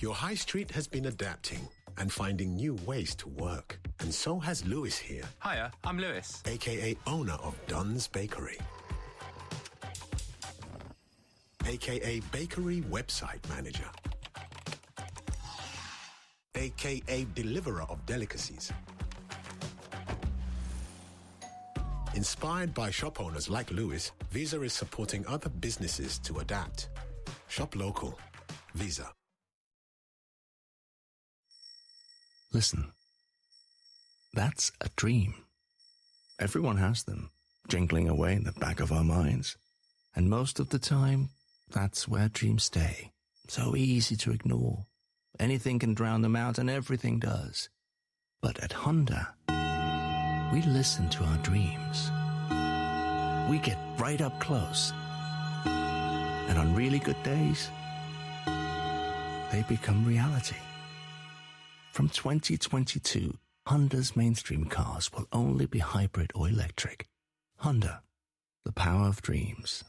Your high street has been adapting and finding new ways to work. And so has Lewis here. Hiya, I'm Lewis. AKA owner of Dunn's Bakery. AKA Bakery Website Manager. AKA Deliverer of Delicacies. Inspired by shop owners like Lewis, Visa is supporting other businesses to adapt. Shop local. Visa. Listen. That's a dream. Everyone has them, jingling away in the back of our minds. And most of the time, that's where dreams stay. So easy to ignore. Anything can drown them out, and everything does. But at Honda, we listen to our dreams. We get right up close. And on really good days, they become reality. From 2022, Honda's mainstream cars will only be hybrid or electric. Honda, the power of dreams.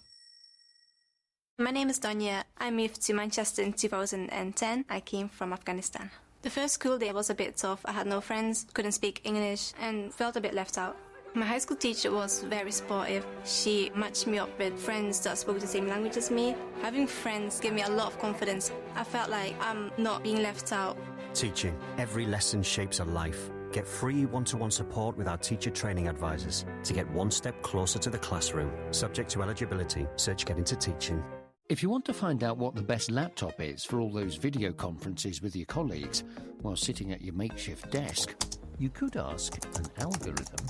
My name is Donya. I moved to Manchester in 2010. I came from Afghanistan. The first school day was a bit tough. I had no friends, couldn't speak English, and felt a bit left out. My high school teacher was very supportive. She matched me up with friends that spoke the same language as me. Having friends gave me a lot of confidence. I felt like I'm not being left out. Teaching. Every lesson shapes a life. Get free one-to-one support with our teacher training advisors to get one step closer to the classroom. Subject to eligibility. Search Get Into Teaching. If you want to find out what the best laptop is for all those video conferences with your colleagues while sitting at your makeshift desk, you could ask an algorithm,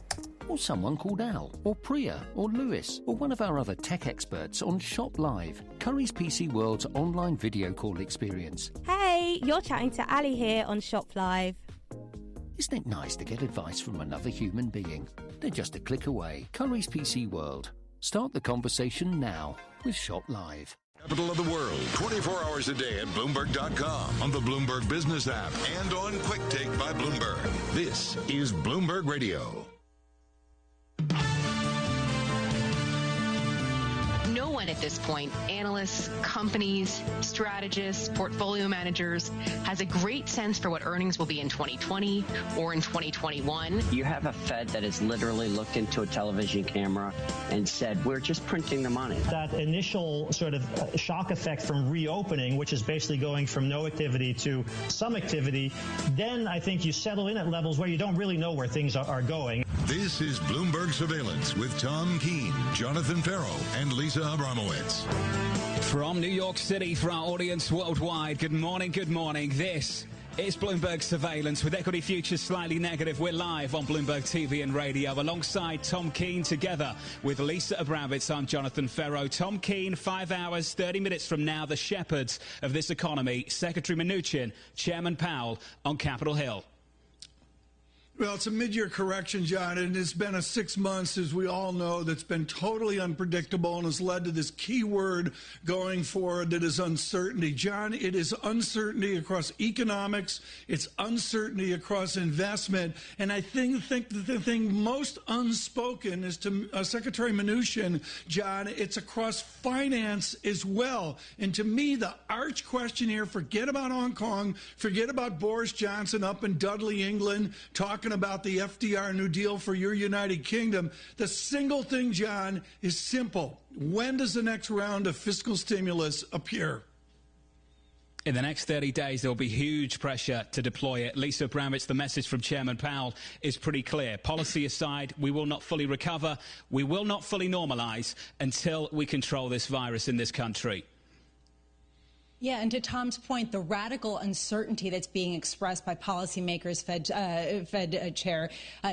or someone called Al, or Priya, or Lewis, or one of our other tech experts on Shop Live, Curry's PC World's online video call experience. Hey, you're chatting to Ali here on Shop Live. Isn't it nice to get advice from another human being? They're just a click away. Curry's PC World. Start the conversation now with Shop Live. Capital of the world, 24 hours a day at Bloomberg.com, on the Bloomberg Business app, and on Quick Take by Bloomberg. This is Bloomberg Radio. No one at this point, analysts, companies, strategists, portfolio managers, has a great sense for what earnings will be in 2020 or in 2021. You have a Fed that has literally looked into a television camera and said, we're just printing the money. That initial sort of shock effect from reopening, which is basically going from no activity to some activity, then I think you settle in at levels where you don't really know where things are going. This is Bloomberg Surveillance with Tom Keene, Jonathan Ferro, and Lisa Abramowitz. From New York City for our audience worldwide, good morning, good morning. This is Bloomberg Surveillance with equity futures slightly negative. We're live on Bloomberg TV and radio alongside Tom Keene together with Lisa Abramowitz. I'm Jonathan Ferro. Tom Keene, 5 hours, 30 minutes from now, the shepherds of this economy, Secretary Mnuchin, Chairman Powell on Capitol Hill. Well, it's a mid-year correction, John, and it's been a 6 months, as we all know, that's been totally unpredictable and has led to this key word going forward that is uncertainty. John, it is uncertainty across economics. It's uncertainty across investment. And I think the thing most unspoken is to Secretary Mnuchin, John, it's across finance as well. And to me, the arch question here, forget about Hong Kong, forget about Boris Johnson up in Dudley, England, talking about the FDR New Deal for your United Kingdom. The single thing, John, is simple. When does the next round of fiscal stimulus appear? In the next 30 days, there will be huge pressure to deploy it. Lisa Abramowitz, the message from Chairman Powell is pretty clear. Policy aside, we will not fully recover. We will not fully normalize until we control this virus in this country. Yeah, and to Tom's point, the radical uncertainty that's being expressed by policymakers, Fed Chair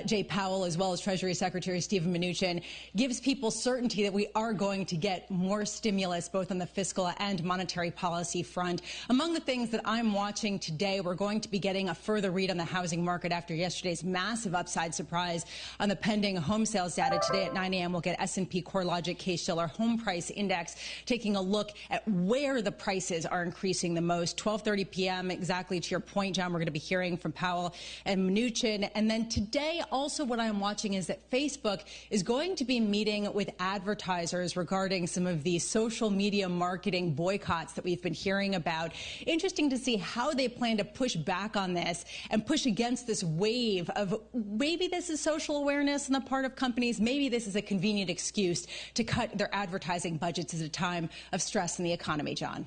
Jay Powell, as well as Treasury Secretary Steven Mnuchin, gives people certainty that we are going to get more stimulus, both on the fiscal and monetary policy front. Among the things that I'm watching today, we're going to be getting a further read on the housing market after yesterday's massive upside surprise on the pending home sales data. Today at 9 a.m., we'll get S&P CoreLogic Case-Shiller Home Price Index, taking a look at where the prices are increasing the most. 12:30 p.m., exactly to your point, John, we're going to be hearing from Powell and Mnuchin. And then today, also what I'm watching is that Facebook is going to be meeting with advertisers regarding some of the social media marketing boycotts that we've been hearing about. Interesting to see how they plan to push back on this and push against this wave of maybe this is social awareness on the part of companies, maybe this is a convenient excuse to cut their advertising budgets at a time of stress in the economy, John.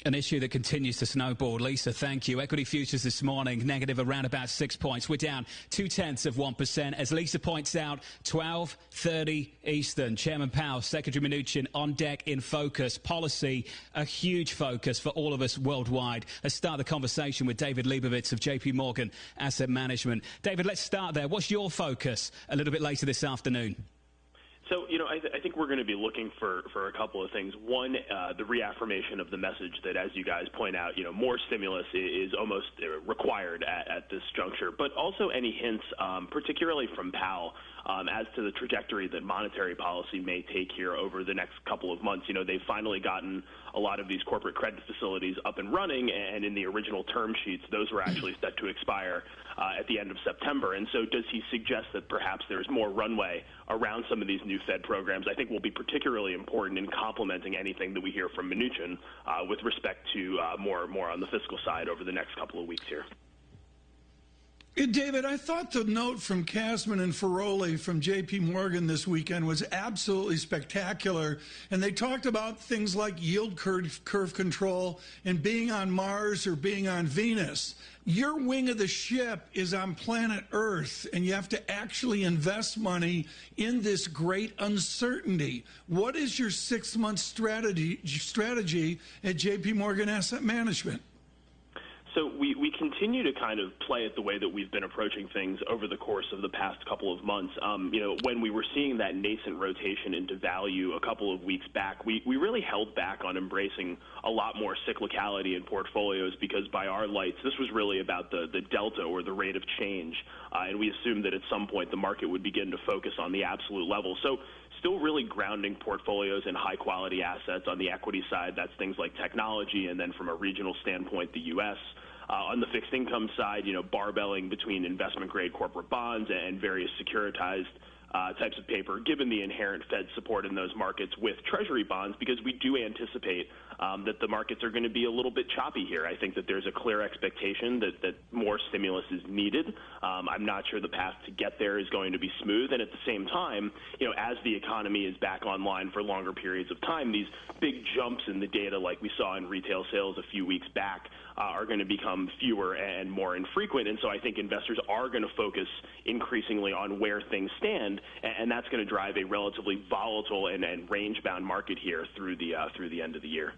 An issue that continues to snowball. Lisa, thank you. Equity futures this morning, negative around about 6 points. We're down 0.2%. As Lisa points out, 12:30 Eastern. Chairman Powell, Secretary Mnuchin on deck in focus. Policy, a huge focus for all of us worldwide. Let's start the conversation with David Leibovitz of JP Morgan Asset Management. David, let's start there. What's your focus a little bit later this afternoon? So, I think we're going to be looking for a couple of things. One, the reaffirmation of the message that, as you guys point out, more stimulus is almost required at this juncture, but also any hints, particularly from Powell, as to the trajectory that monetary policy may take here over the next couple of months. They've finally gotten a lot of these corporate credit facilities up and running, and in the original term sheets, those were actually set to expire at the end of September. And so does he suggest that perhaps there's more runway around some of these new Fed programs? I think will be particularly important in complementing anything that we hear from Mnuchin with respect to more on the fiscal side over the next couple of weeks here. David, I thought the note from Kasman and Feroli from J.P. Morgan this weekend was absolutely spectacular, and they talked about things like yield curve control and being on Mars or being on Venus. Your wing of the ship is on planet Earth, and you have to actually invest money in this great uncertainty. What is your 6-month strategy at J.P. Morgan Asset Management? So we continue to kind of play it the way that we've been approaching things over the course of the past couple of months. When we were seeing that nascent rotation into value a couple of weeks back, we really held back on embracing a lot more cyclicality in portfolios because by our lights, this was really about the delta or the rate of change. And we assumed that at some point the market would begin to focus on the absolute level. So still really grounding portfolios in high-quality assets on the equity side. That's things like technology, and then from a regional standpoint, the U.S. On the fixed income side, barbelling between investment-grade corporate bonds and various securitized types of paper, given the inherent Fed support in those markets with Treasury bonds, because we do anticipate that the markets are going to be a little bit choppy here. I think that there's a clear expectation that more stimulus is needed. I'm not sure the path to get there is going to be smooth. And at the same time, as the economy is back online for longer periods of time, these big jumps in the data like we saw in retail sales a few weeks back are going to become fewer and more infrequent. And so I think investors are going to focus increasingly on where things stand, and that's going to drive a relatively volatile and range-bound market here through the end of the year.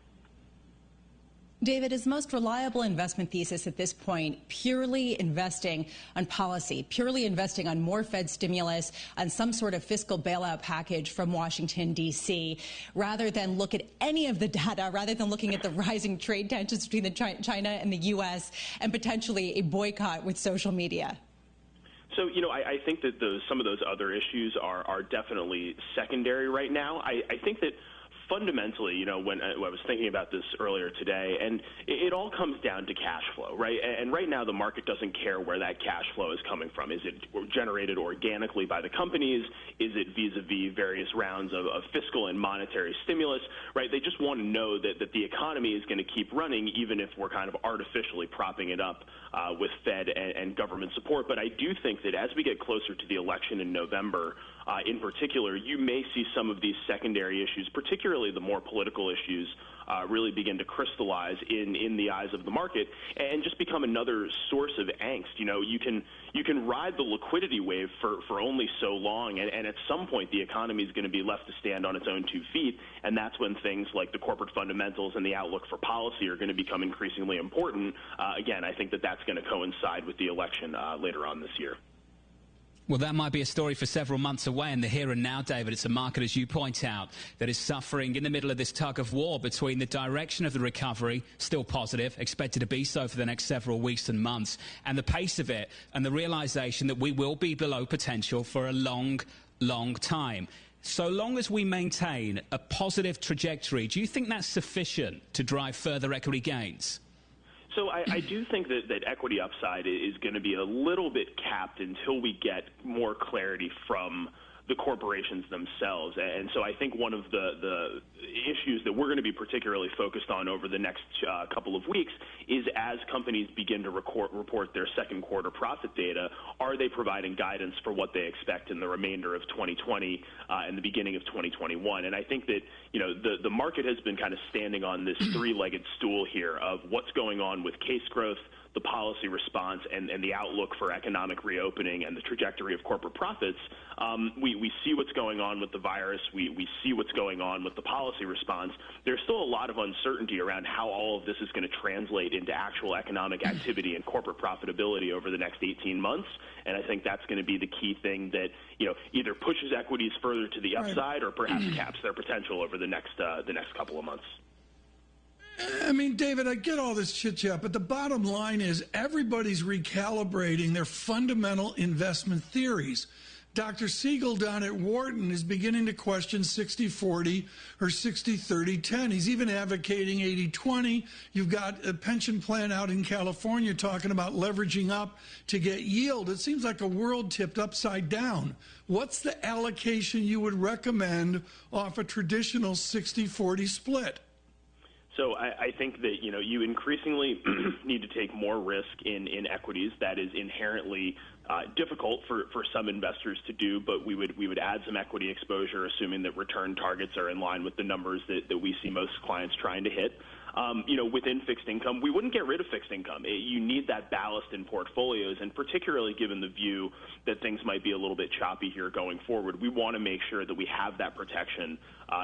David, is the most reliable investment thesis at this point purely investing on policy, purely investing on more Fed stimulus, on some sort of fiscal bailout package from Washington, D.C., rather than look at any of the data, rather than looking at the rising trade tensions between China and the U.S. and potentially a boycott with social media? So, I think that some of those other issues are definitely secondary right now. I think that fundamentally, when I was thinking about this earlier today, and it all comes down to cash flow, right? And right now, the market doesn't care where that cash flow is coming from. Is it generated organically by the companies? Is it vis-a-vis various rounds of fiscal and monetary stimulus, right? They just want to know that the economy is going to keep running, even if we're kind of artificially propping it up with Fed and government support. But I do think that as we get closer to the election in November, in particular, you may see some of these secondary issues, particularly the more political issues, really begin to crystallize in the eyes of the market and just become another source of angst. You can ride the liquidity wave for only so long, and at some point the economy is going to be left to stand on its own 2 feet, and that's when things like the corporate fundamentals and the outlook for policy are going to become increasingly important. Again, I think that that's going to coincide with the election later on this year. Well, that might be a story for several months away. In the here and now, David, it's a market, as you point out, that is suffering in the middle of this tug of war between the direction of the recovery, still positive, expected to be so for the next several weeks and months, and the pace of it, and the realization that we will be below potential for a long, long time. So long as we maintain a positive trajectory, do you think that's sufficient to drive further equity gains? So I do think that equity upside is going to be a little bit capped until we get more clarity from the corporations themselves. And so I think one of the issues that we're going to be particularly focused on over the next couple of weeks is as companies begin to report their second quarter profit data, are they providing guidance for what they expect in the remainder of 2020 and the beginning of 2021? And I think that, you know, the market has been kind of standing on this three-legged stool here of what's going on with case growth, the policy response, and the outlook for economic reopening and the trajectory of corporate profits. We see what's going on with the virus. We see what's going on with the policy response. There's still a lot of uncertainty around how all of this is going to translate into actual economic activity and corporate profitability over the next 18 months. And I think that's going to be the key thing that, you know, either pushes equities further to the upside or perhaps caps their potential over the next couple of months. I mean, David, I get all this chit-chat, but the bottom line is everybody's recalibrating their fundamental investment theories. Dr. Siegel down at Wharton is beginning to question 60-40 or 60-30-10. He's even advocating 80-20. You've got a pension plan out in California talking about leveraging up to get yield. It seems like a world tipped upside down. What's the allocation you would recommend off a traditional 60-40 split? So I think that, you know, you increasingly need to take more risk in equities. That is inherently difficult for some investors to do, but we would add some equity exposure, assuming that return targets are in line with the numbers that we see most clients trying to hit. You know, within fixed income, we wouldn't get rid of fixed income. You need that ballast in portfolios, and particularly given the view that things might be a little bit choppy here going forward, we want to make sure that we have that protection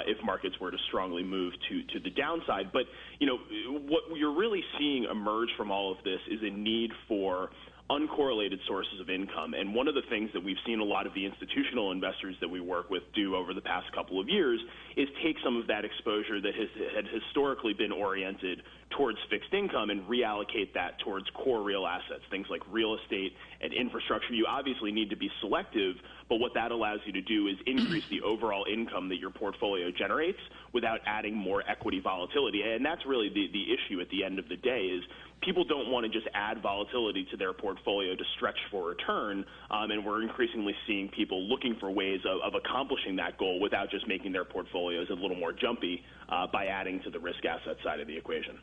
if markets were to strongly move to the downside. But, you know, what you're really seeing emerge from all of this is a need for uncorrelated sources of income. And one of the things that we've seen a lot of the institutional investors that we work with do over the past couple of years is take some of that exposure that had historically been oriented towards fixed income and reallocate that towards core real assets, things like real estate and infrastructure. You obviously need to be selective, but what that allows you to do is increase the overall income that your portfolio generates without adding more equity volatility. And that's really the issue at the end of the day is people don't want to just add volatility to their portfolio to stretch for return, and we're increasingly seeing people looking for ways of accomplishing that goal without just making their portfolios a little more jumpy by adding to the risk asset side of the equation.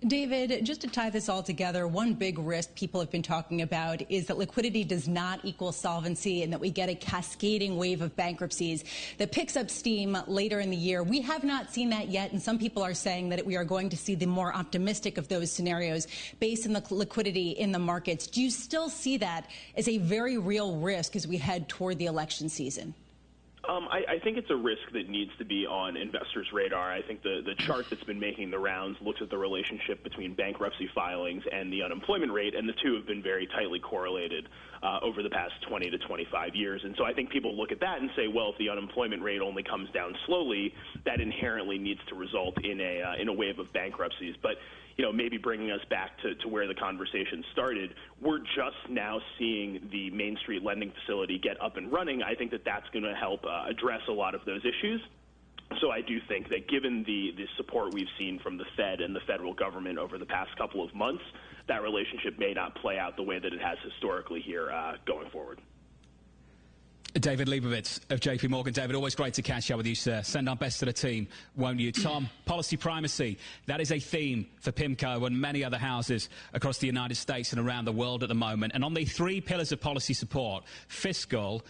David, just to tie this all together, one big risk people have been talking about is that liquidity does not equal solvency and that we get a cascading wave of bankruptcies that picks up steam later in the year. We have not seen that yet, and some people are saying that we are going to see the more optimistic of those scenarios based on the liquidity in the markets. Do you still see that as a very real risk as we head toward the election season? I think it's a risk that needs to be on investors' radar. I think the chart that's been making the rounds looks at the relationship between bankruptcy filings and the unemployment rate, and the two have been very tightly correlated over the past 20 to 25 years. And so I think people look at that and say, well, if the unemployment rate only comes down slowly, that inherently needs to result in a wave of bankruptcies. But you know, maybe bringing us back to where the conversation started, we're just now seeing the Main Street lending facility get up and running. I think that that's going to help address a lot of those issues. So I do think that given the support we've seen from the Fed and the federal government over the past couple of months, that relationship may not play out the way that it has historically here going forward. David Leibovitz of JP Morgan. David, always great to catch up with you, sir. Send our best to the team, won't you? Tom, policy primacy. That is a theme for PIMCO and many other houses across the United States and around the world at the moment. And on the three pillars of policy support, fiscal,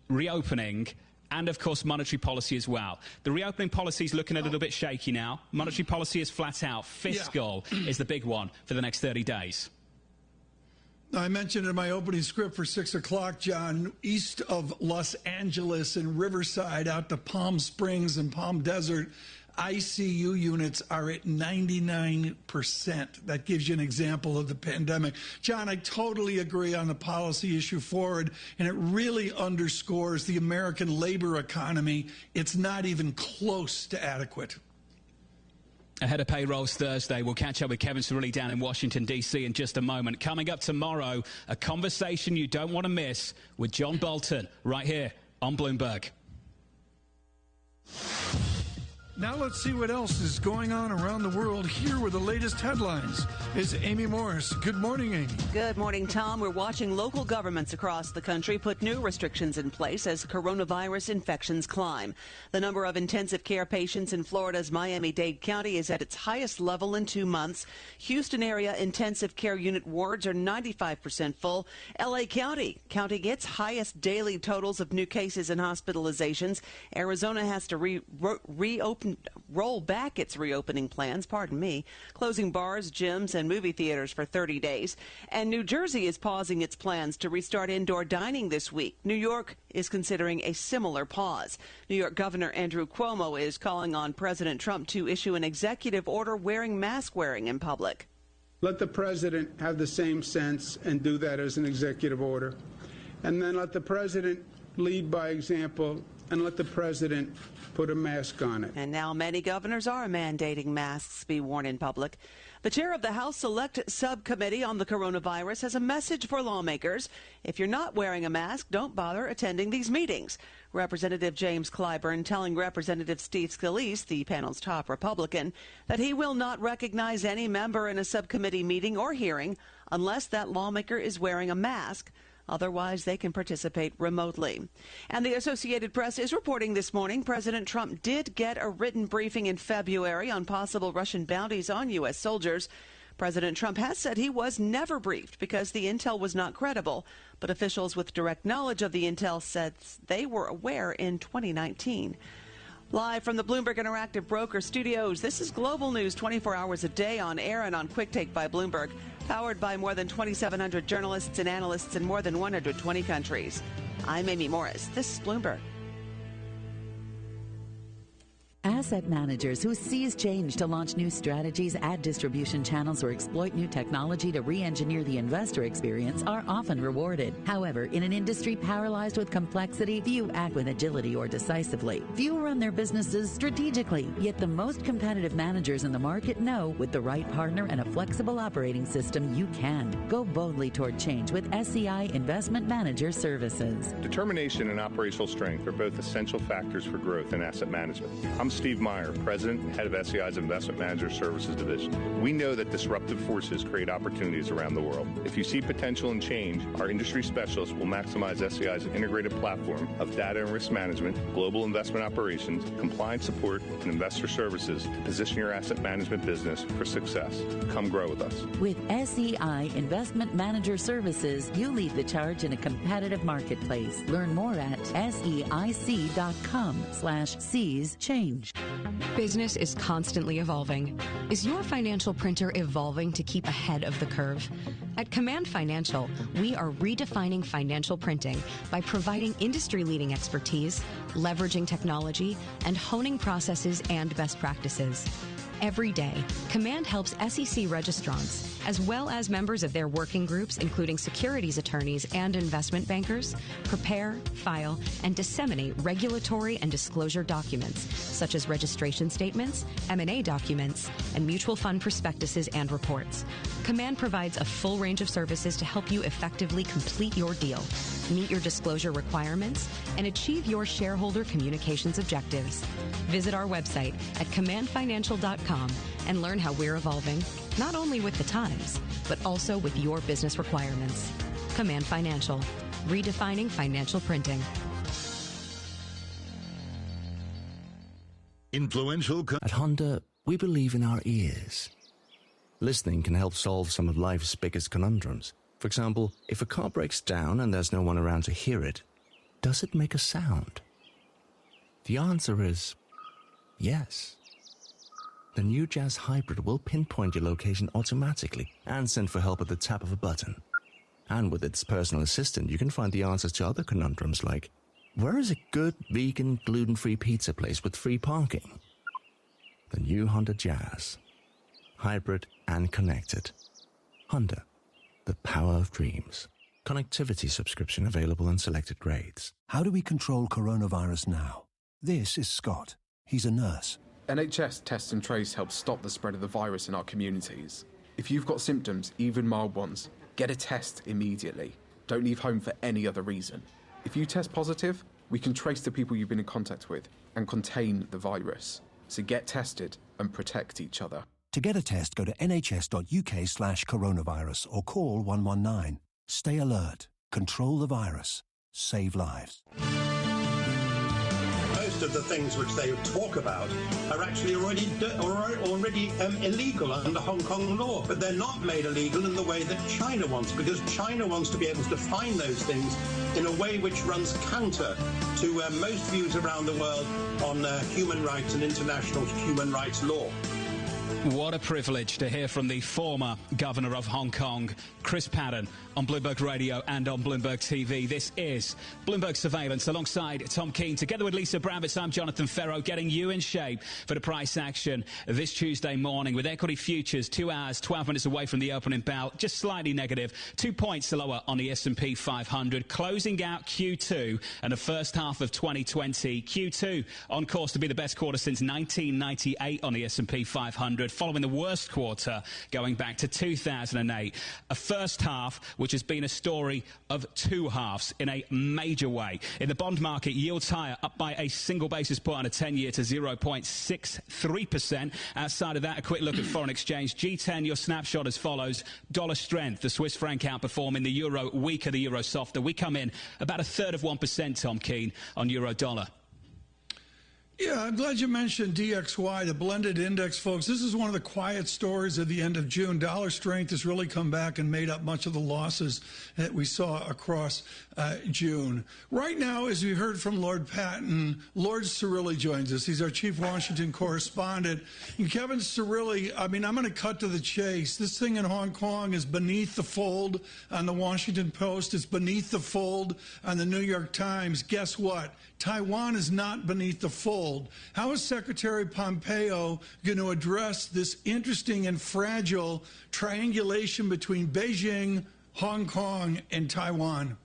reopening, and, of course, monetary policy as well. The reopening policy is looking a little bit shaky now. Monetary policy is flat out. Fiscal is the big one for the next 30 days. I mentioned in my opening script for 6 o'clock, John, east of Los Angeles and Riverside out to Palm Springs and Palm Desert, ICU units are at 99%. That gives you an example of the pandemic. John, I totally agree on the policy issue forward, and it really underscores the American labor economy. It's not even close to adequate. Ahead of payrolls Thursday, we'll catch up with Kevin Cirilli down in Washington, D.C. in just a moment. Coming up tomorrow, a conversation you don't want to miss with John Bolton right here on on Bloomberg. Now let's see what else is going on around the world. Here with the latest headlines is Amy Morris. Good morning, Amy. Good morning, Tom. We're watching local governments across the country put new restrictions in place as coronavirus infections climb. The number of intensive care patients in Florida's Miami-Dade County is at its highest level in 2 months. Houston area intensive care unit wards are 95% full. L.A. County counting its highest daily totals of new cases and hospitalizations. Arizona has to roll back its reopening plans, closing bars, gyms, and movie theaters for 30 days. And New Jersey is pausing its plans to restart indoor dining this week. New York is considering a similar pause. New York Governor Andrew Cuomo is calling on President Trump to issue an executive order wearing mask wearing in public. Let the president have the same sense and do that as an executive order. And then let the president lead by example and let the president put a mask on it. And now many governors are mandating masks be worn in public. The chair of the House Select Subcommittee on the coronavirus has a message for lawmakers. If you're not wearing a mask, don't bother attending these meetings. Representative James Clyburn telling Representative Steve Scalise, the panel's top Republican, that he will not recognize any member in a subcommittee meeting or hearing unless that lawmaker is wearing a mask. Otherwise, they can participate remotely. And the Associated Press is reporting this morning President Trump did get a written briefing in February on possible Russian bounties on U.S. soldiers. President Trump has said he was never briefed because the intel was not credible, but officials with direct knowledge of the intel said they were aware in 2019. Live from the Bloomberg Interactive Broker Studios, this is Global News 24 hours a day on air and on Quick Take by Bloomberg, powered by more than 2,700 journalists and analysts in more than 120 countries. I'm Amy Morris. This is Bloomberg. Asset managers who seize change to launch new strategies, add distribution channels, or exploit new technology to re-engineer the investor experience are often rewarded. However, in an industry paralyzed with complexity, few act with agility or decisively. Few run their businesses strategically, yet the most competitive managers in the market know with the right partner and a flexible operating system, you can. Go boldly toward change with SEI Investment Manager Services. Determination and operational strength are both essential factors for growth in asset management. I'm Steve Meyer, President and Head of SEI's Investment Manager Services Division. We know that disruptive forces create opportunities around the world. If you see potential in change, our industry specialists will maximize SEI's integrated platform of data and risk management, global investment operations, compliance support, and investor services to position your asset management business for success. Come grow with us. With SEI Investment Manager Services, you lead the charge in a competitive marketplace. Learn more at seic.com/seize change. Business is constantly evolving. Is your financial printer evolving to keep ahead of the curve? At Command Financial, we are redefining financial printing by providing industry-leading expertise, leveraging technology, and honing processes and best practices. Every day, Command helps SEC registrants, as well as members of their working groups, including securities attorneys and investment bankers, prepare, file, and disseminate regulatory and disclosure documents, such as registration statements, M&A documents, and mutual fund prospectuses and reports. Command provides a full range of services to help you effectively complete your deal, meet your disclosure requirements, and achieve your shareholder communications objectives. Visit our website at commandfinancial.com and learn how we're evolving, not only with the times, but also with your business requirements. Command Financial, redefining financial printing. At Honda, we believe in our ears. Listening can help solve some of life's biggest conundrums. For example, if a car breaks down and there's no one around to hear it, does it make a sound? The answer is yes. The new Jazz Hybrid will pinpoint your location automatically and send for help at the tap of a button. And with its personal assistant, you can find the answers to other conundrums like, where is a good vegan, gluten-free pizza place with free parking? The new Honda Jazz. Hybrid and connected. Honda. The power of dreams. Connectivity subscription available in selected grades. How do we control coronavirus now? This is Scott. He's a nurse. NHS Test and Trace helps stop the spread of the virus in our communities. If you've got symptoms, even mild ones, get a test immediately. Don't leave home for any other reason. If you test positive, we can trace the people you've been in contact with and contain the virus. So get tested and protect each other. To get a test, go to nhs.uk/coronavirus or call 119. Stay alert. Control the virus. Save lives. Most of the things which they talk about are actually already illegal under Hong Kong law, but they're not made illegal in the way that China wants, because China wants to be able to define those things in a way which runs counter to most views around the world on human rights and international human rights law. What a privilege to hear from the former governor of Hong Kong, Chris Padden, on Bloomberg Radio and on Bloomberg TV. This is Bloomberg Surveillance alongside Tom Keane. Together with Lisa Bravitz, I'm Jonathan Ferro, getting you in shape for the price action this Tuesday morning with equity futures 2 hours, 12 minutes away from the opening bell, just slightly negative, 2 points lower on the S&P 500, closing out Q2 and the first half of 2020. Q2 on course to be the best quarter since 1998 on the S&P 500. Following the worst quarter going back to 2008. A first half which has been a story of two halves in a major way. In the bond market, yields higher, up by a single basis point on a 10-year to 0.63%. Outside of that, a quick look at foreign exchange. G10, your snapshot as follows. Dollar strength, the Swiss franc outperforming, the euro weaker, the euro softer. We come in about 1/3 of 1%, Tom Keane, on euro dollar. Yeah, I'm glad you mentioned DXY, the blended index, folks. This is one of the quiet stories of the end of June. Dollar strength has really come back and made up much of the losses that we saw across June. Right now, as we heard from Lord Patton, Lord Cirilli joins us. He's our chief Washington correspondent. And Kevin Cirilli, I mean, I'm going to cut to the chase. This thing in Hong Kong is beneath the fold on the Washington Post. It's beneath the fold on the New York Times. Guess what? Taiwan is not beneath the fold. How is Secretary Pompeo going to address this interesting and fragile triangulation between Beijing, Hong Kong, and Taiwan?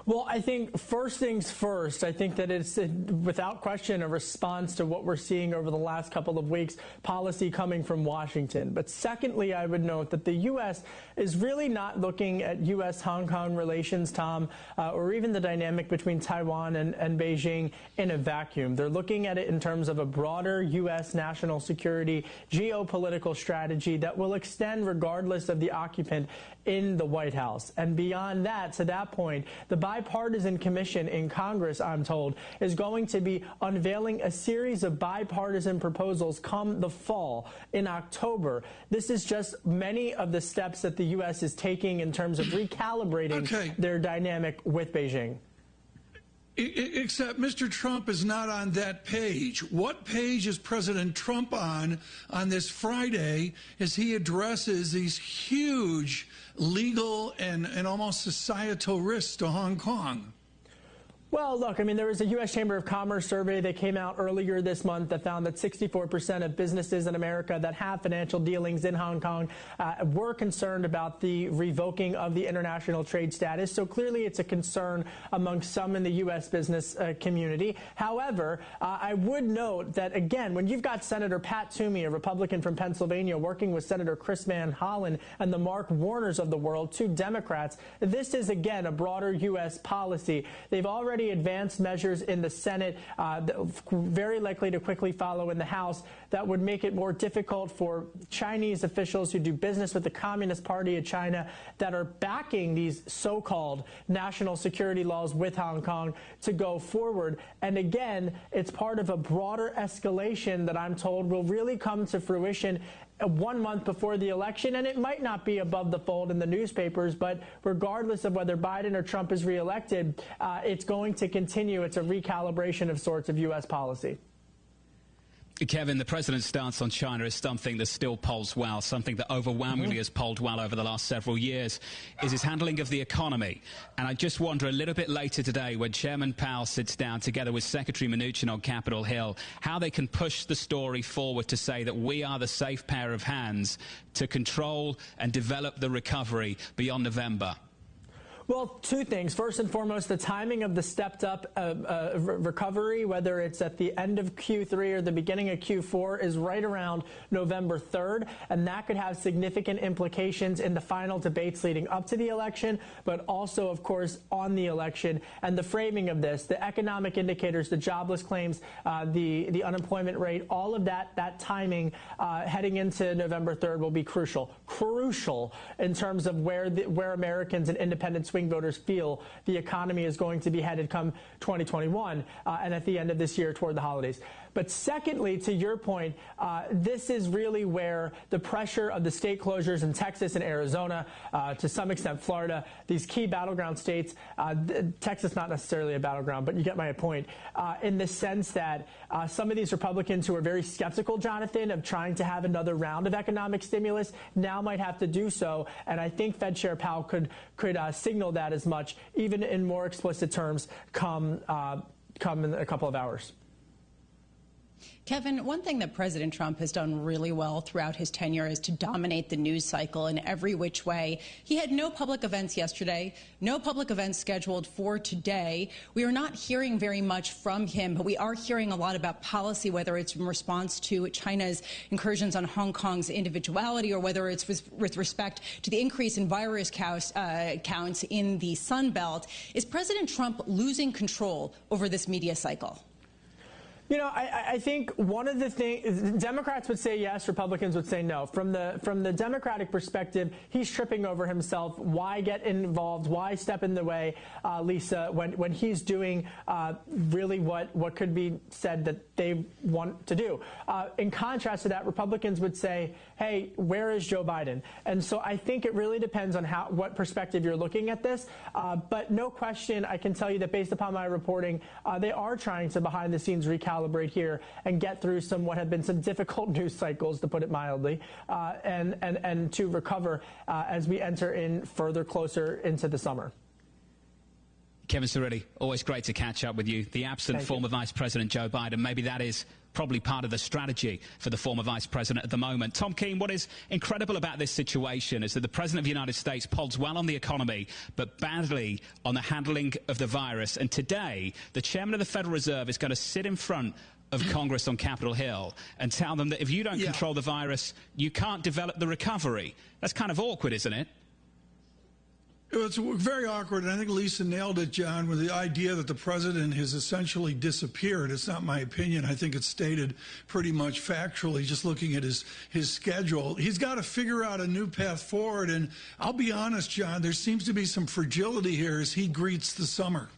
Well, I think first things first, I think that it's without question a response to what we're seeing over the last couple of weeks, policy coming from Washington. But secondly, I would note that the U.S. is really not looking at U.S.-Hong Kong relations, Tom, or even the dynamic between Taiwan and Beijing in a vacuum. They're looking at it in terms of a broader U.S. national security geopolitical strategy that will extend regardless of the occupant in the White House. And beyond that, to that point, the bipartisan commission in Congress, I'm told, is going to be unveiling a series of bipartisan proposals come the fall in October. This is just many of the steps that the U.S. is taking in terms of recalibrating their dynamic with Beijing. Except Mr. Trump is not on that page. What page is President Trump on this Friday as he addresses these huge legal and almost societal risks to Hong Kong? Well, look, I mean, there was a U.S. Chamber of Commerce survey that came out earlier this month that found that 64% of businesses in America that have financial dealings in Hong Kong were concerned about the revoking of the international trade status. So clearly it's a concern among some in the U.S. business community. However, I would note that, again, when you've got Senator Pat Toomey, a Republican from Pennsylvania, working with Senator Chris Van Hollen and the Mark Warners of the world, two Democrats, this is, again, a broader U.S. policy. They've already advanced measures in the Senate, very likely to quickly follow in the House, that would make it more difficult for Chinese officials who do business with the Communist Party of China that are backing these so-called national security laws with Hong Kong to go forward. And again, it's part of a broader escalation that I'm told will really come to fruition 1 month before the election, and it might not be above the fold in the newspapers, but regardless of whether Biden or Trump is reelected, it's going to continue. It's a recalibration of sorts of U.S. policy. Kevin, the president's stance on China is something that still polls well, something that overwhelmingly has polled well over the last several years, is his handling of the economy. And I just wonder a little bit later today, when Chairman Powell sits down together with Secretary Mnuchin on Capitol Hill, how they can push the story forward to say that we are the safe pair of hands to control and develop the recovery beyond November. Well, two things. First and foremost, the timing of the stepped-up recovery, whether it's at the end of Q3 or the beginning of Q4, is right around November 3rd, and that could have significant implications in the final debates leading up to the election, but also, of course, on the election. And the framing of this, the economic indicators, the jobless claims, the unemployment rate, all of that timing heading into November 3rd will be crucial in terms of where Americans and independent swing voters feel the economy is going to be headed come 2021 and at the end of this year toward the holidays. But secondly, to your point, this is really where the pressure of the state closures in Texas and Arizona, to some extent Florida, these key battleground states, Texas not necessarily a battleground, but you get my point, in the sense that some of these Republicans who are very skeptical, Jonathan, of trying to have another round of economic stimulus now might have to do so. And I think Fed Chair Powell could signal that as much, even in more explicit terms, come in a couple of hours. Kevin, one thing that President Trump has done really well throughout his tenure is to dominate the news cycle in every which way. He had no public events yesterday, no public events scheduled for today. We are not hearing very much from him, but we are hearing a lot about policy, whether it's in response to China's incursions on Hong Kong's individuality or whether it's with respect to the increase in virus counts in the Sun Belt. Is President Trump losing control over this media cycle? You know, I think one of the things, Democrats would say yes, Republicans would say no. From the Democratic perspective, he's tripping over himself. Why get involved? Why step in the way, Lisa, when he's doing really what could be said that they want to do? In contrast to that, Republicans would say, hey, where is Joe Biden? And so I think it really depends on what perspective you're looking at this. But no question, I can tell you that based upon my reporting, they are trying to behind the scenes recalibrate here and get through what have been some difficult news cycles, to put it mildly, and to recover as we enter in closer into the summer. Kevin Cerulli, always great to catch up with you. The absent former Vice President Joe Biden, maybe that is probably part of the strategy for the former Vice President at the moment. Tom Keene, what is incredible about this situation is that the President of the United States polls well on the economy, but badly on the handling of the virus. And today, the Chairman of the Federal Reserve is going to sit in front of Congress on Capitol Hill and tell them that if you don't control the virus, you can't develop the recovery. That's kind of awkward, isn't it? It's very awkward, and I think Lisa nailed it, John, with the idea that the president has essentially disappeared. It's not my opinion. I think it's stated pretty much factually, just looking at his schedule. He's got to figure out a new path forward, and I'll be honest, John, there seems to be some fragility here as he greets the summer.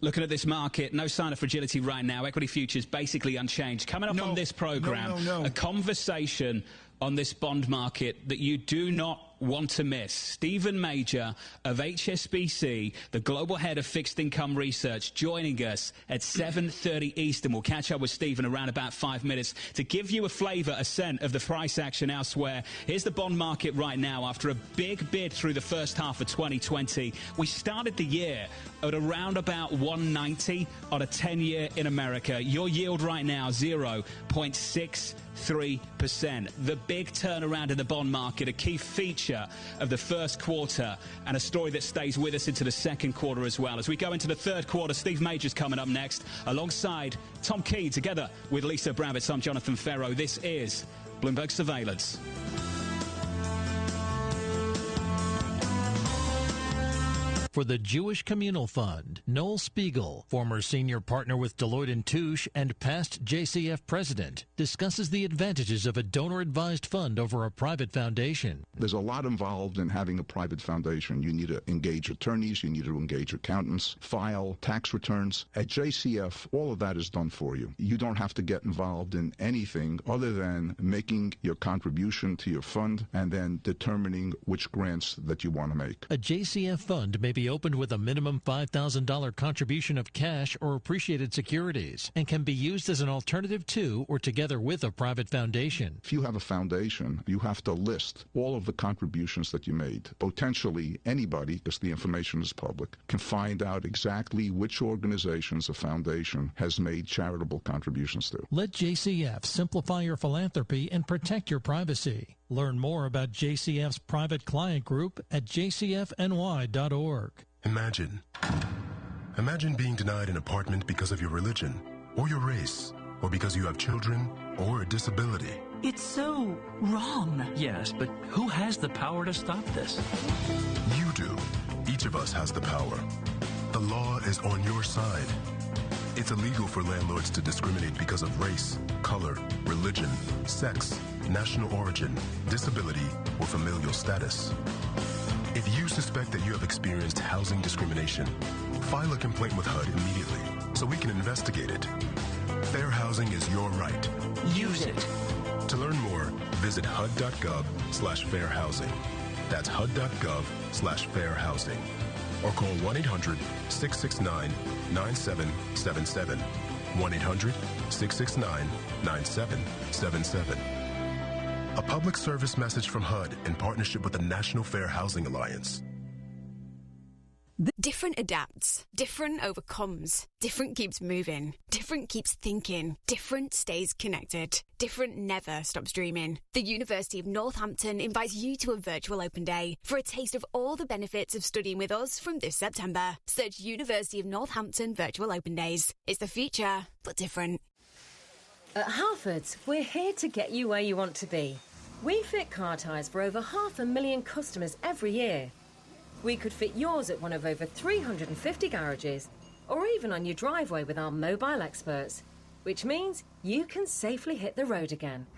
Looking at this market, no sign of fragility right now. Equity futures basically unchanged. Coming up on this program, a conversation on this bond market that you do not want to miss. Stephen Major of HSBC, the global head of fixed income research, joining us at 7:30 Eastern. We'll catch up with Stephen around about 5 minutes to give you a flavour, a scent of the price action elsewhere. Here's the bond market right now after a big bid through the first half of 2020. We started the year at around about 190 on a 10-year in America. Your yield right now, 0.63%. The big turnaround in the bond market, a key feature of the first quarter and a story that stays with us into the second quarter as well. As we go into the third quarter, Steve Major's coming up next alongside Tom Keene, together with Lisa Bravitz. I'm Jonathan Ferro. This is Bloomberg Surveillance. For the Jewish Communal Fund, Noel Spiegel, former senior partner with Deloitte & Touche and past JCF president, discusses the advantages of a donor-advised fund over a private foundation. There's a lot involved in having a private foundation. You need to engage attorneys, you need to engage accountants, file tax returns. At JCF, all of that is done for you. You don't have to get involved in anything other than making your contribution to your fund and then determining which grants that you want to make. A JCF fund may be opened with a minimum $5,000 contribution of cash or appreciated securities and can be used as an alternative to or together with a private foundation. If you have a foundation, you have to list all of the contributions that you made. Potentially anybody, because the information is public, can find out exactly which organizations a foundation has made charitable contributions to. Let JCF simplify your philanthropy and protect your privacy. Learn more about JCF's private client group at jcfny.org. Imagine being denied an apartment because of your religion, or your race, or because you have children, or a disability. It's so wrong. Yes, but who has the power to stop this? You do. Each of us has the power. The law is on your side. It's illegal for landlords to discriminate because of race, color, religion, sex, national origin, disability, or familial status. If you suspect that you have experienced housing discrimination, file a complaint with HUD immediately so we can investigate it. Fair housing is your right. Use it. To learn more, visit hud.gov/fairhousing. That's hud.gov/fairhousing. Or call 1-800-669-9777. 1-800-669-9777. A public service message from HUD in partnership with the National Fair Housing Alliance. Different adapts, different overcomes, different keeps moving, different keeps thinking, different stays connected, different never stops dreaming. The University of Northampton invites you to a virtual open day for a taste of all the benefits of studying with us from this September. Search University of Northampton Virtual Open Days. It's the future, but different. At Halfords, we're here to get you where you want to be. We fit car tyres for over 500,000 customers every year. We could fit yours at one of over 350 garages, or even on your driveway with our mobile experts, which means you can safely hit the road again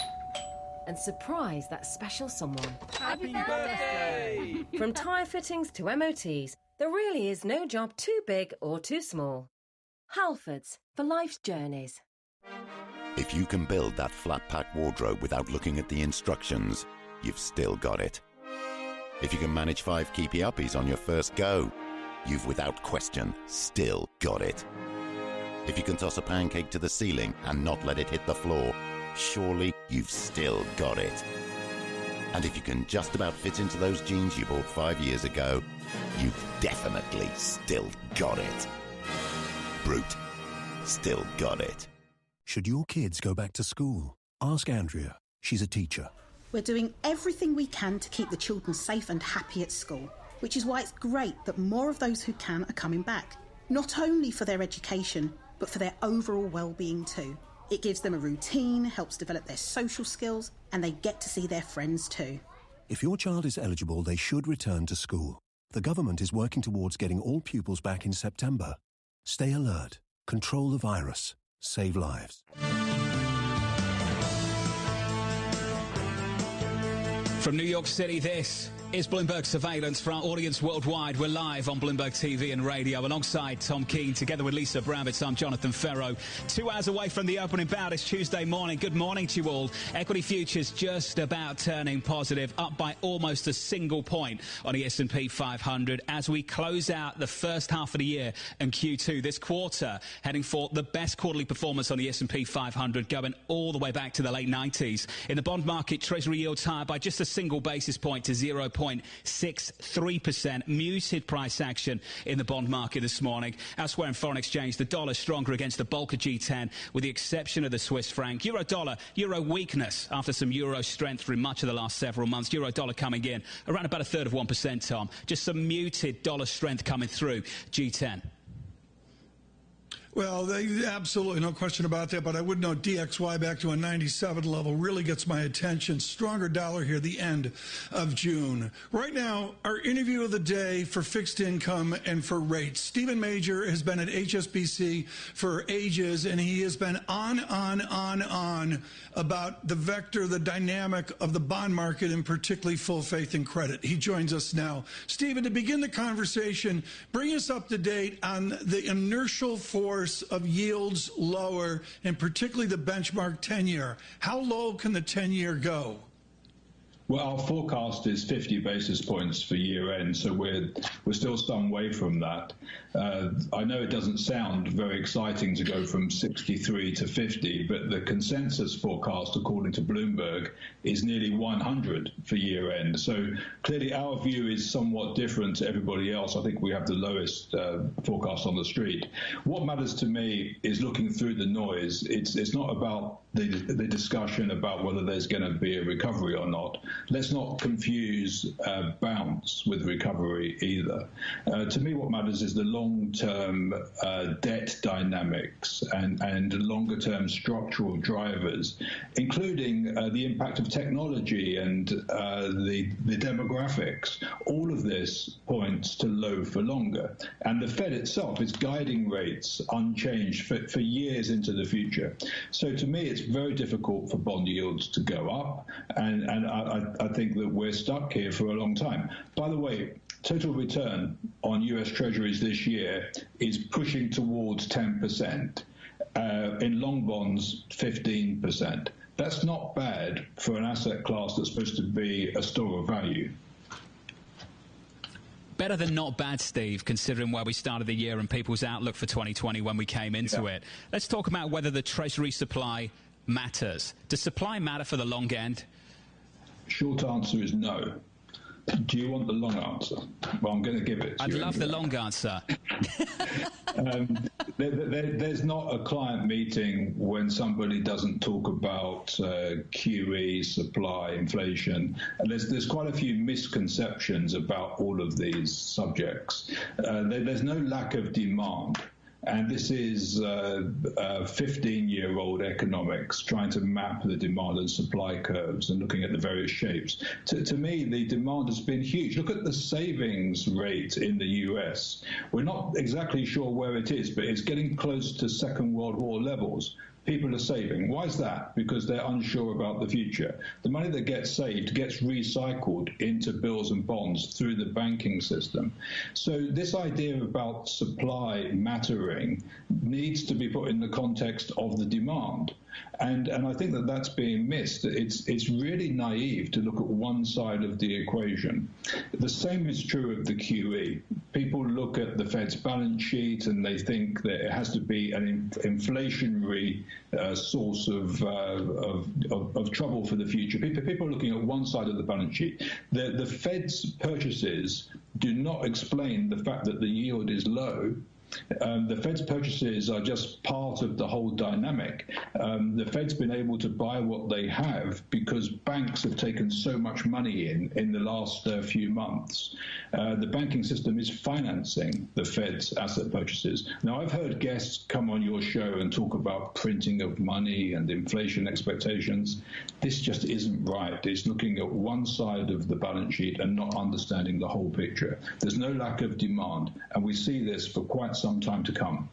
and surprise that special someone. Happy birthday! From tyre fittings to MOTs, there really is no job too big or too small. Halfords, for life's journeys. If you can build that flat-pack wardrobe without looking at the instructions, you've still got it. If you can manage 5 keepy uppies on your first go, you've without question still got it. If you can toss a pancake to the ceiling and not let it hit the floor, surely you've still got it. And if you can just about fit into those jeans you bought 5 years ago, you've definitely still got it. Brute, still got it. Should your kids go back to school? Ask Andrea. She's a teacher. We're doing everything we can to keep the children safe and happy at school, which is why it's great that more of those who can are coming back, not only for their education, but for their overall well-being too. It gives them a routine, helps develop their social skills, and they get to see their friends too. If your child is eligible, they should return to school. The government is working towards getting all pupils back in September. Stay alert, control the virus, save lives. From New York City, this is Bloomberg Surveillance. For our audience worldwide, we're live on Bloomberg TV and radio alongside Tom Keene, together with Lisa Bravitz. I'm Jonathan Ferro. 2 hours away from the opening bout. It's Tuesday morning. Good morning to you all. Equity futures just about turning positive, up by almost a single point on the S&P 500 as we close out the first half of the year and Q2 this quarter, heading for the best quarterly performance on the S&P 500 going all the way back to the late 90s. In the bond market, Treasury yields higher by just a single basis point to 0.63%. Muted price action in the bond market this morning. Elsewhere in foreign exchange, the dollar stronger against the bulk of G10, with the exception of the Swiss franc. Euro dollar, euro weakness after some euro strength through much of the last several months. Euro dollar coming in around about 1/3 of 1%, Tom. Just some muted dollar strength coming through G10. Well, absolutely, no question about that, but I would note DXY back to a 97 level really gets my attention. Stronger dollar here, the end of June. Right now, our interview of the day for fixed income and for rates. Stephen Major has been at HSBC for ages, and he has been on about the vector, the dynamic of the bond market, and particularly full faith and credit. He joins us now. Stephen, to begin the conversation, bring us up to date on the inertial force of yields lower, and particularly the benchmark 10-year. How low can the 10-year go? Well, our forecast is 50 basis points for year end, so we're still some way from that. I know it doesn't sound very exciting to go from 63 to 50, but the consensus forecast, according to Bloomberg, is nearly 100 for year end. So clearly our view is somewhat different to everybody else. I think we have the lowest forecast on the street. What matters to me is looking through the noise. It's not about the discussion about whether there's going to be a recovery or not. Let's not confuse bounce with recovery either. To me, what matters is the long-term debt dynamics and longer-term structural drivers, including the impact of technology and the demographics. All of this points to low for longer. And the Fed itself is guiding rates unchanged for years into the future. So to me, it's very difficult for bond yields to go up. And I think that we're stuck here for a long time. By the way, total return on US Treasuries this year is pushing towards 10%. In long bonds, 15%. That's not bad for an asset class that's supposed to be a store of value. Better than not bad, Steve, considering where we started the year and people's outlook for 2020 when we came into it. Let's talk about whether the Treasury supply matters. Does supply matter for the long end? Short answer is no. Do you want the long answer? Well, I'm going to give it to you. I'd love the long answer. There's not a client meeting when somebody doesn't talk about QE, supply, inflation. And there's quite a few misconceptions about all of these subjects. There's no lack of demand. And this is 15-year-old economics trying to map the demand and supply curves and looking at the various shapes. To me, the demand has been huge. Look at the savings rate in the US. We're not exactly sure where it is, but it's getting close to Second World War levels. People are saving. Why is that? Because they're unsure about the future. The money that gets saved gets recycled into bills and bonds through the banking system. So this idea about supply mattering needs to be put in the context of the demand. And I think that that's being missed. It's really naive to look at one side of the equation. The same is true of the QE. People look at the Fed's balance sheet and they think that it has to be an inflationary source of trouble for the future. People are looking at one side of the balance sheet. The Fed's purchases do not explain the fact that the yield is low. The Fed's purchases are just part of the whole dynamic. The Fed's been able to buy what they have because banks have taken so much money in the last few months. The banking system is financing the Fed's asset purchases. Now, I've heard guests come on your show and talk about printing of money and inflation expectations. This just isn't right. It's looking at one side of the balance sheet and not understanding the whole picture. There's no lack of demand, and we see this for quite some time to come.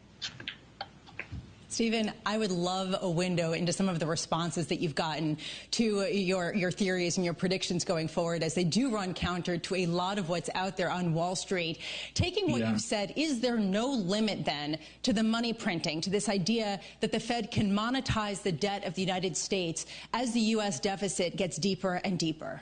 Stephen, I would love a window into some of the responses that you've gotten to your theories and your predictions going forward, as they do run counter to a lot of what's out there on Wall Street. Taking what you've said, is there no limit then to the money printing, to this idea that the Fed can monetize the debt of the United States as the U.S. deficit gets deeper and deeper?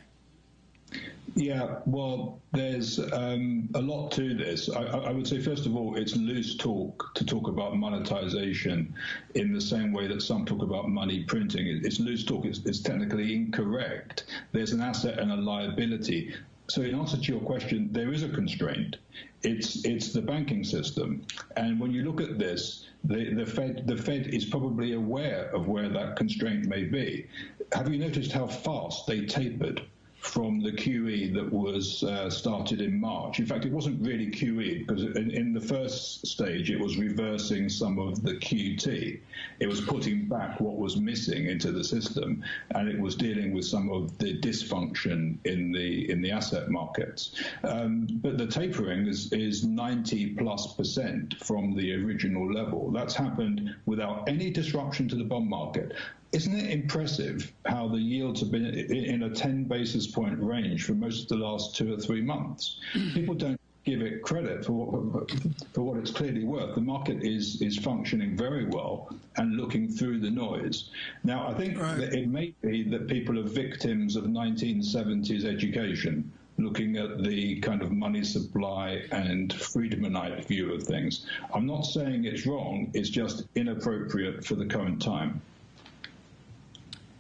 Yeah, well, there's a lot to this. I would say, first of all, it's loose talk to talk about monetization in the same way that some talk about money printing. It's loose talk. It's technically incorrect. There's an asset and a liability. So in answer to your question, there is a constraint. It's the banking system. And when you look at this, the Fed is probably aware of where that constraint may be. Have you noticed how fast they tapered from the QE that was started in March? In fact, it wasn't really QE, because in the first stage it was reversing some of the QT. It was putting back what was missing into the system, and it was dealing with some of the dysfunction in the asset markets. But the tapering is 90+% from the original level. That's happened without any disruption to the bond market. Isn't it impressive how the yields have been in a 10 basis point range for most of the last 2 or 3 months? People don't give it credit for what it's clearly worth. The market is functioning very well and looking through the noise. Now, I think that it may be that people are victims of 1970s education, looking at the kind of money supply and Friedmanite view of things. I'm not saying it's wrong, it's just inappropriate for the current time.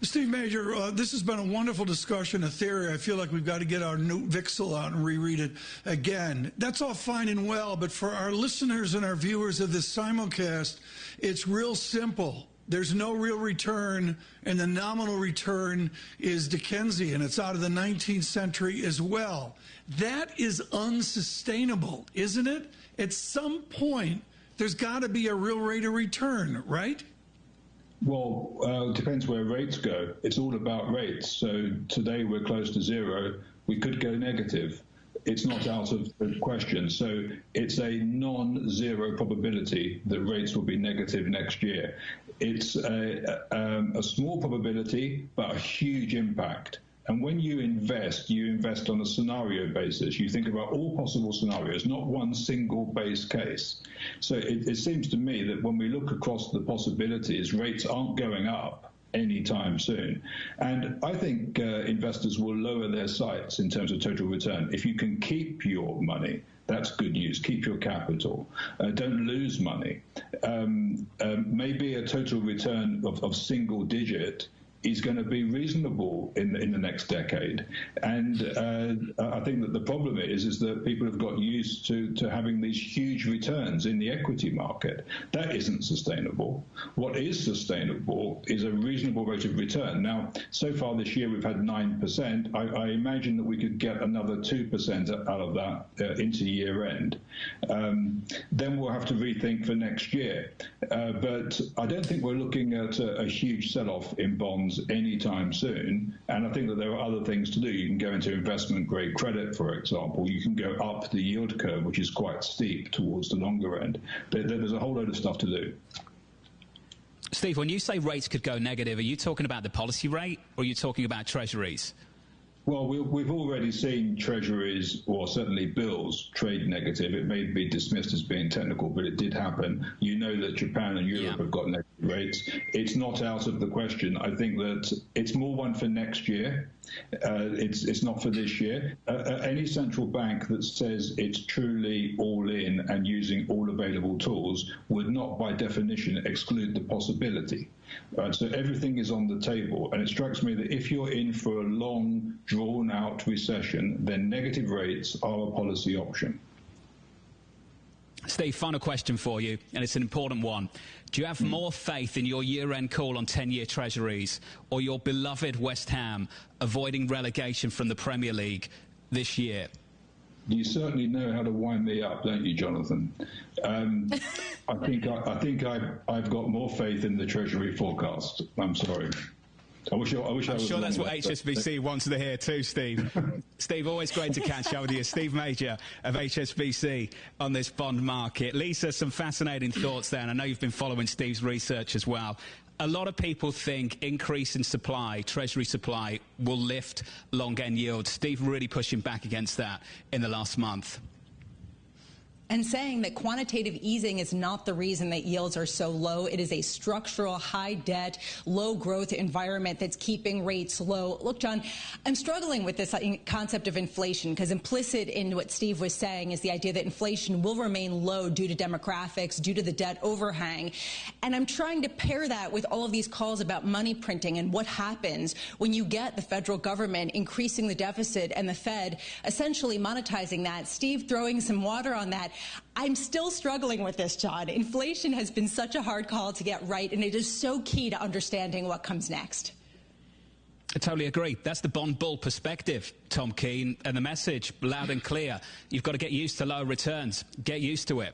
Steve Major, this has been a wonderful discussion of theory. I feel like we've got to get our new Vixel out and reread it again. That's all fine and well, but for our listeners and our viewers of this simulcast, it's real simple. There's no real return, and the nominal return is Dickensian. It's out of the 19th century as well. That is unsustainable, isn't it? At some point, there's got to be a real rate of return, right? Well, it depends where rates go. It's all about rates. So today we're close to zero. We could go negative. It's not out of the question. So it's a non-zero probability that rates will be negative next year. It's a small probability, but a huge impact. And when you invest on a scenario basis. You think about all possible scenarios, not one single base case. So it seems to me that when we look across the possibilities, rates aren't going up anytime soon. And I think investors will lower their sights in terms of total return. If you can keep your money, that's good news. Keep your capital. Don't lose money. Maybe a total return of single digit is going to be reasonable in the next decade. And I think that the problem is that people have got used to having these huge returns in the equity market. That isn't sustainable. What is sustainable is a reasonable rate of return. Now, so far this year, we've had 9%. I imagine that we could get another 2% out of that into year end. Then we'll have to rethink for next year. But I don't think we're looking at a huge sell-off in bonds anytime soon, and I think that there are other things to do. You can go into investment grade credit, for example. You can go up the yield curve, which is quite steep towards the longer end. There's a whole load of stuff to do. Steve, when you say rates could go negative, are you talking about the policy rate, or are you talking about treasuries? Well, we've already seen treasuries, or certainly bills, trade negative. It may be dismissed as being technical, but it did happen. You know that Japan and Europe have got negative rates. It's not out of the question. I think that it's more one for next year. It's not for this year. Any central bank that says it's truly all in and using all available tools would not, by definition, exclude the possibility. So everything is on the table, and it strikes me that if you're in for a long, drawn-out recession, then negative rates are a policy option. Steve, final question for you, and it's an important one. Do you have more faith in your year-end call on 10-year treasuries or your beloved West Ham avoiding relegation from the Premier League this year? You certainly know how to wind me up, don't you, Jonathan? I think I've got more faith in the Treasury forecast. I'm sorry. I'm sure that's what HSBC wants to hear too, Steve. Steve, always great to catch up with you. Steve Major of HSBC on this bond market. Lisa, some fascinating thoughts there, and I know you've been following Steve's research as well. A lot of people think increase in supply, Treasury supply, will lift long-end yields. Steve really pushing back against that in the last month. And saying that quantitative easing is not the reason that yields are so low. It is a structural, high debt, low growth environment that's keeping rates low. Look, John, I'm struggling with this concept of inflation, because implicit in what Steve was saying is the idea that inflation will remain low due to demographics, due to the debt overhang. And I'm trying to pair that with all of these calls about money printing and what happens when you get the federal government increasing the deficit and the Fed essentially monetizing that. Steve throwing some water on that. I'm still struggling with this, John. Inflation has been such a hard call to get right, and it is so key to understanding what comes next. I totally agree. That's the bond bull perspective, Tom Keene, and the message, loud and clear. You've got to get used to lower returns. Get used to it.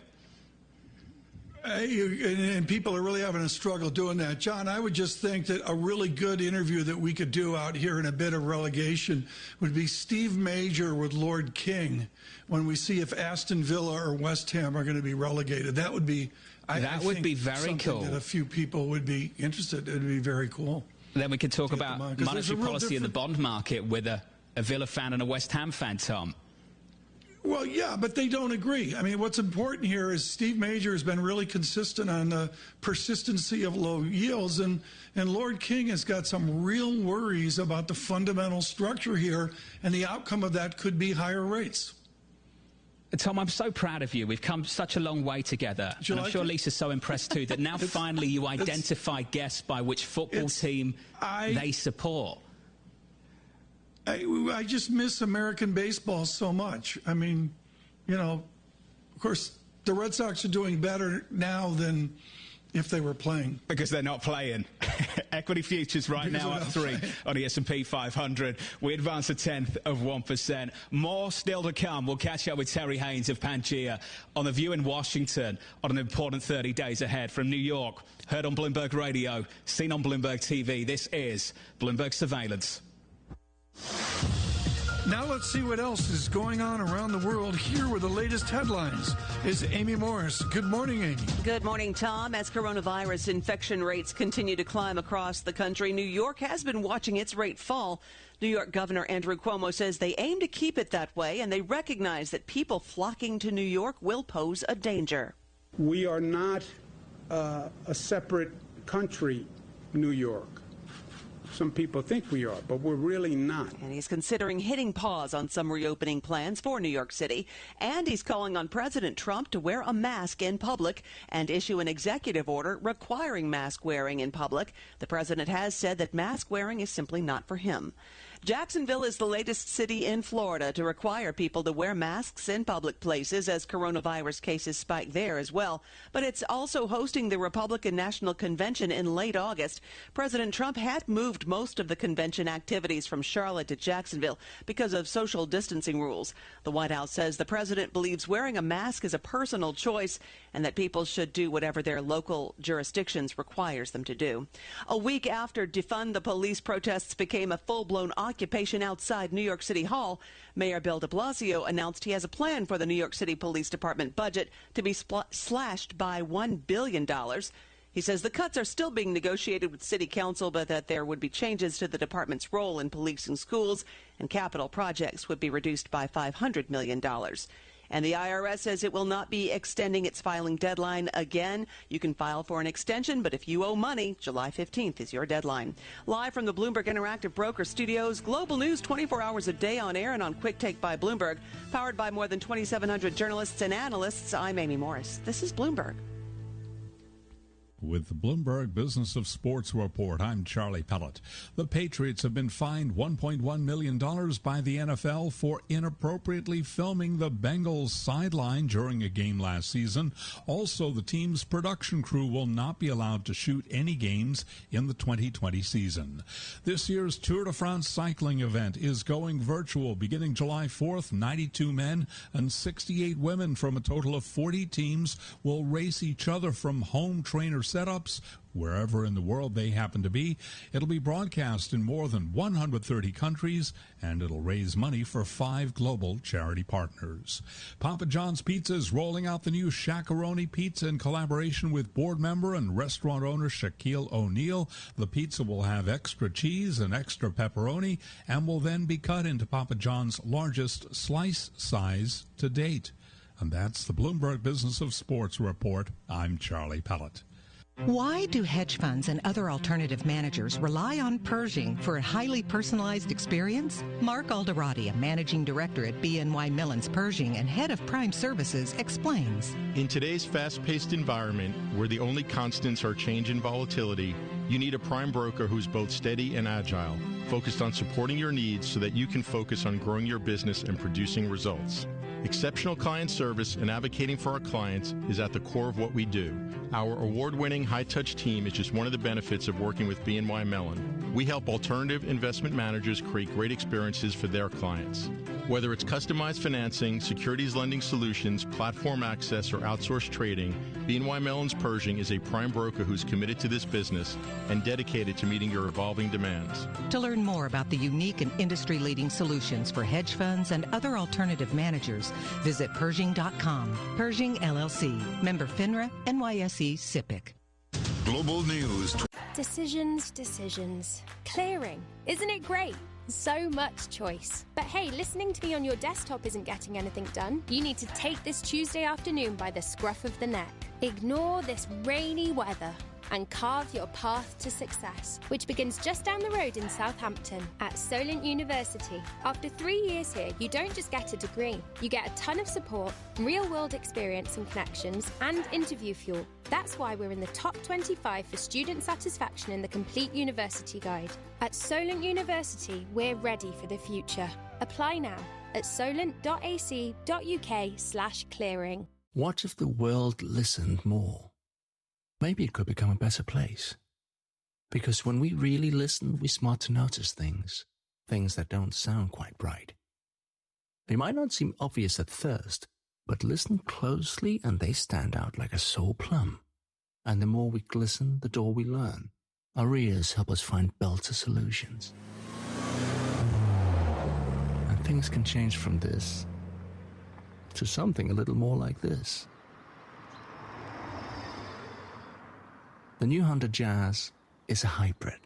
And people are really having a struggle doing that. John, I would just think that a really good interview that we could do out here in a bit of relegation would be Steve Major with Lord King when we see if Aston Villa or West Ham are going to be relegated. That would be, I would be very cool. That a few people would be interested. It would be very cool. Then we could talk about monetary policy in the bond market with a Villa fan and a West Ham fan, Tom. Well, yeah, but they don't agree. I mean, what's important here is Steve Major has been really consistent on the persistency of low yields, and Lord King has got some real worries about the fundamental structure here, and the outcome of that could be higher rates. Tom, I'm so proud of you. We've come such a long way together. And I'm sure Lisa's so impressed too that now finally you identify guests by which football team they support. I just miss American baseball so much. I mean, you know, of course, the Red Sox are doing better now than If they were playing. Because they're not playing. Equity futures right now at 3 on the S&P 500. We advance 0.1%. More still to come. We'll catch up with Terry Haynes of Pangea on the view in Washington on an important 30 days ahead from New York. Heard on Bloomberg Radio, seen on Bloomberg TV. This is Bloomberg Surveillance. Now let's see what else is going on around the world. Here with the latest headlines is Amy Morris. Good morning, Amy. Good morning, Tom. As coronavirus infection rates continue to climb across the country, New York has been watching its rate fall. New York Governor Andrew Cuomo says they aim to keep it that way, and they recognize that people flocking to New York will pose a danger. We are not a separate country, New York. Some people think we are, but we're really not. And he's considering hitting pause on some reopening plans for New York City. And he's calling on President Trump to wear a mask in public and issue an executive order requiring mask wearing in public. The president has said that mask wearing is simply not for him. Jacksonville is the latest city in Florida to require people to wear masks in public places as coronavirus cases spike there as well. But it's also hosting the Republican National Convention in late August. President Trump had moved most of the convention activities from Charlotte to Jacksonville because of social distancing rules. The White House says the president believes wearing a mask is a personal choice and that people should do whatever their local jurisdictions requires them to do. A week after defund the police protests became a full-blown occupation outside New York City Hall, Mayor Bill de Blasio announced he has a plan for the New York City Police Department budget to be slashed by $1 billion. He says the cuts are still being negotiated with City Council, but that there would be changes to the department's role in policing schools, and capital projects would be reduced by $500 million. And the IRS says it will not be extending its filing deadline again. You can file for an extension, but if you owe money, July 15th is your deadline. Live from the Bloomberg Interactive Broker Studios, global news 24 hours a day on air and on Quick Take by Bloomberg. Powered by more than 2,700 journalists and analysts, I'm Amy Morris. This is Bloomberg. With the Bloomberg Business of Sports Report, I'm Charlie Pellett. The Patriots have been fined $1.1 million by the NFL for inappropriately filming the Bengals sideline during a game last season. Also, the team's production crew will not be allowed to shoot any games in the 2020 season. This year's Tour de France cycling event is going virtual beginning July 4th. 92 men and 68 women from a total of 40 teams will race each other from home trainer setups wherever in the world they happen to be. It'll be broadcast in more than 130 countries, and it'll raise money for 5 global charity partners. Papa John's Pizza is rolling out the new Shaq-a-Roni pizza in collaboration with board member and restaurant owner Shaquille O'Neal. The pizza will have extra cheese and extra pepperoni and will then be cut into Papa John's largest slice size to date. And that's the Bloomberg Business of Sports Report. I'm Charlie Pellett. Why do hedge funds and other alternative managers rely on Pershing for a highly personalized experience? Mark Alderati, a managing director at BNY Mellon's Pershing and head of Prime Services, explains. In today's fast-paced environment, where the only constants are change and volatility, you need a prime broker who's both steady and agile, focused on supporting your needs so that you can focus on growing your business and producing results. Exceptional client service and advocating for our clients is at the core of what we do. Our award-winning high-touch team is just one of the benefits of working with BNY Mellon. We help alternative investment managers create great experiences for their clients. Whether it's customized financing, securities lending solutions, platform access, or outsourced trading, BNY Mellon's Pershing is a prime broker who's committed to this business and dedicated to meeting your evolving demands. To learn more about the unique and industry-leading solutions for hedge funds and other alternative managers, visit Pershing.com. Pershing LLC. Member FINRA, NYSE, SIPC. Global News. Decisions. Clearing. Isn't it great? So much choice. But hey, listening to me on your desktop isn't getting anything done. You need to take this Tuesday afternoon by the scruff of the neck. Ignore this rainy weather and carve your path to success, which begins just down the road in Southampton at Solent University. After 3 years here, you don't just get a degree. You get a ton of support, real-world experience and connections, and interview fuel. That's why we're in the top 25 for student satisfaction in the Complete University Guide. At Solent University, we're ready for the future. Apply now at solent.ac.uk/clearing. What if the world listened more? maybe it could become a better place. Because when we really listen, we start to notice things that don't sound quite right. They might not seem obvious at first, but listen closely and they stand out like a sore plum. And the more we listen, the more we learn. Our ears help us find better solutions. And things can change from this to something a little more like this. The new Honda Jazz is a hybrid.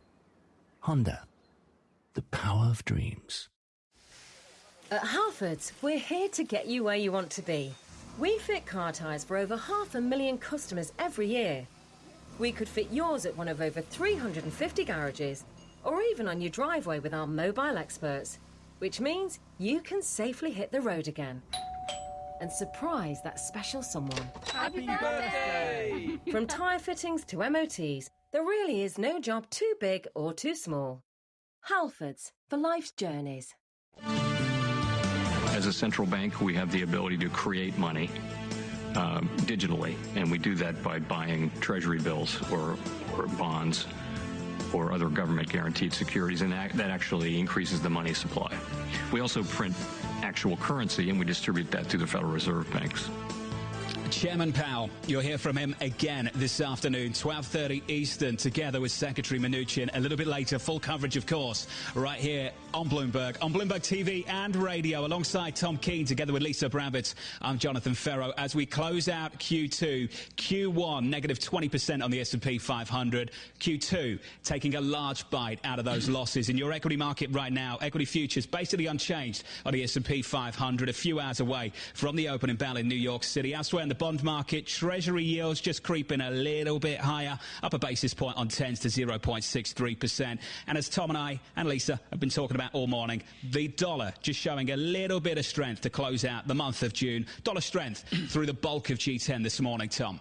Honda, the power of dreams. At Halfords, we're here to get you where you want to be. We fit car tyres for over 500,000 customers every year. We could fit yours at one of over 350 garages, or even on your driveway with our mobile experts, which means you can safely hit the road again and surprise that special someone. Happy birthday! From tyre fittings to MOTs, there really is no job too big or too small. Halfords, for life's journeys. As a central bank, we have the ability to create money digitally, and we do that by buying treasury bills or bonds or other government-guaranteed securities, and that actually increases the money supply. We also print actual currency, and we distribute that through the Federal Reserve banks. Chairman Powell, you'll hear from him again this afternoon, 12:30 Eastern, together with Secretary Mnuchin. A little bit later, full coverage, of course, right here on Bloomberg TV and radio, alongside Tom Keene, together with Lisa Brabbett. I'm Jonathan Ferro. As we close out Q2, Q1, negative 20% on the S&P 500. Q2, taking a large bite out of those losses. In your equity market right now, equity futures basically unchanged on the S&P 500, a few hours away from the opening bell in New York City. Elsewhere in the bond market, Treasury yields just creeping a little bit higher, up a basis point on 10s to 0.63%. And as Tom and I and Lisa have been talking about all morning, the dollar just showing a little bit of strength to close out the month of June. Dollar strength through the bulk of G10 this morning, Tom.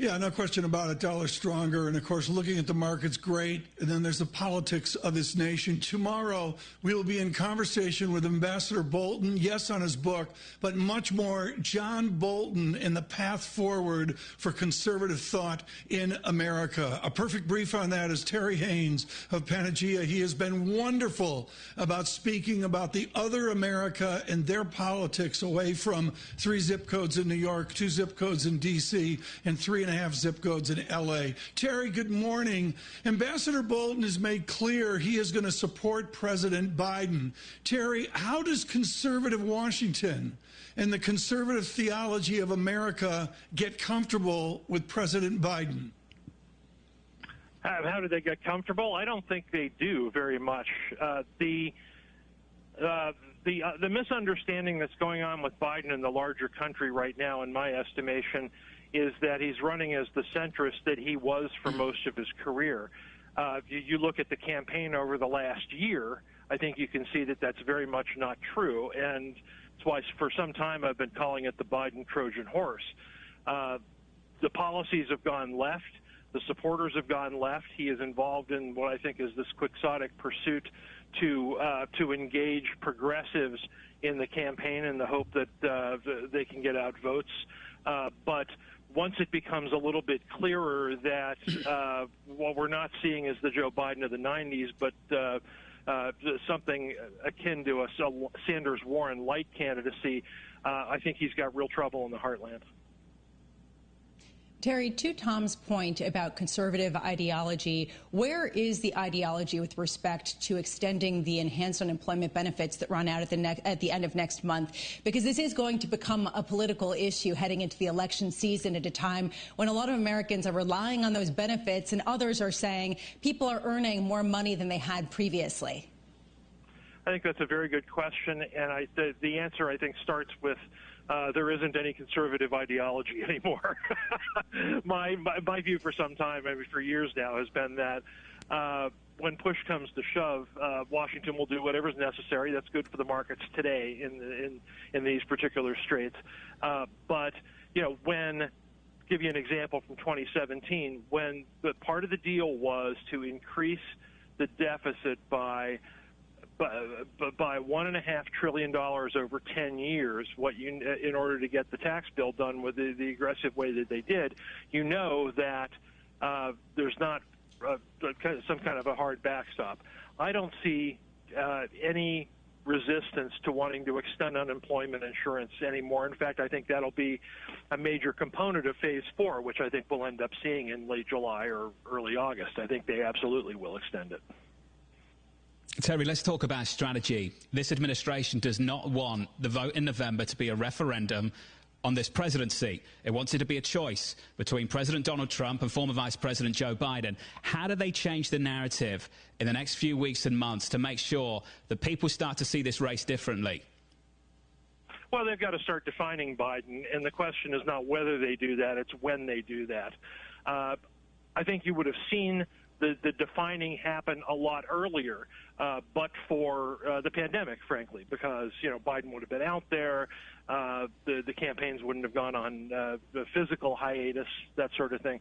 Yeah, no question about it. Dollar stronger. And, of course, looking at the markets, great. And then there's the politics of this nation. Tomorrow, we will be in conversation with Ambassador Bolton, yes, on his book, but much more John Bolton and the path forward for conservative thought in America. A perfect brief on that is Terry Haynes of Panagia. He has been wonderful about speaking about the other America and their politics away from 3 zip codes in New York, 2 zip codes in D.C., and 3.5 zip codes in L.A. Terry, good morning. Ambassador Bolton has made clear he is going to support President Biden. Terry, how does conservative Washington and the conservative theology of America get comfortable with President Biden? How do they get comfortable? I don't think they do very much. The misunderstanding that's going on with Biden in the larger country right now, in my estimation, is that he's running as the centrist that he was for most of his career. You look at the campaign over the last year, I think you can see that that's very much not true, and that's why for some time I've been calling it the Biden Trojan horse. The policies have gone left. The supporters have gone left. He is involved in what I think is this quixotic pursuit to engage progressives in the campaign in the hope that they can get out votes. But once it becomes a little bit clearer that what we're not seeing is the Joe Biden of the 90s, but something akin to a Sanders-Warren light candidacy, I think he's got real trouble in the heartland. Terry, to Tom's point about conservative ideology, where is the ideology with respect to extending the enhanced unemployment benefits that run out at the end of next month? Because this is going to become a political issue heading into the election season at a time when a lot of Americans are relying on those benefits and others are saying people are earning more money than they had previously. I think that's a very good question, and the answer, I think, starts with there isn't any conservative ideology anymore. My view for some time, maybe for years now, has been that when push comes to shove, Washington will do whatever's necessary. That's good for the markets today in these particular straits. But give you an example from 2017, when the part of the deal was to increase the deficit by by $1.5 trillion over 10 years, in order to get the tax bill done with the aggressive way that they did, you know that there's not some kind of a hard backstop. I don't see any resistance to wanting to extend unemployment insurance anymore. In fact, I think that'll be a major component of Phase 4, which I think we'll end up seeing in late July or early August. I think they absolutely will extend it. Terry, let's talk about strategy. This administration does not want the vote in November to be a referendum on this presidency. It wants it to be a choice between President Donald Trump and former Vice President Joe Biden. How do they change the narrative in the next few weeks and months to make sure that people start to see this race differently? Well, they've got to start defining Biden, and the question is not whether they do that, it's when they do that. I think you would have seen the defining happen a lot earlier, but for the pandemic, frankly, because, Biden would have been out there, the campaigns wouldn't have gone on the physical hiatus, that sort of thing.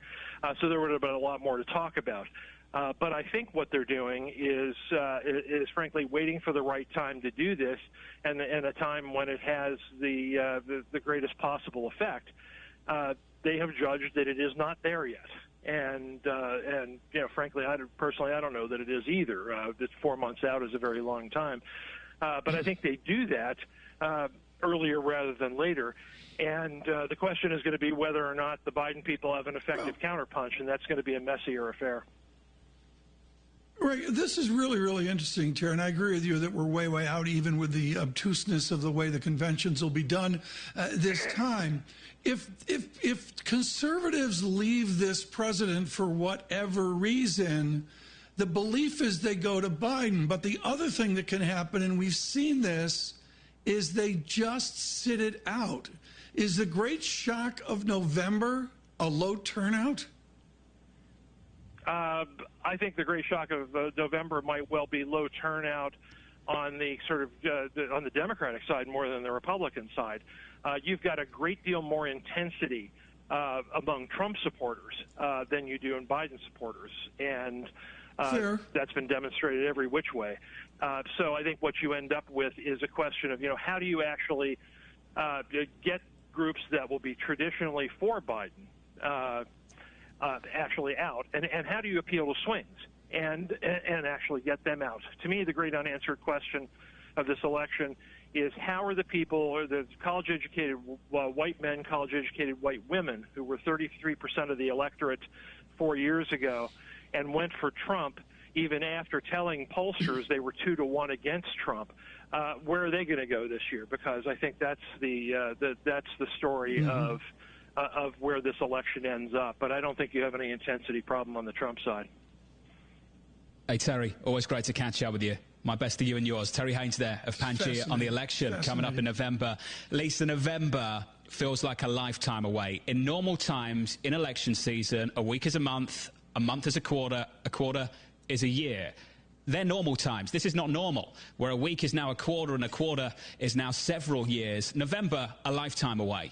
So there would have been a lot more to talk about. But I think what they're doing is frankly waiting for the right time to do this, and a time when it has the greatest possible effect. They have judged that it is not there yet. And frankly, I don't know that it is either. 4 months out is a very long time. But I think they do that earlier rather than later. And the question is going to be whether or not the Biden people have an effective counterpunch, and that's going to be a messier affair. Right. This is really, really interesting, Terry, and I agree with you that we're way, way out, even with the obtuseness of the way the conventions will be done this time. If conservatives leave this president for whatever reason, the belief is they go to Biden. But the other thing that can happen, and we've seen this, is they just sit it out. Is the great shock of November a low turnout? I think the great shock of November might well be low turnout on the on the Democratic side more than the Republican side. You've got a great deal more intensity among Trump supporters than you do in Biden supporters, and that's been demonstrated every which way. So I think what you end up with is a question of, how do you actually get groups that will be traditionally for Biden actually out, and how do you appeal to swings and actually get them out? To me, the great unanswered question of this election is how are the people, or the college-educated white men, college-educated white women, who were 33% of the electorate 4 years ago and went for Trump even after telling pollsters they were 2-1 against Trump, where are they going to go this year? Because I think that's the story of where this election ends up. But I don't think you have any intensity problem on the Trump side. Hey, Terry, always great to catch up with you. My best to you and yours. Terry Haynes there of Pangaea on the election coming up in November. Lisa, November feels like a lifetime away. In normal times, in election season, a week is a month is a quarter is a year. They're normal times. This is not normal, where a week is now a quarter and a quarter is now several years. November, a lifetime away.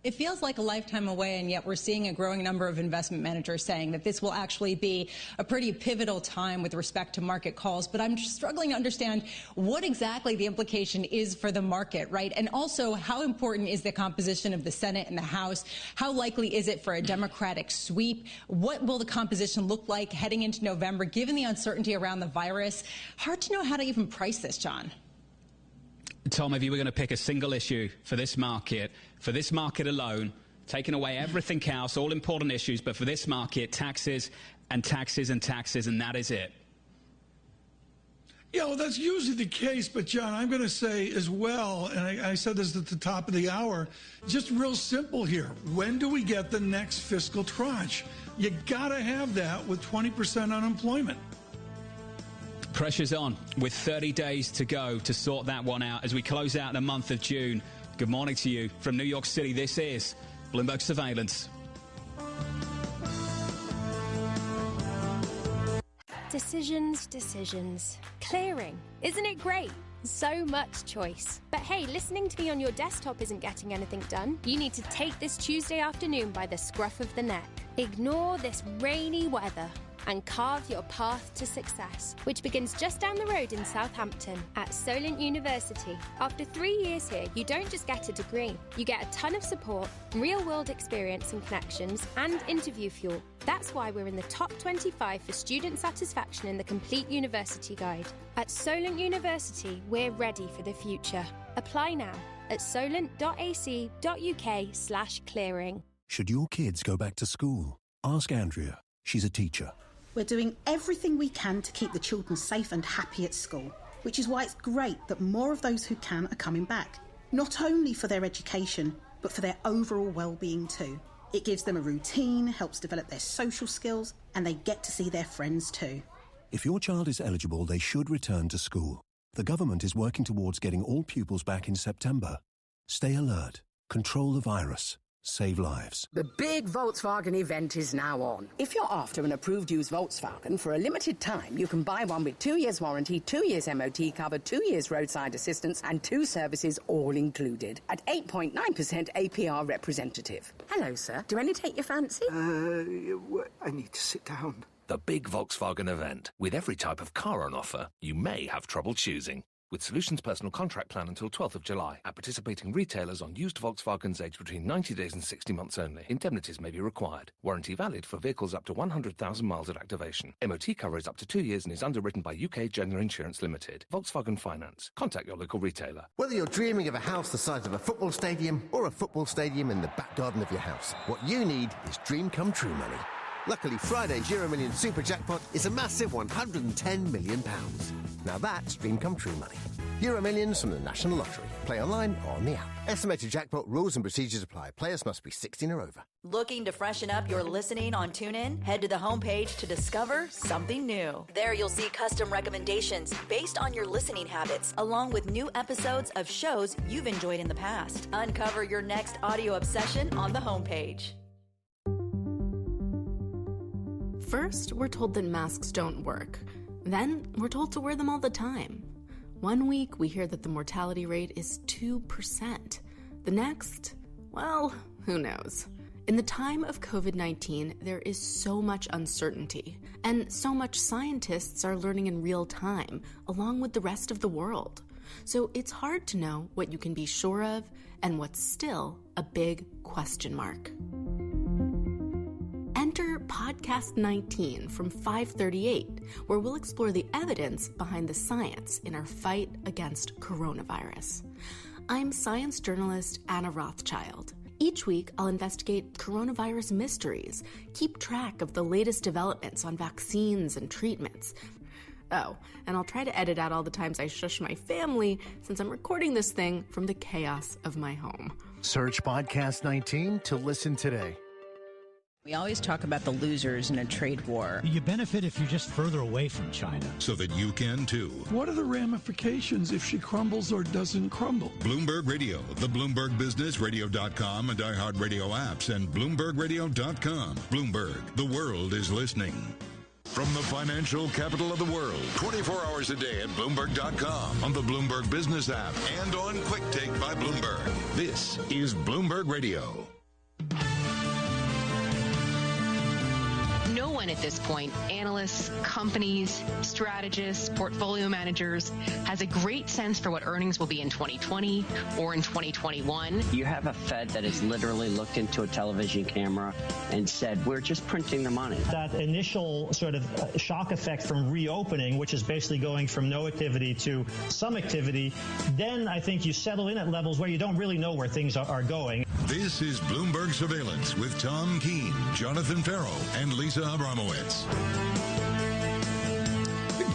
It feels like a lifetime away, and yet we're seeing a growing number of investment managers saying that this will actually be a pretty pivotal time with respect to market calls. But I'm struggling to understand what exactly the implication is for the market, right? And also, how important is the composition of the Senate and the House? How likely is it for a Democratic sweep? What will the composition look like heading into November, given the uncertainty around the virus? Hard to know how to even price this, John. Tom, if you were going to pick a single issue for this market alone, taking away everything else, all important issues, but for this market, taxes and taxes and taxes, and that is it. Yeah, well, that's usually the case, but John, I'm going to say as well, and I said this at the top of the hour, just real simple here. When do we get the next fiscal tranche? You got to have that with 20% unemployment. Pressure's on with 30 days to go to sort that one out as we close out the month of June. Good morning to you from New York City. This is Bloomberg Surveillance. Decisions. Clearing. Isn't it great? So much choice. But hey, listening to me on your desktop isn't getting anything done. You need to take this Tuesday afternoon by the scruff of the neck. Ignore this rainy weather and carve your path to success, which begins just down the road in Southampton at Solent University. After 3 years here, you don't just get a degree, you get a ton of support, real-world experience and connections, and interview fuel. That's why we're in the top 25 for student satisfaction in the Complete University Guide. At Solent University, we're ready for the future. Apply now at solent.ac.uk/clearing. Should your kids go back to school? Ask Andrea. She's a teacher. We're doing everything we can to keep the children safe and happy at school, which is why it's great that more of those who can are coming back, not only for their education, but for their overall well-being too. It gives them a routine, helps develop their social skills, and they get to see their friends too. If your child is eligible, they should return to school. The government is working towards getting all pupils back in September. Stay alert. Control the virus. Save lives. The big Volkswagen event is now on. If you're after an approved used Volkswagen, for a limited time, you can buy one with 2 years warranty, 2 years MOT cover, 2 years roadside assistance, and 2 services all included at 8.9% APR representative. Hello, sir. Do any take your fancy? I need to sit down. The big Volkswagen event. With every type of car on offer, you may have trouble choosing. With Solutions Personal Contract Plan until 12th of July. At participating retailers on used Volkswagens aged between 90 days and 60 months only. Indemnities may be required. Warranty valid for vehicles up to 100,000 miles at activation. MOT cover is up to 2 years and is underwritten by UK General Insurance Limited. Volkswagen Finance. Contact your local retailer. Whether you're dreaming of a house the size of a football stadium or a football stadium in the back garden of your house, what you need is dream come true money. Luckily, Friday's Euro Million Super Jackpot is a massive £110 million. Now that's dream come true money. Euro Millions from the National Lottery. Play online or on the app. Estimated jackpot rules and procedures apply. Players must be 16 or over. Looking to freshen up your listening on TuneIn? Head to the homepage to discover something new. There you'll see custom recommendations based on your listening habits, along with new episodes of shows you've enjoyed in the past. Uncover your next audio obsession on the homepage. First, we're told that masks don't work. Then, we're told to wear them all the time. One week, we hear that the mortality rate is 2%. The next, well, who knows? In the time of COVID-19, there is so much uncertainty, and so much scientists are learning in real time, along with the rest of the world. So it's hard to know what you can be sure of and what's still a big question mark. Enter Podcast 19 from 538, where we'll explore the evidence behind the science in our fight against coronavirus. I'm science journalist Anna Rothschild. Each week, I'll investigate coronavirus mysteries, keep track of the latest developments on vaccines and treatments. Oh, and I'll try to edit out all the times I shush my family, since I'm recording this thing from the chaos of my home. Search Podcast 19 to listen today. We always talk about the losers in a trade war. You benefit if you're just further away from China. So that you can too. What are the ramifications if she crumbles or doesn't crumble? Bloomberg Radio, the Bloomberg Business, Radio.com, and iHeartRadio apps, and BloombergRadio.com. Bloomberg, the world is listening. From the financial capital of the world, 24 hours a day at Bloomberg.com, on the Bloomberg Business app, and on Quick Take by Bloomberg. This is Bloomberg Radio. No one at this point, analysts, companies, strategists, portfolio managers, has a great sense for what earnings will be in 2020 or in 2021. You have a Fed that has literally looked into a television camera and said, we're just printing the money. That initial sort of shock effect from reopening, which is basically going from no activity to some activity, then I think you settle in at levels where you don't really know where things are going. This is Bloomberg Surveillance with Tom Keene, Jonathan Farrell, and Lisa Abramowitz.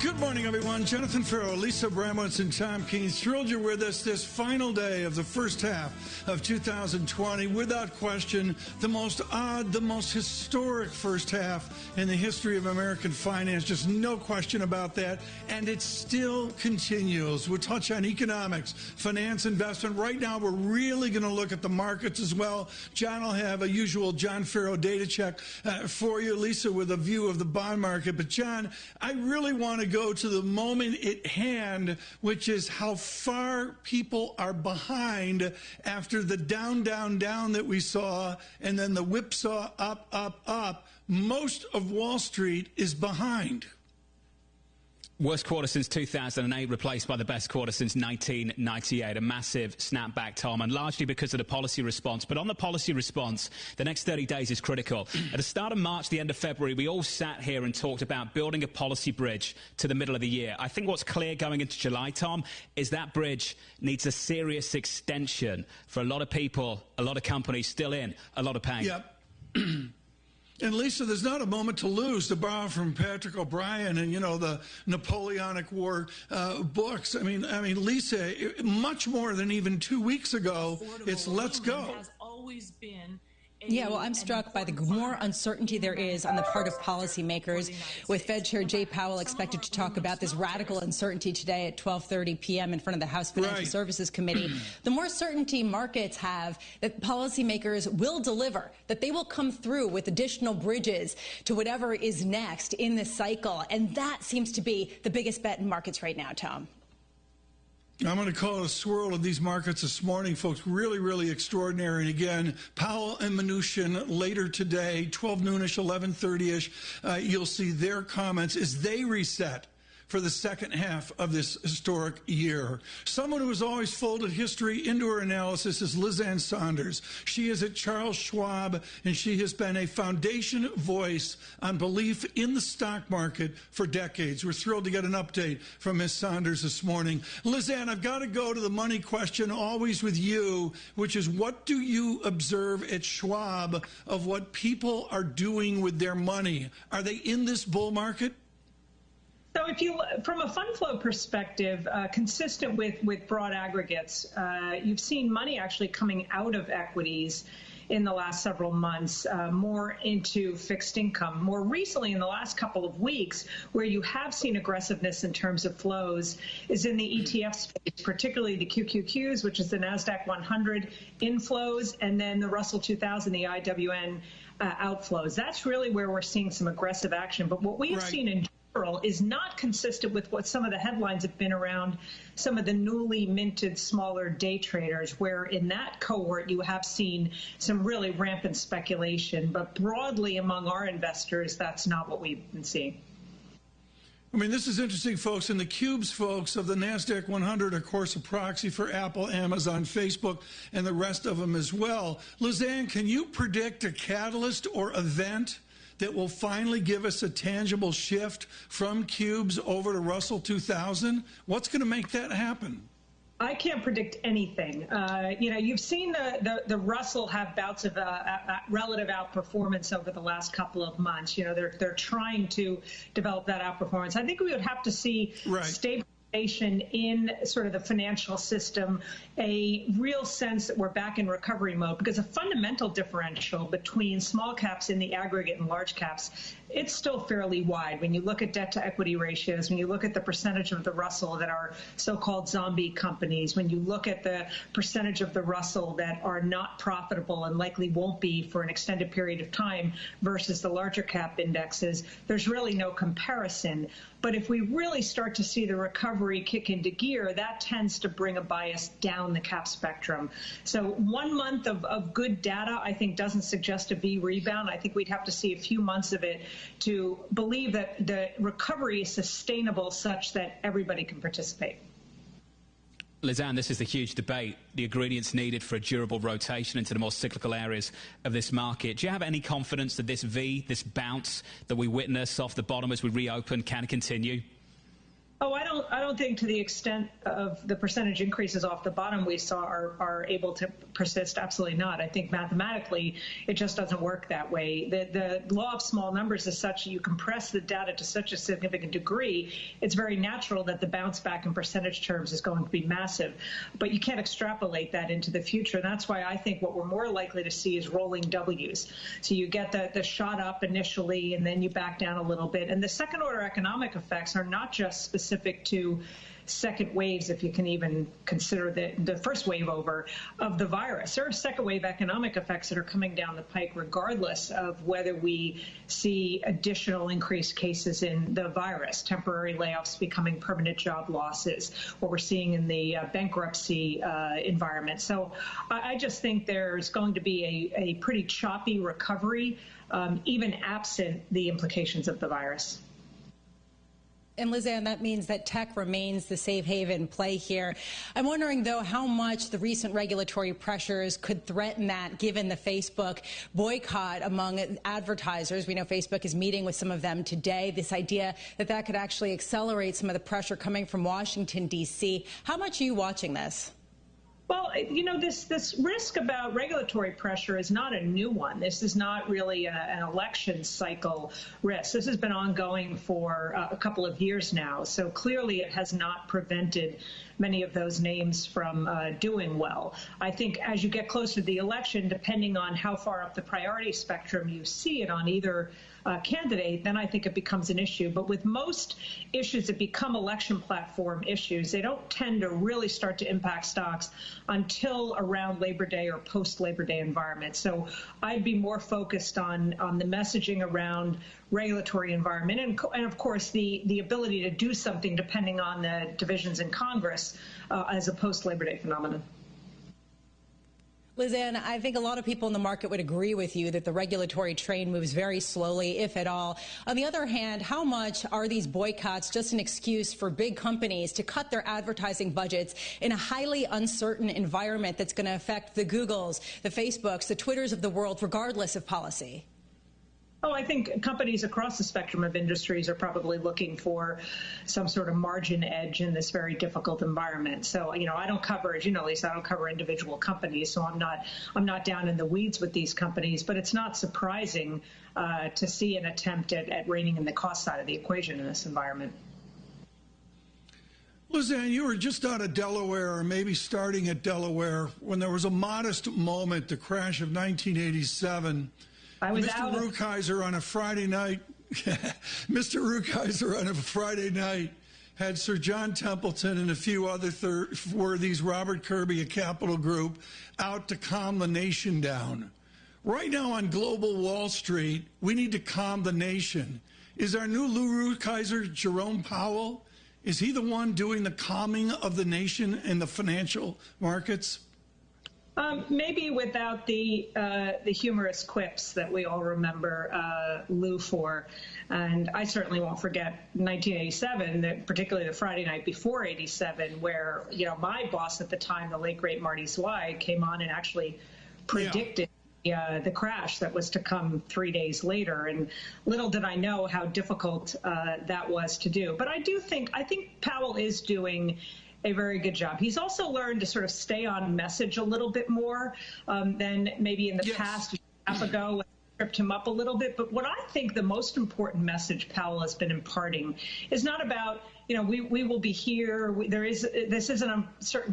Good morning, everyone. Jonathan Farrell, Lisa Abramowitz, and Tom Keene. Thrilled you're with us this final day of the first half of 2020. Without question, the most odd, the most historic first half in the history of American finance. Just no question about that. And it still continues. We'll touch on economics, finance, investment. Right now, we're really going to look at the markets as well. John will have a usual John Farrell data check for you. Lisa with a view of the bond market. But, John, I really want to go go to the moment at hand, which is how far people are behind after the down, down, down that we saw, and then the whipsaw up, up, up. Most of Wall Street is behind. Worst quarter since 2008, replaced by the best quarter since 1998. A massive snapback, Tom, and largely because of the policy response. But on the policy response, the next 30 days is critical. At the start of March, the end of February, we all sat here and talked about building a policy bridge to the middle of the year. I think what's clear going into July, Tom, is that bridge needs a serious extension for a lot of people, a lot of companies still in a lot of pain. Yep. And, Lisa, there's not a moment to lose, to borrow from Patrick O'Brien and, you know, the Napoleonic War books. I mean, Lisa, much more than even 2 weeks ago, it's let's go. Has always been. Yeah, well, I'm struck by the more uncertainty there is on the part of policymakers, with Fed Chair Jay Powell expected to talk about this radical uncertainty today at 12:30 p.m. in front of the House Financial Services Committee. The more certainty markets have that policymakers will deliver, that they will come through with additional bridges to whatever is next in this cycle. And that seems to be the biggest bet in markets right now, Tom. I'm going to call it a swirl of these markets this morning, folks. Really, really extraordinary. And again, Powell and Mnuchin later today, 12 noonish, 11:30ish, you'll see their comments as they reset for the second half of this historic year. Someone who has always folded history into her analysis is Lizanne Saunders. She is at Charles Schwab, and she has been a foundation voice on belief in the stock market for decades. We're thrilled to get an update from Ms. Saunders this morning. Lizanne, I've got to go to the money question, always with you, which is what do you observe at Schwab of what people are doing with their money? Are they in this bull market? So if you, from a fund flow perspective, consistent with broad aggregates, you've seen money actually coming out of equities in the last several months, more into fixed income. More recently, in the last couple of weeks, where you have seen aggressiveness in terms of flows is in the ETF space, particularly the QQQs, which is the NASDAQ 100 inflows, and then the Russell 2000, the IWN outflows. That's really where we're seeing some aggressive action. But what we've seen in is not consistent with what some of the headlines have been around some of the newly minted smaller day traders, where in that cohort you have seen some really rampant speculation. But broadly among our investors, that's not what we've been seeing. I mean, this is interesting, folks. And the cubes, folks, of the NASDAQ 100, of course, a proxy for Apple, Amazon, Facebook, and the rest of them as well. Lizanne, can you predict a catalyst or event that will finally give us a tangible shift from cubes over to Russell 2000? What's going to make that happen? I can't predict anything. You know, you've seen the Russell have bouts of relative outperformance over the last couple of months. You know, they're trying to develop that outperformance. I think we would have to see stabilization in sort of the financial system, a real sense that we're back in recovery mode, because a fundamental differential between small caps in the aggregate and large caps, it's still fairly wide. When you look at debt to equity ratios, when you look at the percentage of the Russell that are so-called zombie companies, when you look at the percentage of the Russell that are not profitable and likely won't be for an extended period of time versus the larger cap indexes, there's really no comparison. But if we really start to see the recovery kick into gear, that tends to bring a bias down the cap spectrum. So 1 month of good data, I think, doesn't suggest a V rebound. I think we'd have to see a few months of it to believe that the recovery is sustainable such that everybody can participate. Lizanne, this is the huge debate, the ingredients needed for a durable rotation into the more cyclical areas of this market. Do you have any confidence that this V, this bounce that we witness off the bottom as we reopen can continue? Oh, I don't think to the extent of the percentage increases off the bottom we saw are able to persist. Absolutely not. I think mathematically it just doesn't work that way. The law of small numbers is such that you compress the data to such a significant degree, it's very natural that the bounce back in percentage terms is going to be massive. But you can't extrapolate that into the future. And that's why I think what we're more likely to see is rolling W's. So you get the shot up initially and then you back down a little bit. And the second order economic effects are not just specific specific to second waves, if you can even consider the first wave over of the virus. There are second wave economic effects that are coming down the pike regardless of whether we see additional increased cases in the virus, temporary layoffs becoming permanent job losses, what we're seeing in the bankruptcy environment. So I just think there's going to be a pretty choppy recovery, even absent the implications of the virus. And Lizanne, that means that tech remains the safe haven play here. I'm wondering, though, how much the recent regulatory pressures could threaten that, given the Facebook boycott among advertisers. We know Facebook is meeting with some of them today. This idea that that could actually accelerate some of the pressure coming from Washington, D.C. How much are you watching this? Well, you know, this risk about regulatory pressure is not a new one. This is not really an election cycle risk. This has been ongoing for a couple of years now. So clearly it has not prevented many of those names from doing well. I think as you get closer to the election, depending on how far up the priority spectrum you see it on either candidate, then I think it becomes an issue. But with most issues that become election platform issues, they don't tend to really start to impact stocks until around Labor Day or post-Labor Day environment. So I'd be more focused on the messaging around regulatory environment and of course, the ability to do something depending on the divisions in Congress as a post-Labor Day phenomenon. Lizanne, I think a lot of people in the market would agree with you that the regulatory train moves very slowly, if at all. On the other hand, how much are these boycotts just an excuse for big companies to cut their advertising budgets in a highly uncertain environment that's going to affect the Googles, the Facebooks, the Twitters of the world, regardless of policy? Oh, I think companies across the spectrum of industries are probably looking for some sort of margin edge in this very difficult environment. So, you know, I don't cover, as you know, Lisa, I don't cover individual companies, so I'm not down in the weeds with these companies. But it's not surprising to see an attempt at reining in the cost side of the equation in this environment. Lizanne, you were just out of Delaware, or maybe starting at Delaware, when there was a modest moment, the crash of 1987. Mr. Rukeyser on a Friday night, Mr. Rukeyser on a Friday night had Sir John Templeton and a few other worthies, Robert Kirby, a Capital Group, out to calm the nation down. Right now on global Wall Street, we need to calm the nation. Is our new Lou Rukeyser Jerome Powell? Is he the one doing the calming of the nation in the financial markets? Maybe without the humorous quips that we all remember Lou for. And I certainly won't forget 1987, particularly the Friday night before 87, where, you know, my boss at the time, the late, great Marty Zweig, came on and actually predicted the crash that was to come 3 days later. And little did I know how difficult that was to do. But I think Powell is doing a very good job. He's also learned to sort of stay on message a little bit more than maybe in the past, a half ago, tripped him up a little bit. But what I think the most important message Powell has been imparting is not about, you know, we will be here. This isn't a certain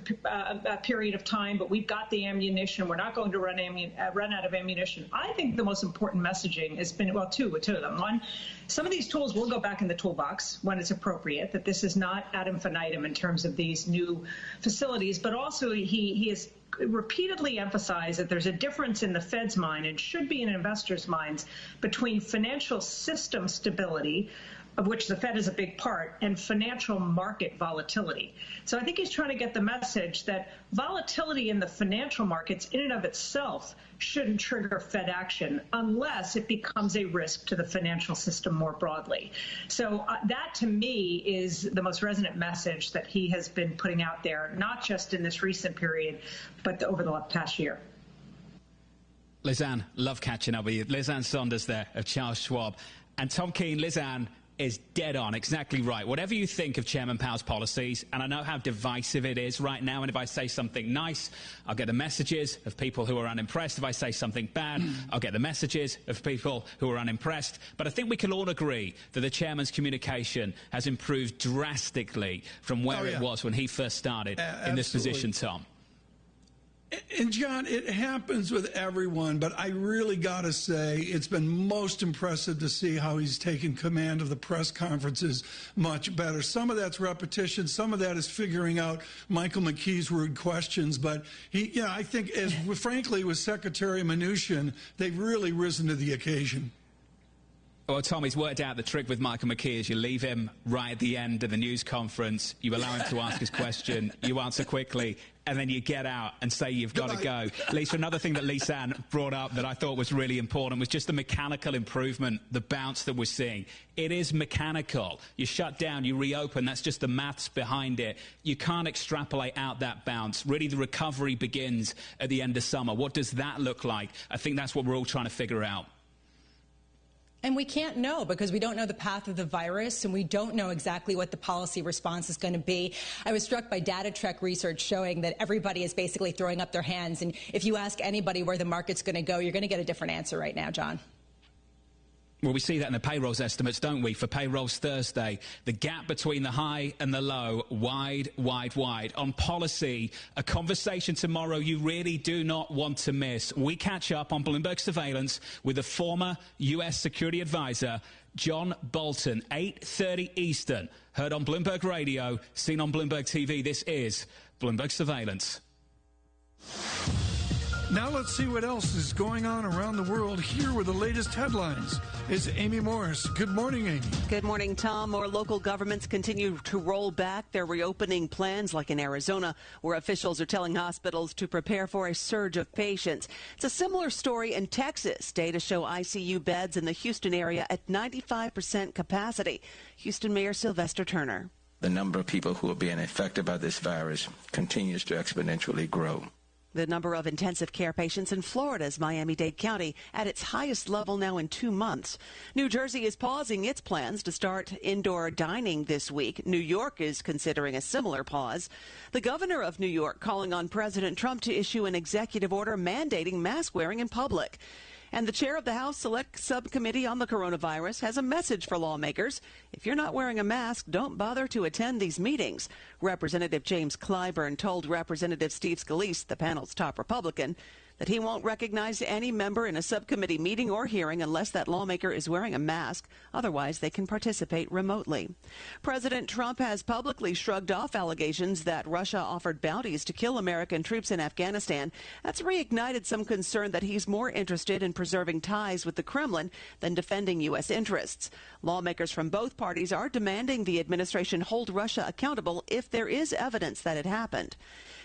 period of time, but we've got the ammunition. We're not going to run out of ammunition. I think the most important messaging has been, well, two of them. One, some of these tools will go back in the toolbox when it's appropriate, that this is not ad infinitum in terms of these new facilities, but also he has repeatedly emphasized that there's a difference in the Fed's mind, and should be in investors' minds, between financial system stability, of which the Fed is a big part, and financial market volatility. So I think he's trying to get the message that volatility in the financial markets in and of itself shouldn't trigger Fed action unless it becomes a risk to the financial system more broadly. So that, to me, is the most resonant message that he has been putting out there, not just in this recent period, but over the past year. Lizanne, love catching up with you. Lizanne Saunders there of Charles Schwab. And Tom Keene, Lizanne is dead on, exactly right. Whatever you think of Chairman Powell's policies, and I know how divisive it is right now, and if I say something nice, I'll get the messages of people who are unimpressed. If I say something bad, I'll get the messages of people who are unimpressed. But I think we can all agree that the Chairman's communication has improved drastically from where it was when he first started in this position, Tom. And John, it happens with everyone, but I really got to say it's been most impressive to see how he's taken command of the press conferences much better. Some of that's repetition. Some of that is figuring out Michael McKee's rude questions. But I think, as frankly, with Secretary Mnuchin, they've really risen to the occasion. Well, Tom, he's worked out the trick with Michael McKee is you leave him right at the end of the news conference, you allow him to ask his question, you answer quickly, and then you get out and say you've got to go. Lisa, another thing that Lisanne brought up that I thought was really important was just the mechanical improvement, the bounce that we're seeing. It is mechanical. You shut down, you reopen, that's just the maths behind it. You can't extrapolate out that bounce. Really, the recovery begins at the end of summer. What does that look like? I think that's what we're all trying to figure out. And we can't know because we don't know the path of the virus and we don't know exactly what the policy response is going to be. I was struck by DataTrek research showing that everybody is basically throwing up their hands. And if you ask anybody where the market's going to go, you're going to get a different answer right now, John. Well, we see that in the payrolls estimates, don't we? For payrolls Thursday, the gap between the high and the low, wide, wide, wide. On policy, a conversation tomorrow you really do not want to miss. We catch up on Bloomberg Surveillance with the former U.S. security advisor, John Bolton, 8:30 Eastern. Heard on Bloomberg Radio, seen on Bloomberg TV. This is Bloomberg Surveillance. Now let's see what else is going on around the world. Here with the latest headlines is Amy Morris. Good morning, Amy. Good morning, Tom. More local governments continue to roll back their reopening plans, like in Arizona, where officials are telling hospitals to prepare for a surge of patients. It's a similar story in Texas. Data show ICU beds in the Houston area at 95% capacity. Houston Mayor Sylvester Turner. The number of people who are being infected by this virus continues to exponentially grow. The number of intensive care patients in Florida's Miami-Dade County at its highest level now in 2 months. New Jersey is pausing its plans to start indoor dining this week. New York is considering a similar pause. The governor of New York calling on President Trump to issue an executive order mandating mask wearing in public. And the chair of the House Select Subcommittee on the Coronavirus has a message for lawmakers. If you're not wearing a mask, don't bother to attend these meetings. Representative James Clyburn told Representative Steve Scalise, the panel's top Republican, that he won't recognize any member in a subcommittee meeting or hearing unless that lawmaker is wearing a mask. Otherwise, they can participate remotely. President Trump has publicly shrugged off allegations that Russia offered bounties to kill American troops in Afghanistan. That's reignited some concern that he's more interested in preserving ties with the Kremlin than defending U.S. interests. Lawmakers from both parties are demanding the administration hold Russia accountable if there is evidence that it happened.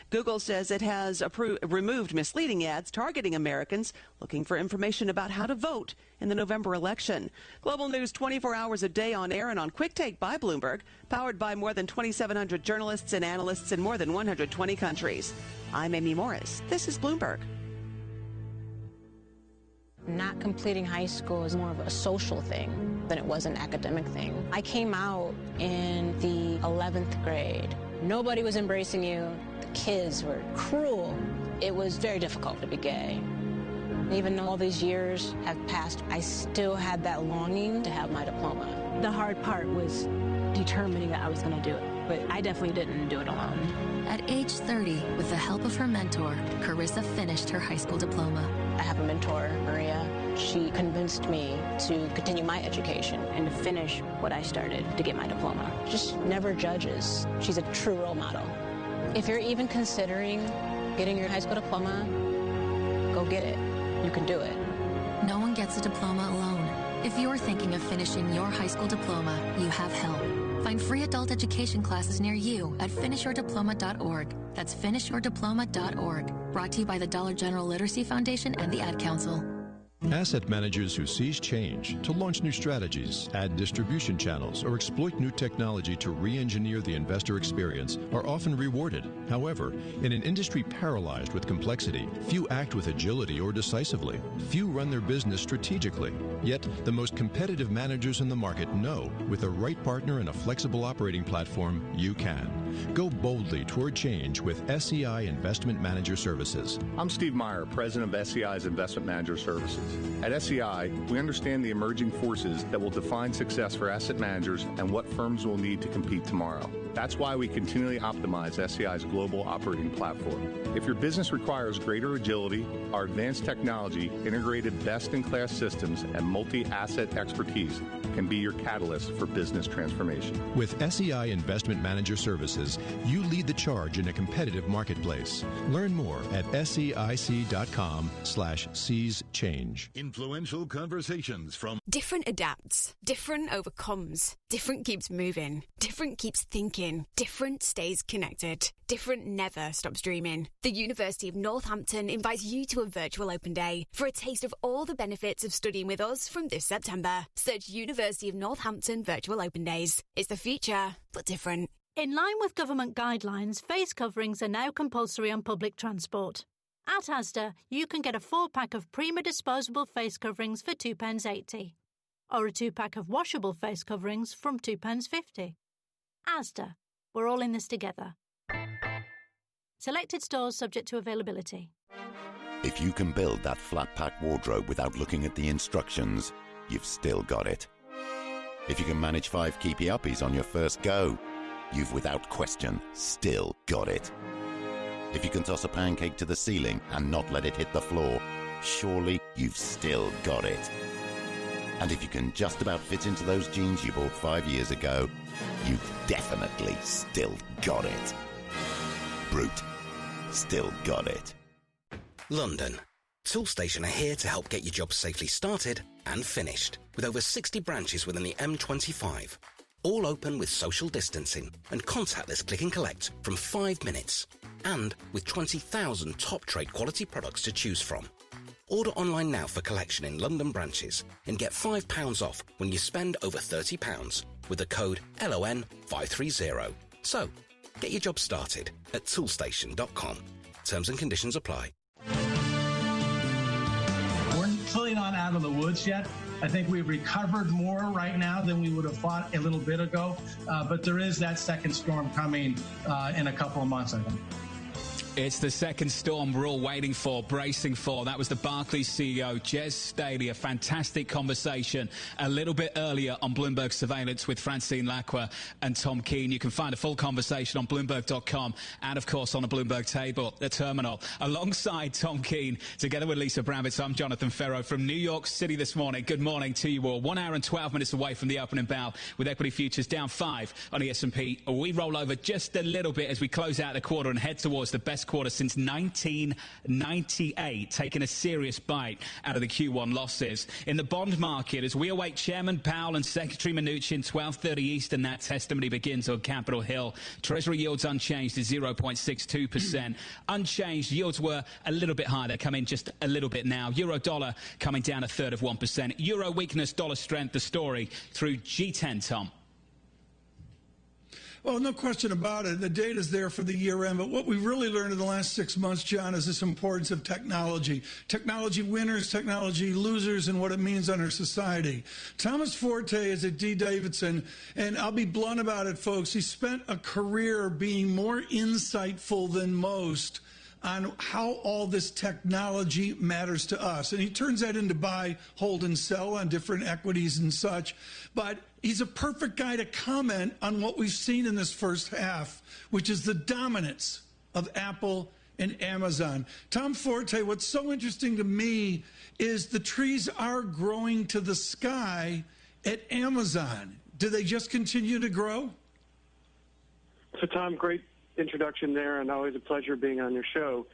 Google says it has removed misleading ads targeting Americans looking for information about how to vote in the November election. Global news 24 hours a day on air and on Quick Take by Bloomberg, powered by more than 2,700 journalists and analysts in more than 120 countries. I'm Amy Morris. This is Bloomberg. Not completing high school is more of a social thing than it was an academic thing. I came out in the 11th grade. Nobody was embracing you. The kids were cruel. It was very difficult to be gay. Even though all these years have passed, I still had that longing to have my diploma. The hard part was determining that I was going to do it, but I definitely didn't do it alone. At age 30, with the help of her mentor, Carissa finished her high school diploma. I have a mentor, Maria. She convinced me to continue my education and to finish what I started to get my diploma. Just never judges. She's a true role model. If you're even considering getting your high school diploma, go get it. You can do it. No one gets a diploma alone. If you're thinking of finishing your high school diploma, you have help. Find free adult education classes near you at finishyourdiploma.org. That's finishyourdiploma.org. Brought to you by the Dollar General Literacy Foundation and the Ad Council. Asset managers who seize change to launch new strategies, add distribution channels, or exploit new technology to re-engineer the investor experience are often rewarded. However, in an industry paralyzed with complexity, few act with agility or decisively. Few run their business strategically. Yet, the most competitive managers in the market know with the right partner and a flexible operating platform, you can. Go boldly toward change with SEI Investment Manager Services. I'm Steve Meyer, president of SEI's Investment Manager Services. At SEI, we understand the emerging forces that will define success for asset managers and what firms will need to compete tomorrow. That's why we continually optimize SEI's global operating platform. If your business requires greater agility, our advanced technology, integrated best-in-class systems, and multi-asset expertise can be your catalyst for business transformation. With SEI Investment Manager Services, you lead the charge in a competitive marketplace. Learn more at SEIC.com/seize change. Influential conversations from Different adapts, different overcomes, different keeps moving, different keeps thinking, different stays connected, different never stops dreaming. The University of Northampton invites you to a virtual open day for a taste of all the benefits of studying with us from this September. Search University of Northampton Virtual Open Days. It's the future, but different. In line with government guidelines, face coverings are now compulsory on public transport. At Asda, you can get a 4-pack of Prima disposable face coverings for £2.80, or a 2-pack of washable face coverings from £2.50. Asda, we're all in this together. Selected stores subject to availability. If you can build that flat-pack wardrobe without looking at the instructions, you've still got it. If you can manage 5 keepy uppies on your first go, you've without question still got it. If you can toss a pancake to the ceiling and not let it hit the floor, surely you've still got it. And if you can just about fit into those jeans you bought 5 years ago, you've definitely still got it. Brute, still got it. London. Toolstation are here to help get your job safely started and finished, with over 60 branches within the M25. All open with social distancing and contactless click and collect from 5 minutes. And with 20,000 top trade quality products to choose from. Order online now for collection in London branches and get £5 off when you spend over £30 with the code LON530. So, get your job started at toolstation.com. Terms and conditions apply. We're clearly not out of the woods yet. I think we've recovered more right now than we would have thought a little bit ago. But there is that second storm coming in a couple of months, I think. It's the second storm we're all waiting for, bracing for. That was the Barclays CEO, Jez Staley. A fantastic conversation a little bit earlier on Bloomberg Surveillance with Francine Lacqua and Tom Keene. You can find a full conversation on Bloomberg.com and, of course, on the Bloomberg terminal. Alongside Tom Keene, together with Lisa Bramwitz, I'm Jonathan Ferro from New York City this morning. Good morning to you all. 1 hour and 12 minutes away from the opening bell with equity futures down 5 on the S&P. We roll over just a little bit as we close out the quarter and head towards the best quarter since 1998, taking a serious bite out of the Q1 losses. In the bond market, as we await Chairman Powell and Secretary Mnuchin, 12:30 Eastern, that testimony begins on Capitol Hill. Treasury yields unchanged at 0.62%. Unchanged, yields were a little bit higher. They come in just a little bit now. Euro-dollar coming down a third of 1%. Euro weakness, dollar strength, the story through G10, Tom. Well, no question about it. The data's there for the year end. But what we really learned in the last 6 months, John, is this importance of technology. Technology winners, technology losers, and what it means on our society. Thomas Forte is at D. Davidson, and I'll be blunt about it, folks. He spent a career being more insightful than most on how all this technology matters to us. And he turns that into buy, hold, and sell on different equities and such. But he's a perfect guy to comment on what we've seen in this first half, which is the dominance of Apple and Amazon. Tom Forte, what's so interesting to me is the trees are growing to the sky at Amazon. Do they just continue to grow? So, Tom, great introduction there, and always a pleasure being on your show.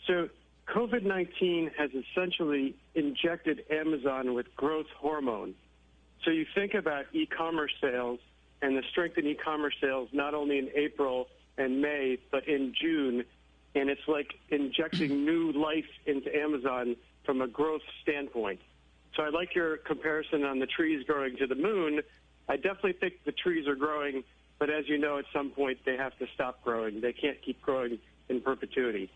So COVID-19 has essentially injected Amazon with growth hormone. So you think about e-commerce sales and the strength in e-commerce sales not only in April and May, but in June, and it's like injecting new life into Amazon from a growth standpoint. So I like your comparison on the trees growing to the moon. I definitely think the trees are growing, but as you know, at some point they have to stop growing. They can't keep growing in perpetuity.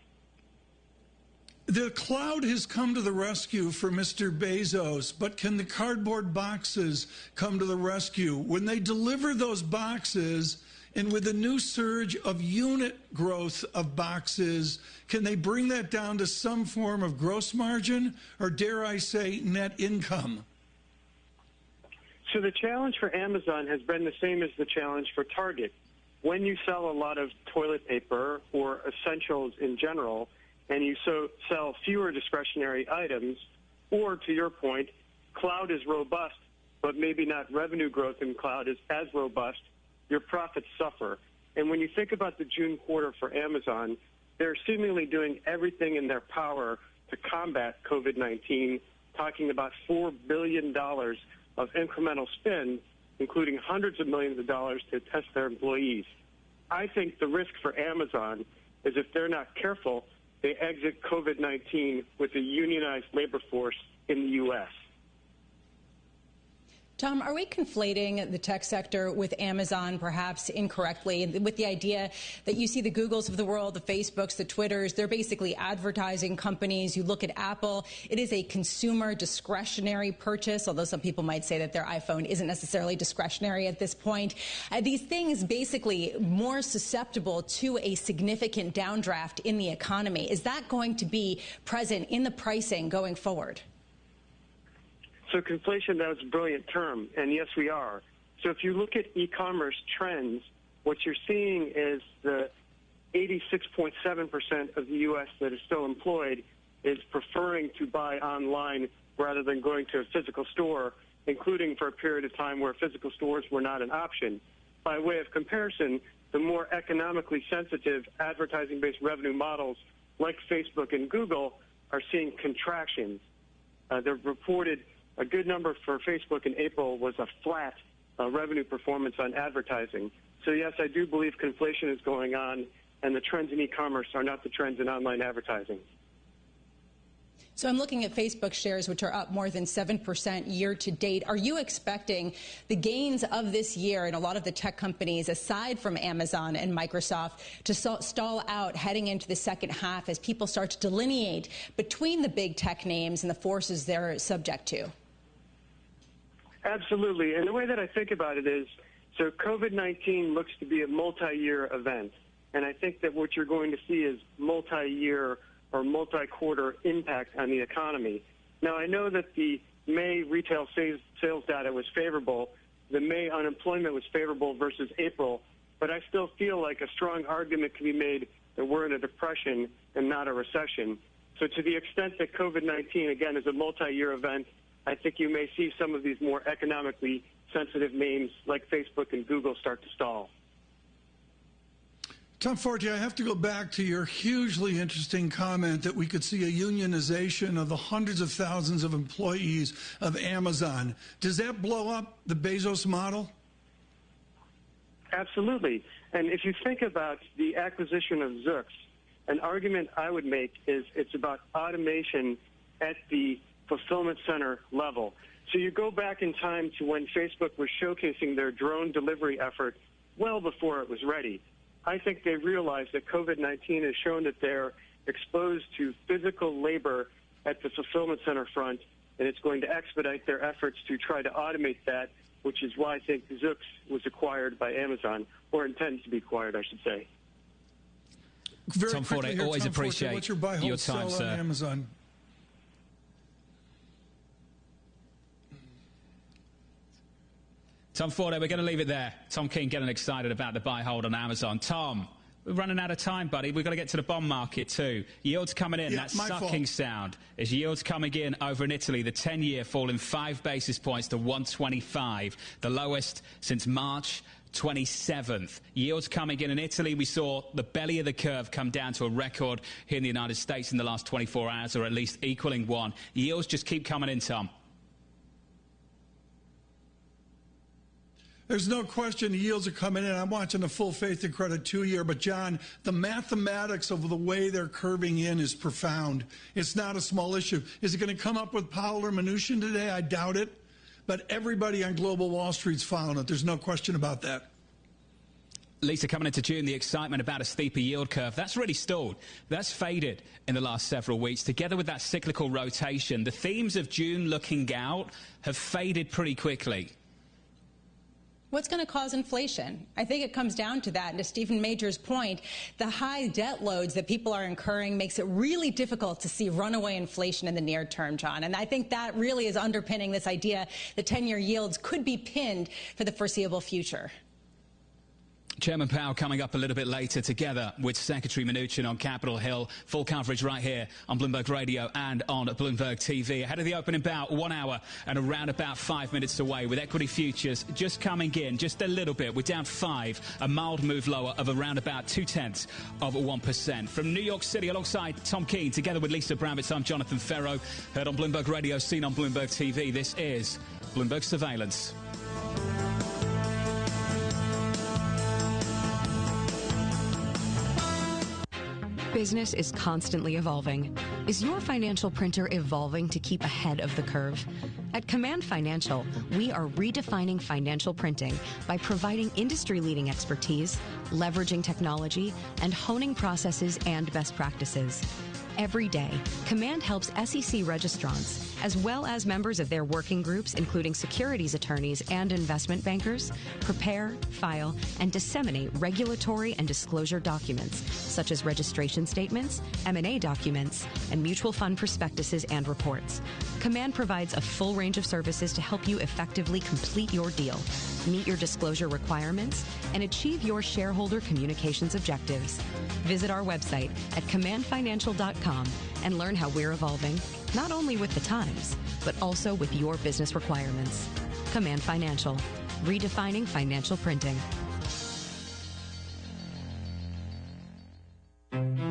The cloud has come to the rescue for Mr. Bezos, but can the cardboard boxes come to the rescue? When they deliver those boxes, and with the new surge of unit growth of boxes, can they bring that down to some form of gross margin, or dare I say net income? So the challenge for Amazon has been the same as the challenge for Target. when you sell a lot of toilet paper or essentials in general, and you sell fewer discretionary items, or to your point, cloud is robust, but maybe not revenue growth in cloud is as robust, your profits suffer. And when you think about the June quarter for Amazon, they're seemingly doing everything in their power to combat COVID-19, talking about $4 billion of incremental spend, including hundreds of millions of dollars to test their employees. I think the risk for Amazon is if they're not careful, they exit COVID-19 with a unionized labor force in the U.S. Tom, are we conflating the tech sector with Amazon perhaps incorrectly, with the idea that you see the Googles of the world, the Facebooks, the Twitters, they're basically advertising companies. You look at Apple, it is a consumer discretionary purchase, although some people might say that their iPhone isn't necessarily discretionary at this point. These things basically more susceptible to a significant downdraft in the economy. Is that going to be present in the pricing going forward? So conflation, that was a brilliant term, and yes, we are. So if you look at e-commerce trends, what you're seeing is the 86.7% of the U.S. that is still employed is preferring to buy online rather than going to a physical store, including for a period of time where physical stores were not an option. By way of comparison, the more economically sensitive advertising-based revenue models like Facebook and Google are seeing contractions. They've reported a good number for Facebook in April was a flat revenue performance on advertising. So, yes, I do believe conflation is going on, and the trends in e-commerce are not the trends in online advertising. So I'm looking at Facebook shares, which are up more than 7% year to date. Are you expecting the gains of this year in a lot of the tech companies, aside from Amazon and Microsoft, to stall out heading into the second half as people start to delineate between the big tech names and the forces they're subject to? Absolutely. And the way that I think about it is, so COVID-19 looks to be a multi-year event. And I think that what you're going to see is multi-year or multi-quarter impact on the economy. Now, I know that the May retail sales data was favorable. The May unemployment was favorable versus April. But I still feel like a strong argument can be made that we're in a depression and not a recession. So to the extent that COVID-19, again, is a multi-year event, I think you may see some of these more economically sensitive names like Facebook and Google start to stall. Tom Forte, I have to go back to your hugely interesting comment that we could see a unionization of the hundreds of thousands of employees of Amazon. Does that blow up the Bezos model? Absolutely. And if you think about the acquisition of Zoox, an argument I would make is it's about automation at the fulfillment center level. So you go back in time to when Facebook was showcasing their drone delivery effort well before it was ready. I think they realized that COVID-19 has shown that they're exposed to physical labor at the fulfillment center front, and it's going to expedite their efforts to try to automate that, which is why I think Zoox was acquired by Amazon, or intends to be acquired, I should say. Very Tom Forte, here, always Tom appreciate Forte, what's your buy, hold, your time, sell sir. on Amazon? Tom Forte, we're going to leave it there. Tom King getting excited about the buy hold on Amazon. Tom, we're running out of time, buddy. We've got to get to the bond market too. Yields coming in. Yeah, that my sucking fault. sound is yields coming in over in Italy. The 10-year falling 5 basis points to 125, the lowest since March 27th. Yields coming in Italy. We saw the belly of the curve come down to a record here in the United States in the last 24 hours, or at least equaling one. Yields just keep coming in, Tom. There's no question the yields are coming in. I'm watching the full faith and credit 2-year. But, John, the mathematics of the way they're curving in is profound. It's not a small issue. Is it going to come up with Powell or Mnuchin today? I doubt it. But everybody on global Wall Street's following it. There's no question about that. Lisa, coming into June, the excitement about a steeper yield curve, that's really stalled. That's faded in the last several weeks. Together with that cyclical rotation, the themes of June looking out have faded pretty quickly. What's going to cause inflation? I think it comes down to that. And to Stephen Major's point, the high debt loads that people are incurring makes it really difficult to see runaway inflation in the near term, John. And I think that really is underpinning this idea that 10-year yields could be pinned for the foreseeable future. Chairman Powell coming up a little bit later, together with Secretary Mnuchin on Capitol Hill. Full coverage right here on Bloomberg Radio and on Bloomberg TV. Ahead of the opening bout, 1 hour and around about 5 minutes away, with equity futures just coming in just a little bit. We're down 5, a mild move lower of around about 0.2%. From New York City, alongside Tom Keene, together with Lisa Bramwitz, I'm Jonathan Ferro. Heard on Bloomberg Radio, seen on Bloomberg TV. This is Bloomberg Surveillance. Business is constantly evolving. Is your financial printer evolving to keep ahead of the curve? At Command Financial, we are redefining financial printing by providing industry-leading expertise, leveraging technology, and honing processes and best practices. Every day, Command helps SEC registrants, as well as members of their working groups, including securities attorneys and investment bankers, prepare, file, and disseminate regulatory and disclosure documents, such as registration statements, M&A documents, and mutual fund prospectuses and reports. Command provides a full range of services to help you effectively complete your deal, meet your disclosure requirements, and achieve your shareholder communications objectives. Visit our website at commandfinancial.com and learn how we're evolving, not only with the times, but also with your business requirements. Command Financial, redefining financial printing.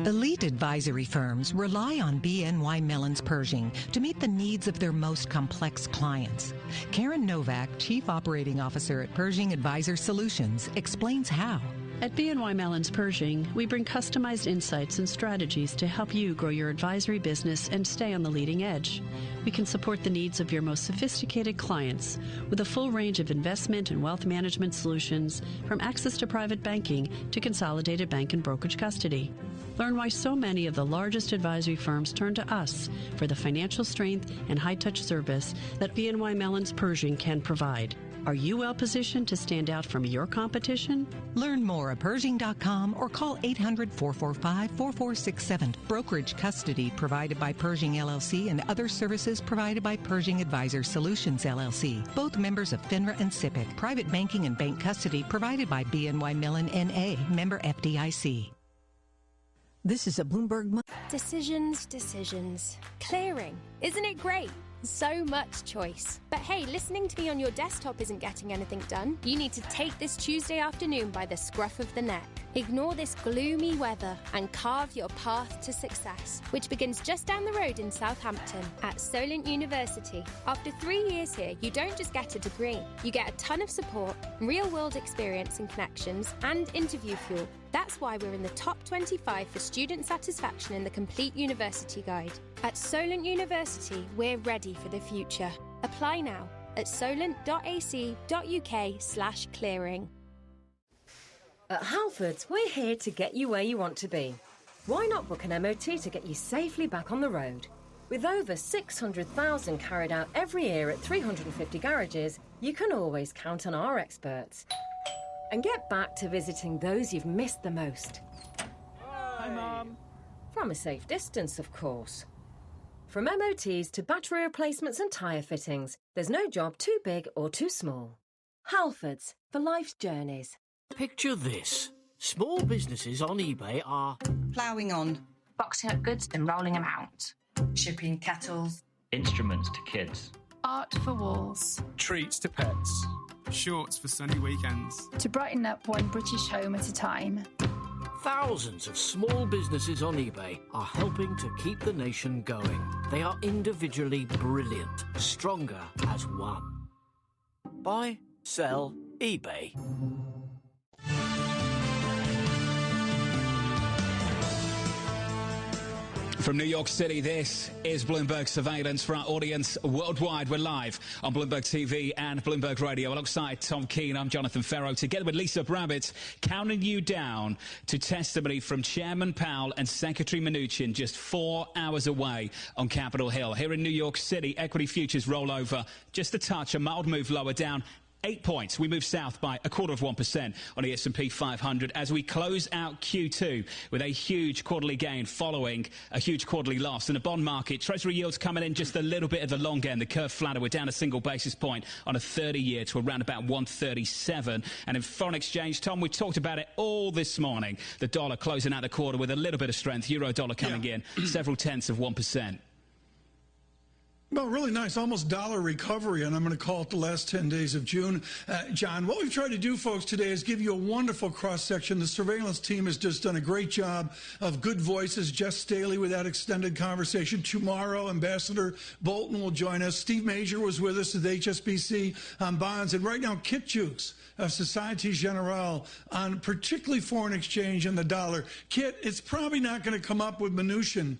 Elite advisory firms rely on BNY Mellon's Pershing to meet the needs of their most complex clients. Karen Novak, Chief Operating Officer at Pershing Advisor Solutions, explains how. At BNY Mellon's Pershing, we bring customized insights and strategies to help you grow your advisory business and stay on the leading edge. We can support the needs of your most sophisticated clients with a full range of investment and wealth management solutions, from access to private banking to consolidated bank and brokerage custody. Learn why so many of the largest advisory firms turn to us for the financial strength and high-touch service that BNY Mellon's Pershing can provide. Are you well positioned to stand out from your competition? Learn more at Pershing.com or call 800-445-4467. Brokerage custody provided by Pershing LLC and other services provided by Pershing Advisor Solutions LLC. Both members of FINRA and SIPC. Private banking and bank custody provided by BNY Mellon NA. Member FDIC. This is a Bloomberg. Decisions. Clearing. Isn't it great? So much choice. But hey, listening to me on your desktop isn't getting anything done. You need to take this Tuesday afternoon by the scruff of the neck. Ignore this gloomy weather and carve your path to success, which begins just down the road in Southampton at Solent University. After 3 years here, you don't just get a degree. You get a ton of support, real-world experience and connections, and interview fuel. That's why we're in the top 25 for student satisfaction in the Complete University Guide. At Solent University, we're ready for the future. Apply now at solent.ac.uk/clearing. At Halfords, we're here to get you where you want to be. Why not book an MOT to get you safely back on the road? With over 600,000 carried out every year at 350 garages, you can always count on our experts. And get back to visiting those you've missed the most. Hi, Mum. From a safe distance, of course. From MOTs to battery replacements and tyre fittings, there's no job too big or too small. Halfords, for life's journeys. Picture this. Small businesses on eBay are ploughing on, boxing up goods and rolling them out, shipping kettles, instruments to kids, art for walls, treats to pets, shorts for sunny weekends, to brighten up one British home at a time. Thousands of small businesses on eBay are helping to keep the nation going. They are individually brilliant, stronger as one. Buy, sell, eBay. From New York City, this is Bloomberg Surveillance. For our audience worldwide, we're live on Bloomberg TV and Bloomberg Radio. Alongside Tom Keene, I'm Jonathan Ferro, together with Lisa Bramwitz, counting you down to testimony from Chairman Powell and Secretary Mnuchin just 4 hours away on Capitol Hill. Here in New York City, equity futures roll over just a touch, a mild move lower, down 8 points. We move south by 0.25% on the S&P 500 as we close out Q2 with a huge quarterly gain following a huge quarterly loss. In the bond market, Treasury yields coming in just a little bit at the long end. The curve flatter. We're down a single basis point on a 30-year to around about 137. And in foreign exchange, Tom, we talked about it all this morning. The dollar closing out the quarter with a little bit of strength. Euro dollar coming in several tenths of 1%. Well, really nice, almost dollar recovery, and I'm going to call it the last 10 days of June. John, what we've tried to do, folks, today is give you a wonderful cross-section. The surveillance team has just done a great job of good voices. Jess Staley with that extended conversation. Tomorrow, Ambassador Bolton will join us. Steve Major was with us at HSBC on bonds. And right now, Kit Jukes of Societe Generale on particularly foreign exchange and the dollar. Kit, it's probably not going to come up with Mnuchin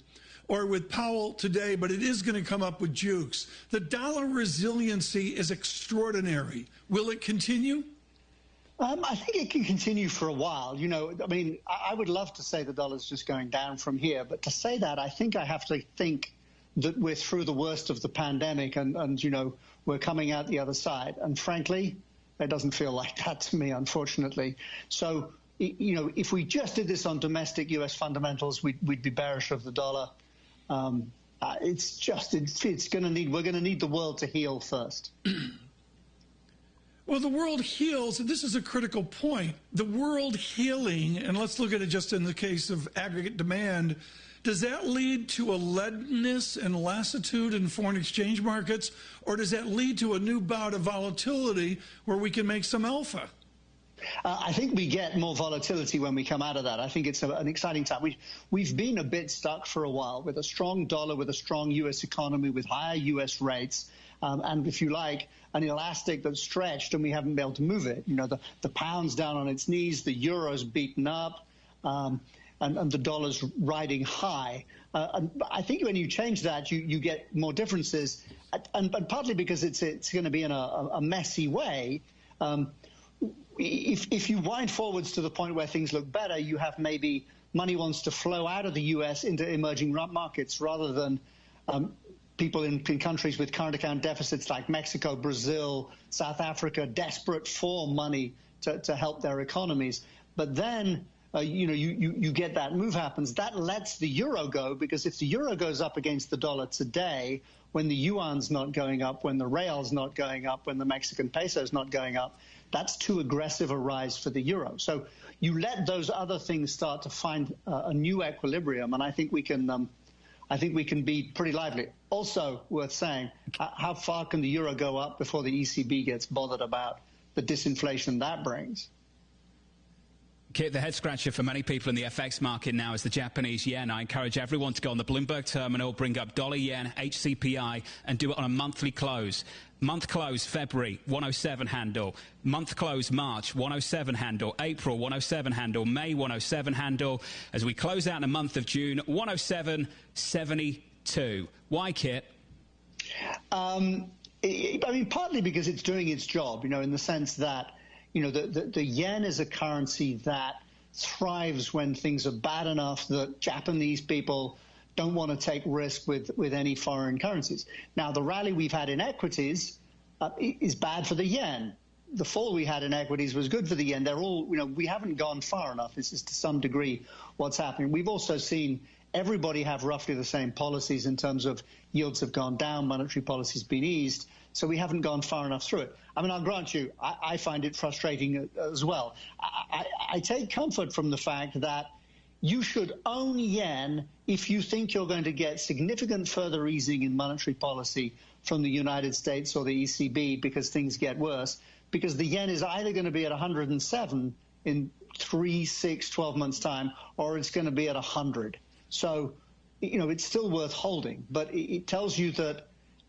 or with Powell today, but it is going to come up with Jukes. The dollar resiliency is extraordinary. Will it continue? I think it can continue for a while. You know, I mean, I would love to say the dollar's just going down from here, but to say that, I think I have to think that we're through the worst of the pandemic and you know, we're coming out the other side. And frankly, it doesn't feel like that to me, unfortunately. So, you know, if we just did this on domestic U.S. fundamentals, we'd be bearish of the dollar. It's going to need, we're going to need the world to heal first. Well, the world heals, and this is a critical point. The world healing, and let's look at it just in the case of aggregate demand, does that lead to a leadness and lassitude in foreign exchange markets, or does that lead to a new bout of volatility where we can make some alpha? I think we get more volatility when we come out of that. I think it's an exciting time. We've been a bit stuck for a while with a strong dollar, with a strong U.S. economy, with higher U.S. rates, and if you like, an elastic that's stretched and we haven't been able to move it. You know, the pound's down on its knees, the euro's beaten up, and the dollar's riding high. And I think when you change that, you get more differences, and partly because it's going to be in a messy way. If you wind forwards to the point where things look better, you have maybe money wants to flow out of the U.S. into emerging markets rather than people in countries with current account deficits like Mexico, Brazil, South Africa, desperate for money to help their economies. But then, you know, you get that move happens. That lets the euro go, because if the euro goes up against the dollar today, when the yuan's not going up, when the real's not going up, when the Mexican peso's not going up, that's too aggressive a rise for the euro. So you let those other things start to find a new equilibrium, and I think we can be pretty lively. Also worth saying, how far can the euro go up before the ECB gets bothered about the disinflation that brings? Kit, the head scratcher for many people in the FX market now is the Japanese yen. I encourage everyone to go on the Bloomberg terminal, bring up dollar yen, HCPI, and do it on a monthly close. Month close February, 107 handle. Month close March, 107 handle. April, 107 handle. May, 107 handle. As we close out in the month of June, 107.72. Why, Kit? I mean, partly because it's doing its job, you know, in the sense that, you know, the yen is a currency that thrives when things are bad enough that Japanese people don't want to take risk with any foreign currencies. Now, the rally we've had in equities is bad for the yen. The fall we had in equities was good for the yen. They're all, you know, we haven't gone far enough. This is to some degree what's happening. We've also seen everybody have roughly the same policies in terms of yields have gone down, monetary policy's been eased, so we haven't gone far enough through it. I mean, I'll grant you, I find it frustrating as well. I take comfort from the fact that you should own yen if you think you're going to get significant further easing in monetary policy from the United States or the ECB because things get worse, because the yen is either going to be at 107 in 3, 6, 12 months' time, or it's going to be at 100. So, you know, it's still worth holding. But it tells you that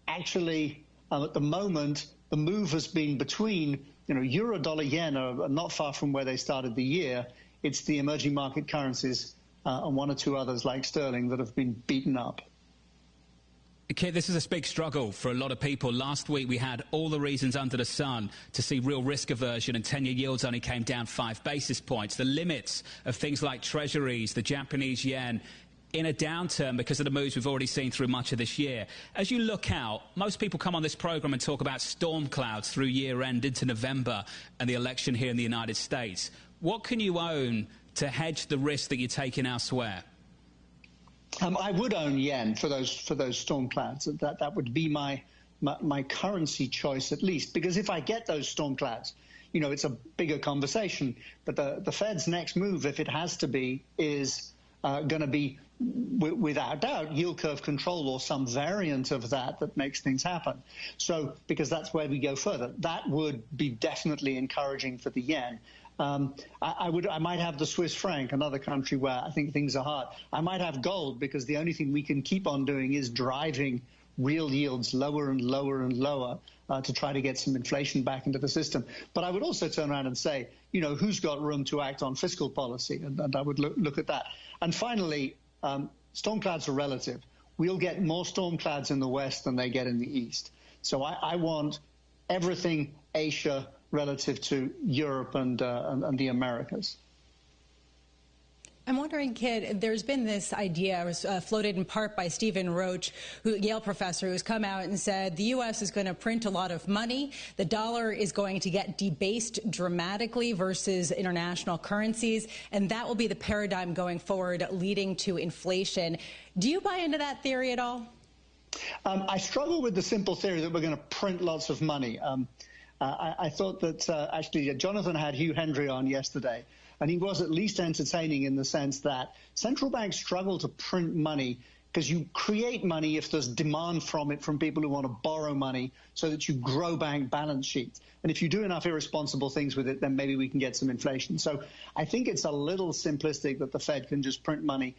actually at the moment the move has been between, you know, euro, dollar, yen are not far from where they started the year. It's the emerging market currencies and one or two others like sterling that have been beaten up. Okay, this is a big struggle for a lot of people. Last week we had all the reasons under the sun to see real risk aversion, and 10-year yields only came down 5 basis points. The limits of things like treasuries, the Japanese yen, in a downturn because of the moves we've already seen through much of this year. As you look out, most people come on this programme and talk about storm clouds through year-end into November and the election here in the United States. What can you own to hedge the risk that you're taking elsewhere? I would own yen for those storm clouds. That would be my currency choice, at least, because if I get those storm clouds, you know, it's a bigger conversation. But the Fed's next move, if it has to be, is going to be, without doubt, yield curve control or some variant of that makes things happen. So, because that's where we go further. That would be definitely encouraging for the yen. I might have the Swiss franc, another country where I think things are hard. I might have gold, because the only thing we can keep on doing is driving real yields lower and lower and lower to try to get some inflation back into the system. But I would also turn around and say, you know, who's got room to act on fiscal policy? And I would look at that. And finally, storm clouds are relative. We'll get more storm clouds in the West than they get in the East. So I want everything Asia relative to Europe and the Americas. I'm wondering, Kit, there's been this idea, it was floated in part by Stephen Roach, Yale professor, who's come out and said the U.S. is going to print a lot of money. The dollar is going to get debased dramatically versus international currencies, and that will be the paradigm going forward, leading to inflation. Do you buy into that theory at all? I struggle with the simple theory that we're going to print lots of money. I thought that actually Jonathan had Hugh Hendry on yesterday, and he was at least entertaining in the sense that central banks struggle to print money because you create money if there's demand from it from people who want to borrow money so that you grow bank balance sheets. And if you do enough irresponsible things with it, then maybe we can get some inflation. So I think it's a little simplistic that the Fed can just print money.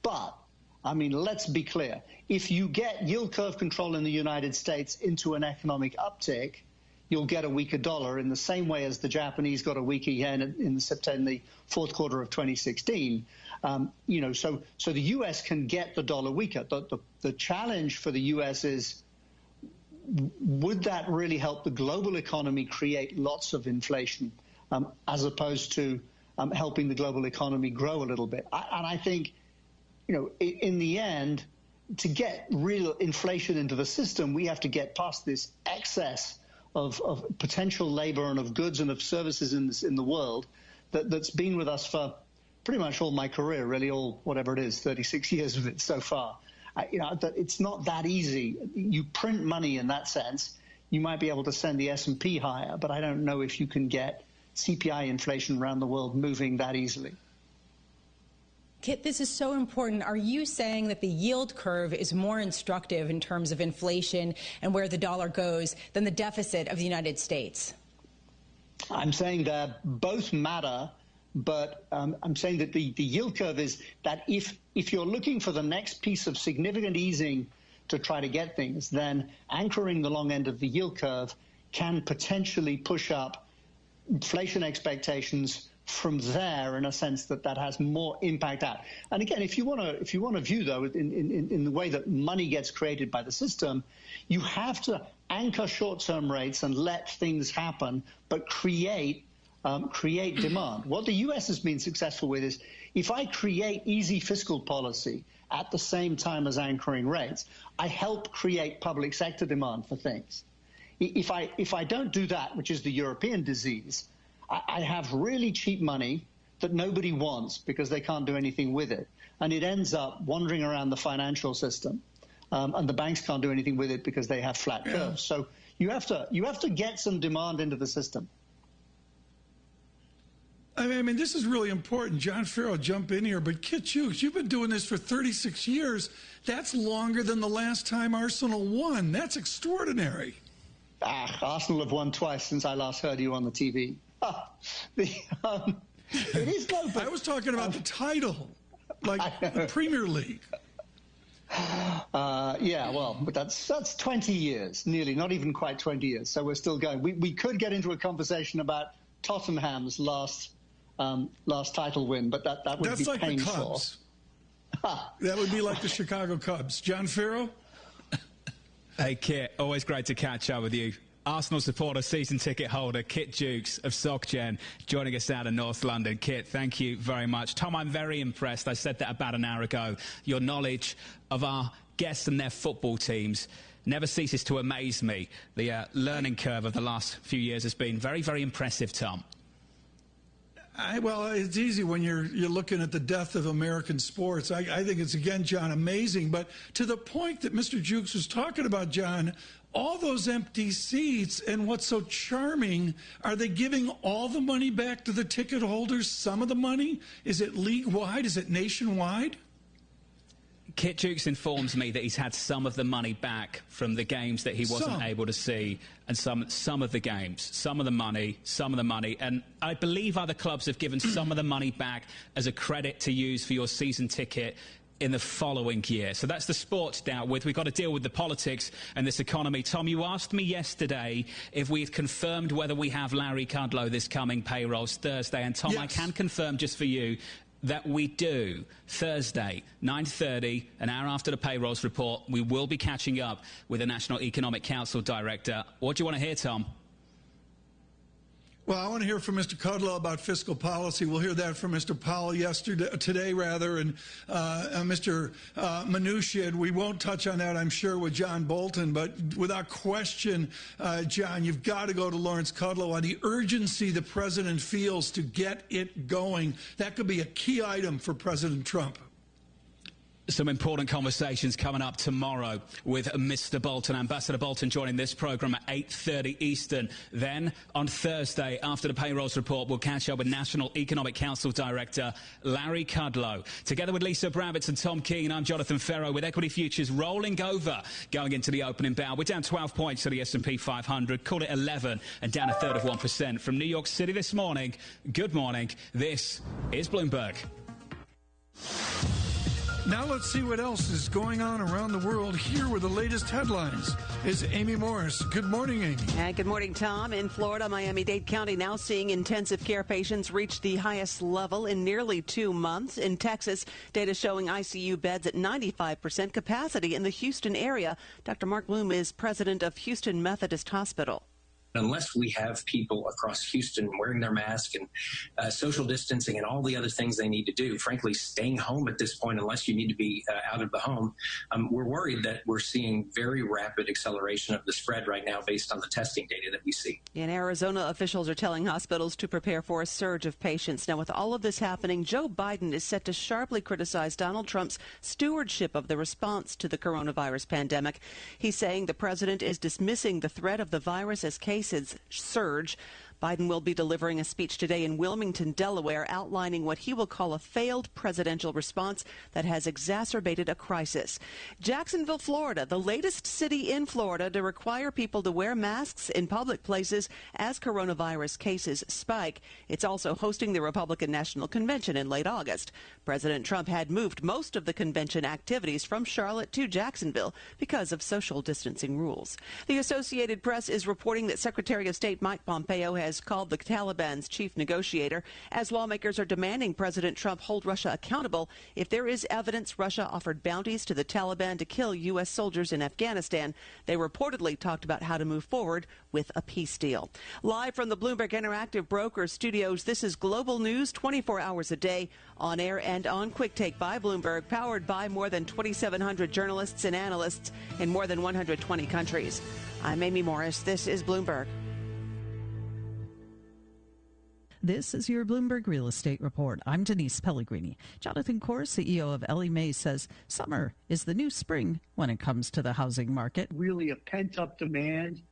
But, I mean, let's be clear. If you get yield curve control in the United States into an economic uptick, you'll get a weaker dollar in the same way as the Japanese got a weaker yen in the fourth quarter of 2016. You know, so the U.S. can get the dollar weaker. The challenge for the U.S. is, would that really help the global economy create lots of inflation as opposed to helping the global economy grow a little bit? And I think, you know, in the end, to get real inflation into the system, we have to get past this excess of potential labor and of goods and of services in the world that's been with us for pretty much all my career, really, all whatever it is, 36 years of it so far. You know, it's not that easy. You print money in that sense. You might be able to send the S&P higher, but I don't know if you can get CPI inflation around the world moving that easily. Kit, this is so important. Are you saying that the yield curve is more instructive in terms of inflation and where the dollar goes than the deficit of the United States? I'm saying that both matter, but I'm saying that the yield curve is that if you're looking for the next piece of significant easing to try to get things, then anchoring the long end of the yield curve can potentially push up inflation expectations from there, in a sense that has more impact out. And again, if you want to view, though, in the way that money gets created by the system, you have to anchor short-term rates and let things happen, but create demand. What the U.S. has been successful with is, if I create easy fiscal policy at the same time as anchoring rates, I help create public sector demand for things. If I don't do that, which is the European disease, I have really cheap money that nobody wants because they can't do anything with it. And it ends up wandering around the financial system. And the banks can't do anything with it because they have flat curves. So you have to get some demand into the system. I mean, this is really important. John Farrow, jump in here. But Kit Hughes, you've been doing this for 36 years. That's longer than the last time Arsenal won. That's extraordinary. Arsenal have won twice since I last heard you on the TV. It is though. I was talking about the title, like the Premier League. Yeah, well, but that's 20 years, nearly, not even quite 20 years. So we're still going. We could get into a conversation about Tottenham's last title win, but that would be like painful. The Cubs. That would be like the Chicago Cubs. John Farrow? Hey, Kit, always great to catch up with you. Arsenal supporter, season ticket holder, Kit Dukes of SocGen, joining us out of North London. Kit, thank you very much. Tom, I'm very impressed. I said that about an hour ago. Your knowledge of our guests and their football teams never ceases to amaze me. The learning curve of the last few years has been very, very impressive, Tom. Well, it's easy when you're looking at the death of American sports. I think it's, again, John, amazing. But to the point that Mr. Jukes was talking about, John, all those empty seats, and what's so charming, are they giving all the money back to the ticket holders, some of the money? Is it league-wide? Is it nationwide? Kit Dukes informs me that he's had some of the money back from the games that he wasn't able to see, and some of the games, some of the money, and I believe other clubs have given some of the money back as a credit to use for your season ticket in the following year. So that's the sport dealt with. We've got to deal with the politics and this economy. Tom, you asked me yesterday if we've confirmed whether we have Larry Kudlow this coming payrolls Thursday. And Tom, yes, I can confirm just for you that we do. Thursday, 9:30, an hour after the payrolls report, we will be catching up with the National Economic Council Director. What do you want to hear, Tom? Well, I want to hear from Mr. Kudlow about fiscal policy. We'll hear that from Mr. Powell today, and Mr. Mnuchin. We won't touch on that, I'm sure, with John Bolton, but without question, John, you've got to go to Lawrence Kudlow on the urgency the president feels to get it going. That could be a key item for President Trump. Some important conversations coming up tomorrow with Mr. Bolton. Ambassador Bolton joining this programme at 8:30 Eastern. Then, on Thursday, after the payrolls report, we'll catch up with National Economic Council Director Larry Kudlow. Together with Lisa Bravitz and Tom Keane, I'm Jonathan Ferro with Equity Futures rolling over going into the opening bell. We're down 12 points to the S&P 500, call it 11, and down 1/3 of 1%. From New York City this morning, good morning. This is Bloomberg. Now let's see what else is going on around the world. Here with the latest headlines is Amy Morris. Good morning, Amy. And good morning, Tom. In Florida, Miami-Dade County now seeing intensive care patients reach the highest level in nearly 2 months. In Texas, data showing ICU beds at 95% capacity in the Houston area. Dr. Mark Bloom is president of Houston Methodist Hospital. Unless we have people across Houston wearing their mask and social distancing and all the other things they need to do, frankly, staying home at this point, unless you need to be out of the home, we're worried that we're seeing very rapid acceleration of the spread right now based on the testing data that we see. In Arizona, officials are telling hospitals to prepare for a surge of patients. Now, with all of this happening, Joe Biden is set to sharply criticize Donald Trump's stewardship of the response to the coronavirus pandemic. He's saying the president is dismissing the threat of the virus as cases surge. Biden will be delivering a speech today in Wilmington, Delaware, outlining what he will call a failed presidential response that has exacerbated a crisis. Jacksonville, Florida, the latest city in Florida to require people to wear masks in public places as coronavirus cases spike. It's also hosting the Republican National Convention in late August. President Trump had moved most of the convention activities from Charlotte to Jacksonville because of social distancing rules. The Associated Press is reporting that Secretary of State Mike Pompeo has called the Taliban's chief negotiator as lawmakers are demanding President Trump hold Russia accountable if there is evidence Russia offered bounties to the Taliban to kill U.S. soldiers in Afghanistan. They reportedly talked about how to move forward with a peace deal. Live from the Bloomberg Interactive Brokers studios, this is Global News 24 hours a day, on air and on Quick Take by Bloomberg, powered by more than 2,700 journalists and analysts in more than 120 countries. I'm Amy Morris. This is Bloomberg. This is your Bloomberg Real Estate Report. I'm Denise Pellegrini. Jonathan Corr, CEO of Ellie Mae, says summer is the new spring when it comes to the housing market. Really a pent-up demand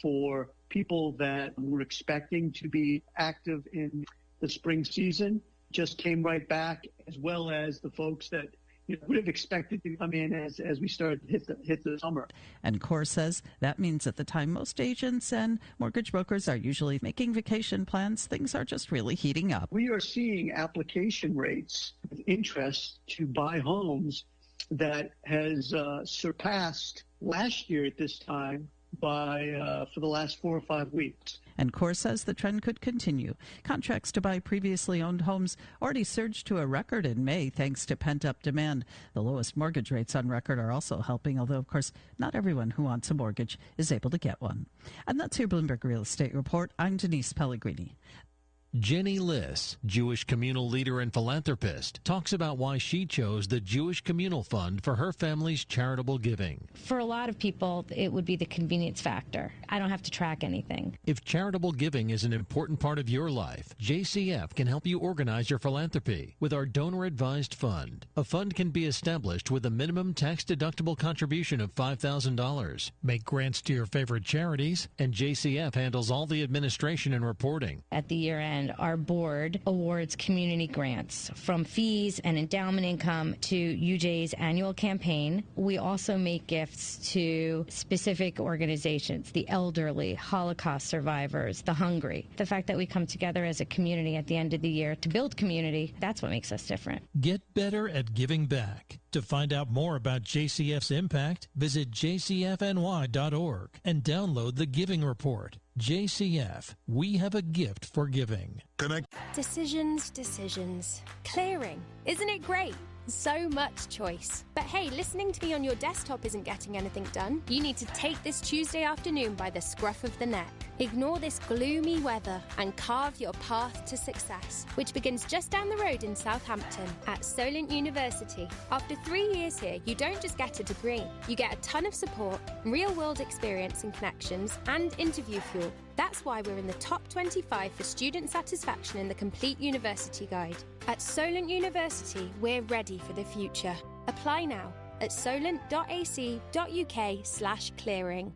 for people that were expecting to be active in the spring season just came right back, as well as the folks that would have expected to come in as we started to hit the summer. And Corr says that means at the time most agents and mortgage brokers are usually making vacation plans, things are just really heating up. We are seeing application rates of interest to buy homes that has surpassed last year at this time for the last 4 or 5 weeks. And Core says the trend could continue. Contracts to buy previously owned homes already surged to a record in May thanks to pent-up demand. The lowest mortgage rates on record are also helping, although, of course, not everyone who wants a mortgage is able to get one. And that's your Bloomberg Real Estate Report. I'm Denise Pellegrini. Jenny Liss, Jewish communal leader and philanthropist, talks about why she chose the Jewish Communal Fund for her family's charitable giving. For a lot of people, it would be the convenience factor. I don't have to track anything. If charitable giving is an important part of your life, JCF can help you organize your philanthropy with our donor-advised fund. A fund can be established with a minimum tax-deductible contribution of $5,000. Make grants to your favorite charities, and JCF handles all the administration and reporting. At the year end, our board awards community grants from fees and endowment income to UJ's annual campaign. We also make gifts to specific organizations, the elderly, Holocaust survivors, the hungry. The fact that we come together as a community at the end of the year to build community, that's what makes us different. Get better at giving back. To find out more about JCF's impact, visit jcfny.org and download the Giving Report. JCF, we have a gift for giving. Decisions. Clearing. Isn't it great? So much choice. But hey, listening to me on your desktop isn't getting anything done. You need to take this Tuesday afternoon by the scruff of the neck. Ignore this gloomy weather and carve your path to success, which begins just down the road in Southampton at Solent University. After 3 years here, you don't just get a degree. You get a ton of support, real-world experience and connections, and interview fuel. That's why we're in the top 25 for student satisfaction in the Complete University Guide. At Solent University, we're ready for the future. Apply now at solent.ac.uk/clearing.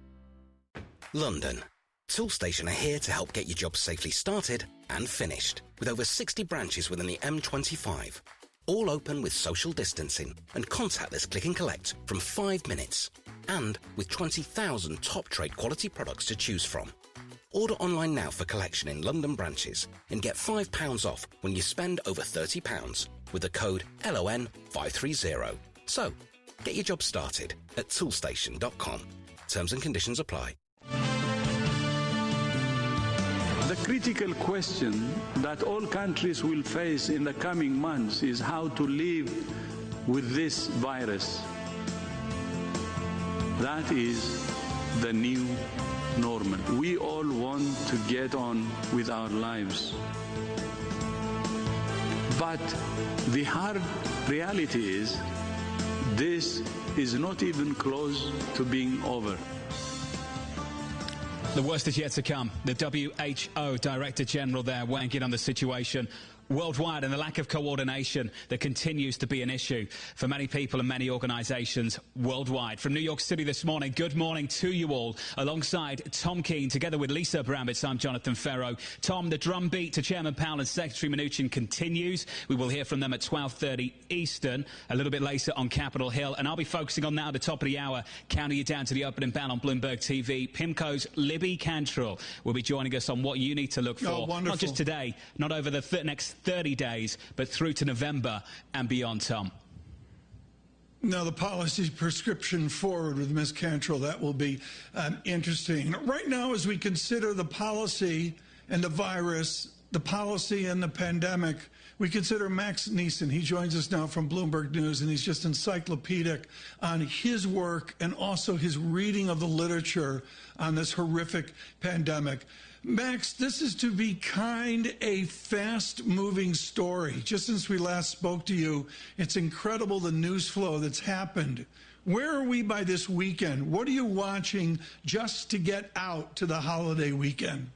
London. Toolstation are here to help get your job safely started and finished. With over 60 branches within the M25. All open with social distancing and contactless click and collect from 5 minutes. And with 20,000 top trade quality products to choose from. Order online now for collection in London branches and get £5 off when you spend over £30 with the code LON530. So, get your job started at toolstation.com. Terms and conditions apply. The critical question that all countries will face in the coming months is how to live with this virus. That is the new normal. We all want to get on with our lives. But the hard reality is this is not even close to being over. The worst is yet to come. The WHO Director General there weighing in on the situation worldwide and the lack of coordination that continues to be an issue for many people and many organisations worldwide. From New York City this morning, good morning to you all. Alongside Tom Keane, together with Lisa Brammitz, I'm Jonathan Ferro. Tom, the drumbeat to Chairman Powell and Secretary Mnuchin continues. We will hear from them at 12:30 Eastern, a little bit later on Capitol Hill. And I'll be focusing on that at the top of the hour, counting you down to the opening bell on Bloomberg TV. PIMCO's Libby Cantrell will be joining us on what you need to look for. Not just today, not over the next 30 days, but through to November and beyond, Tom. Now, the policy prescription forward with Ms. Cantrell, that will be interesting. Right now, as we consider the policy and the virus, the policy and the pandemic, we consider Max Neeson. He joins us now from Bloomberg News, and he's just encyclopedic on his work and also his reading of the literature on this horrific pandemic. Max, this is, to be kind, a fast-moving story. Just since we last spoke to you, it's incredible the news flow that's happened. Where are we by this weekend? What are you watching just to get out to the holiday weekend?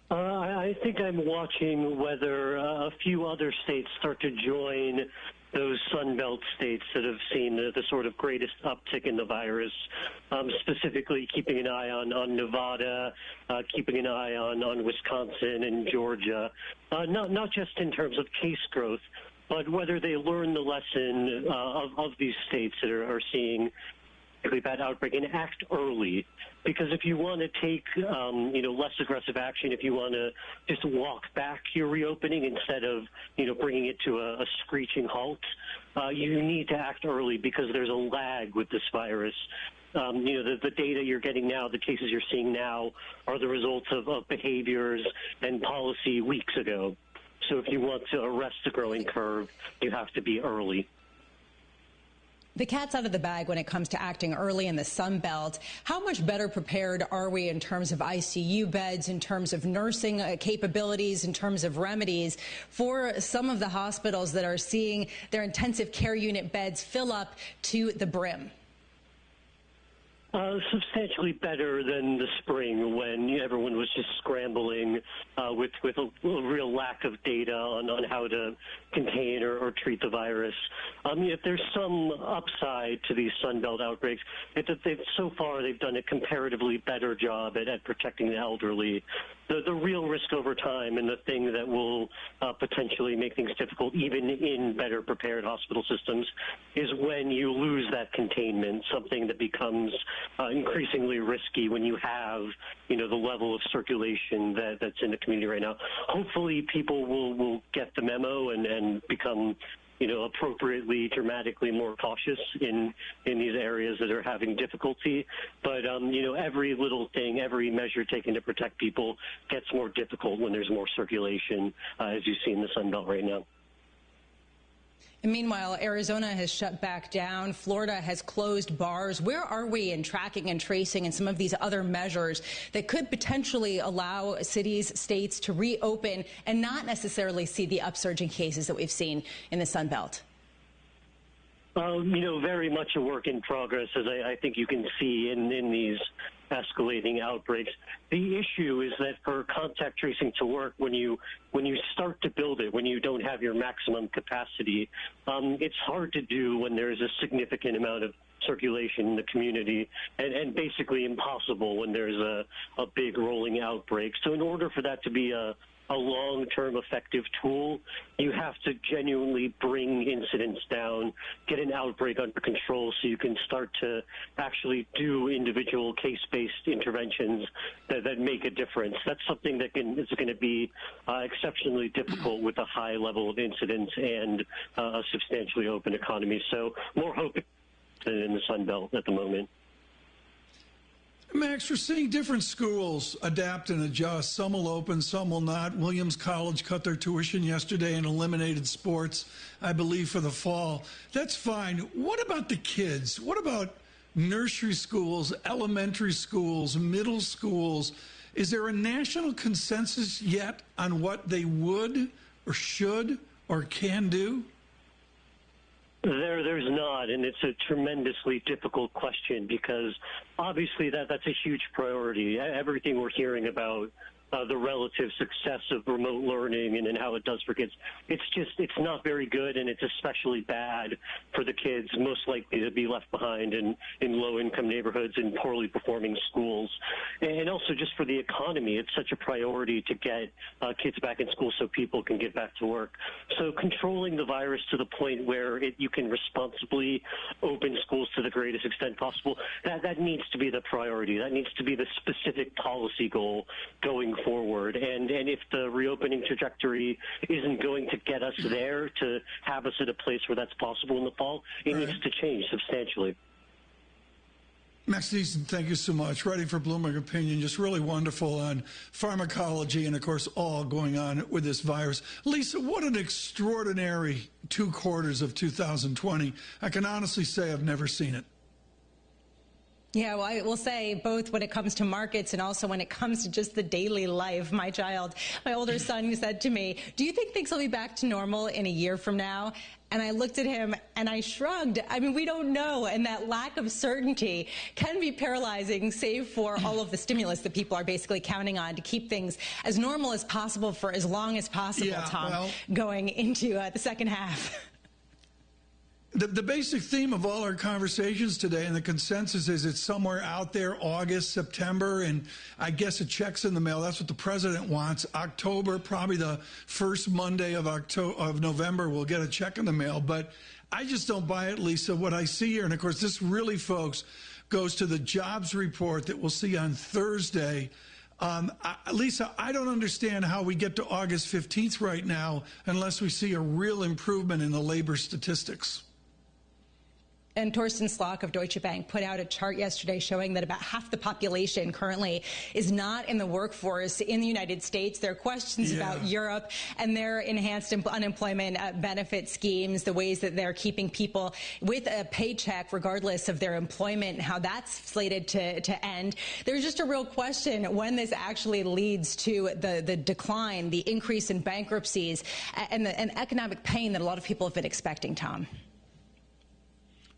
I think I'm watching whether a few other states start to join those Sunbelt states that have seen the sort of greatest uptick in the virus, specifically keeping an eye on Nevada, keeping an eye on Wisconsin and Georgia, not just in terms of case growth, but whether they learn the lesson of these states that are seeing a bad outbreak and act early. Because if you want to take, less aggressive action, if you want to just walk back your reopening instead of, bringing it to a screeching halt, you need to act early because there's a lag with this virus. The data you're getting now, the cases you're seeing now, are the results of behaviors and policy weeks ago. So if you want to arrest the growing curve, you have to be early. The cat's out of the bag when it comes to acting early in the Sun Belt. How much better prepared are we in terms of ICU beds, in terms of nursing capabilities, in terms of remedies for some of the hospitals that are seeing their intensive care unit beds fill up to the brim? Substantially better than the spring when everyone was just scrambling with a real lack of data on how to contain or treat the virus. If there's some upside to these Sunbelt outbreaks, so far they've done a comparatively better job at protecting the elderly. The real risk over time, and the thing that will potentially make things difficult even in better prepared hospital systems, is when you lose that containment, something that becomes increasingly risky when you have, the level of circulation that's in the community right now. Hopefully people will get the memo and become appropriately, dramatically more cautious in these areas that are having difficulty. But, every little thing, every measure taken to protect people gets more difficult when there's more circulation, as you see in the Sun Belt right now. And meanwhile, Arizona has shut back down. Florida has closed bars. Where are we in tracking and tracing and some of these other measures that could potentially allow cities, states to reopen and not necessarily see the upsurge in cases that we've seen in the Sun Belt? Very much a work in progress, as I think you can see in these escalating outbreaks. The issue is that for contact tracing to work, when you start to build it, when you don't have your maximum capacity, it's hard to do when there's a significant amount of circulation in the community, and basically impossible when there's a big rolling outbreak. So in order for that to be a long-term effective tool, you have to genuinely bring incidents down, get an outbreak under control so you can start to actually do individual case-based interventions that make a difference. That's something that is going to be exceptionally difficult with a high level of incidents and a substantially open economy. So more hope than in the Sun Belt at the moment. Max, we're seeing different schools adapt and adjust. Some will open, some will not. Williams College cut their tuition yesterday and eliminated sports, I believe, for the fall. That's fine. What about the kids? What about nursery schools, elementary schools, middle schools? Is there a national consensus yet on what they would or should or can do? There's not, and it's a tremendously difficult question because obviously that's a huge priority. Everything we're hearing about the relative success of remote learning and how it does for kids, it's not very good, and it's especially bad for the kids most likely to be left behind in low-income neighborhoods and poorly performing schools. And also just for the economy, it's such a priority to get kids back in school so people can get back to work. So controlling the virus to the point where you can responsibly open schools to the greatest extent possible, that needs to be the priority. That needs to be the specific policy goal going forward. And if the reopening trajectory isn't going to get us there to have us at a place where that's possible in the fall, it needs to change substantially. Max Neeson, thank you so much. Writing for Bloomberg Opinion, just really wonderful on pharmacology and, of course, all going on with this virus. Lisa, what an extraordinary 2 quarters of 2020. I can honestly say I've never seen it. Yeah, well, I will say both when it comes to markets and also when it comes to just the daily life. My older son said to me, do you think things will be back to normal in a year from now? And I looked at him and I shrugged. I mean, we don't know. And that lack of certainty can be paralyzing, save for all of the stimulus that people are basically counting on to keep things as normal as possible for as long as possible, Tom, going into the second half. The basic theme of all our conversations today and the consensus is it's somewhere out there, August, September, and I guess a check's in the mail. That's what the president wants. October, probably the first Monday of November, we'll get a check in the mail. But I just don't buy it, Lisa. What I see here, and of course this really, folks, goes to the jobs report that we'll see on Thursday. Lisa, I don't understand how we get to August 15th right now unless we see a real improvement in the labor statistics. And Torsten Slok of Deutsche Bank put out a chart yesterday showing that about half the population currently is not in the workforce in the United States. There are questions about Europe and their enhanced unemployment benefit schemes, the ways that they're keeping people with a paycheck regardless of their employment, how that's slated to end. There's just a real question when this actually leads to the decline, the increase in bankruptcies, and economic pain that a lot of people have been expecting, Tom.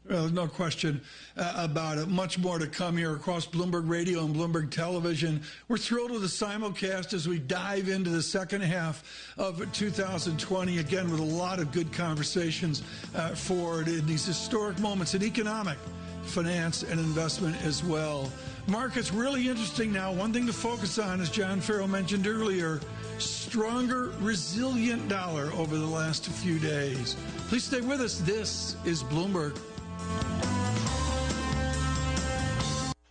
Well, there's no question about it. Much more to come here across Bloomberg Radio and Bloomberg Television. We're thrilled with the simulcast as we dive into the second half of 2020, again, with a lot of good conversations forward in these historic moments in economic, finance, and investment as well. Markets really interesting now. One thing to focus on, as John Farrell mentioned earlier, stronger, resilient dollar over the last few days. Please stay with us. This is Bloomberg.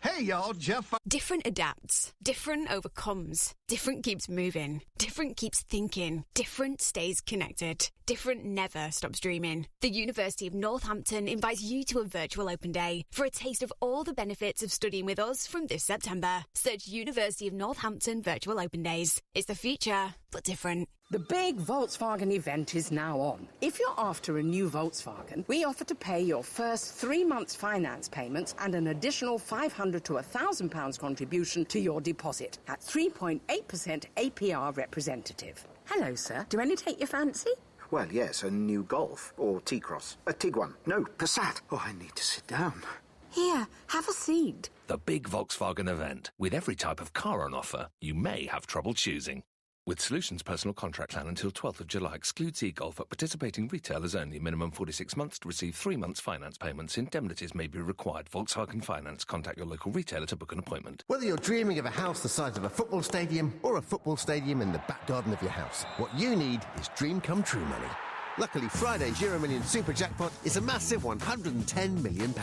Hey, y'all, Jeff. Different adapts. Different overcomes. Different keeps moving. Different keeps thinking. Different stays connected. Different never stops dreaming. The University of Northampton invites you to a virtual open day for a taste of all the benefits of studying with us from this September. Search University of Northampton Virtual Open Days. It's the future, but different. The big Volkswagen event is now on. If you're after a new Volkswagen, we offer to pay your first 3 months finance payments and an additional £500 to £1,000 contribution to your deposit at 3.8% APR representative. Hello, sir. Do any take your fancy? Well, yes, a new Golf or T-Cross. A Tiguan. No, Passat. Oh, I need to sit down. Here, have a seat. The big Volkswagen event. With every type of car on offer, you may have trouble choosing. With Solutions Personal Contract Plan until 12th of July, excludes e-Golf at participating retailers only. Minimum 46 months to receive 3 months finance payments. Indemnities may be required. Volkswagen Finance. Contact your local retailer to book an appointment. Whether you're dreaming of a house the size of a football stadium or a football stadium in the back garden of your house, what you need is dream come true money. Luckily, Friday's Euro Million Super Jackpot is a massive £110 million.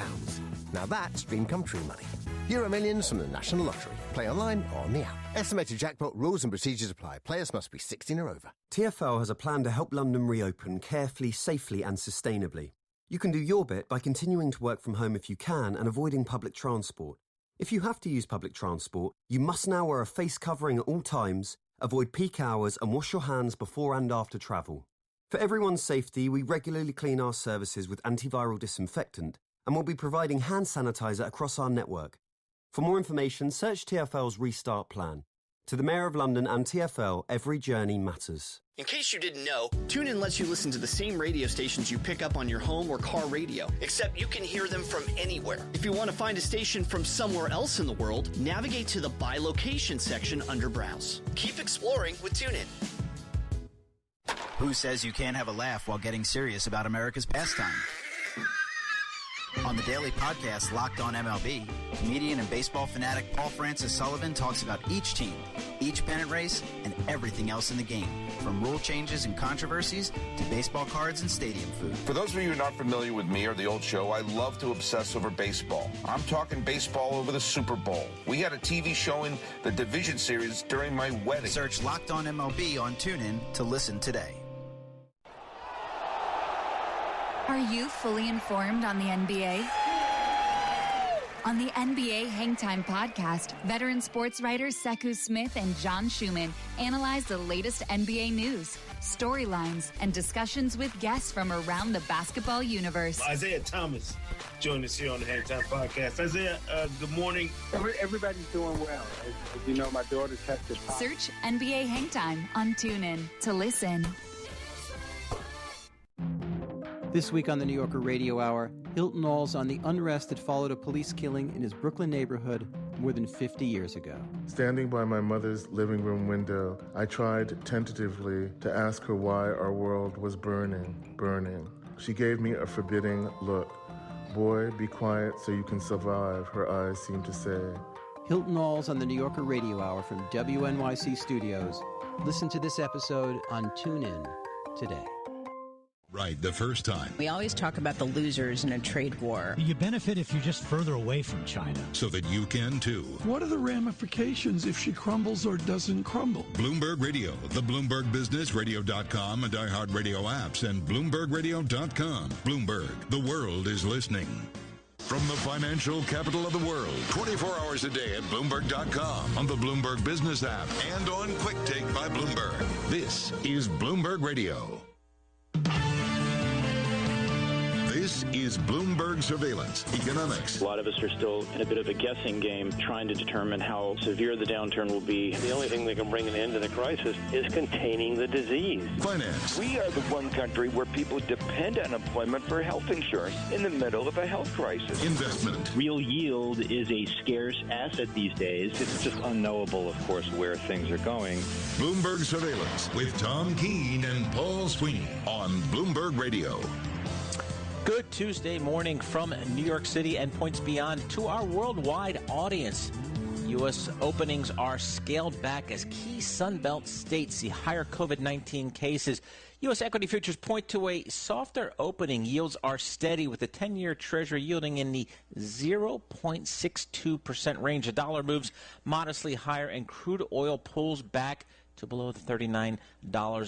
Now that's dream come true money. Euro Millions from the National Lottery. Play online or on the app. Estimated jackpot rules and procedures apply. Players must be 16 or over. TfL has a plan to help London reopen carefully, safely and sustainably. You can do your bit by continuing to work from home if you can and avoiding public transport. If you have to use public transport, you must now wear a face covering at all times, avoid peak hours and wash your hands before and after travel. For everyone's safety, we regularly clean our services with antiviral disinfectant and will be providing hand sanitizer across our network. For more information, search TfL's Restart Plan. To the Mayor of London and TfL, every journey matters. In case you didn't know, TuneIn lets you listen to the same radio stations you pick up on your home or car radio, except you can hear them from anywhere. If you want to find a station from somewhere else in the world, navigate to the By Location section under Browse. Keep exploring with TuneIn. Who says you can't have a laugh while getting serious about America's pastime? On the daily podcast Locked On MLB, comedian and baseball fanatic Paul Francis Sullivan talks about each team, each pennant race, and everything else in the game, from rule changes and controversies to baseball cards and stadium food. For those of you who are not familiar with me or the old show, I love to obsess over baseball. I'm talking baseball over the Super Bowl. We had a TV showing the division series during my wedding. Search Locked On MLB on TuneIn to listen today. Are you fully informed on the NBA? On the NBA Hangtime podcast, veteran sports writers Sekou Smith and John Schumann analyze the latest NBA news, storylines, and discussions with guests from around the basketball universe. Isaiah Thomas joined us here on the Hangtime podcast. Isaiah, good morning. Everybody's doing well. As you know, my daughter tested positive. Search NBA Hangtime on TuneIn to listen. This week on the New Yorker Radio Hour, Hilton Knowles on the unrest that followed a police killing in his Brooklyn neighborhood more than 50 years ago. Standing by my mother's living room window, I tried tentatively to ask her why our world was burning. She gave me a forbidding look. Boy, be quiet so you can survive, her eyes seemed to say. Hilton Knowles on the New Yorker Radio Hour from WNYC Studios. Listen to this episode on TuneIn today. right the first time. We always talk about the losers in a trade war. You benefit if you're just further away from China. So that you can too. What are the ramifications if she crumbles or doesn't crumble? Bloomberg Radio, the Bloomberg Business, Radio.com, and iHeartRadio apps, and BloombergRadio.com. Bloomberg, the world is listening. From the financial capital of the world, 24 hours a day at Bloomberg.com, on the Bloomberg Business app, and on Quick Take by Bloomberg. This is Bloomberg Radio. This is Bloomberg Surveillance Economics. A lot of us are still in a bit of a guessing game, trying to determine how severe the downturn will be. The only thing that can bring an end to the crisis is containing the disease. Finance. We are the one country where people depend on employment for health insurance in the middle of a health crisis. Investment. Real yield is a scarce asset these days. It's just unknowable, of course, where things are going. Bloomberg Surveillance with Tom Keene and Paul Sweeney on Bloomberg Radio. Good Tuesday morning from New York City and points beyond to our worldwide audience. U.S. openings are scaled back as key Sunbelt states see higher COVID-19 cases. U.S. equity futures point to a softer opening. Yields are steady with the 10-year Treasury yielding in the 0.62% range. The dollar moves modestly higher and crude oil pulls back to below the $39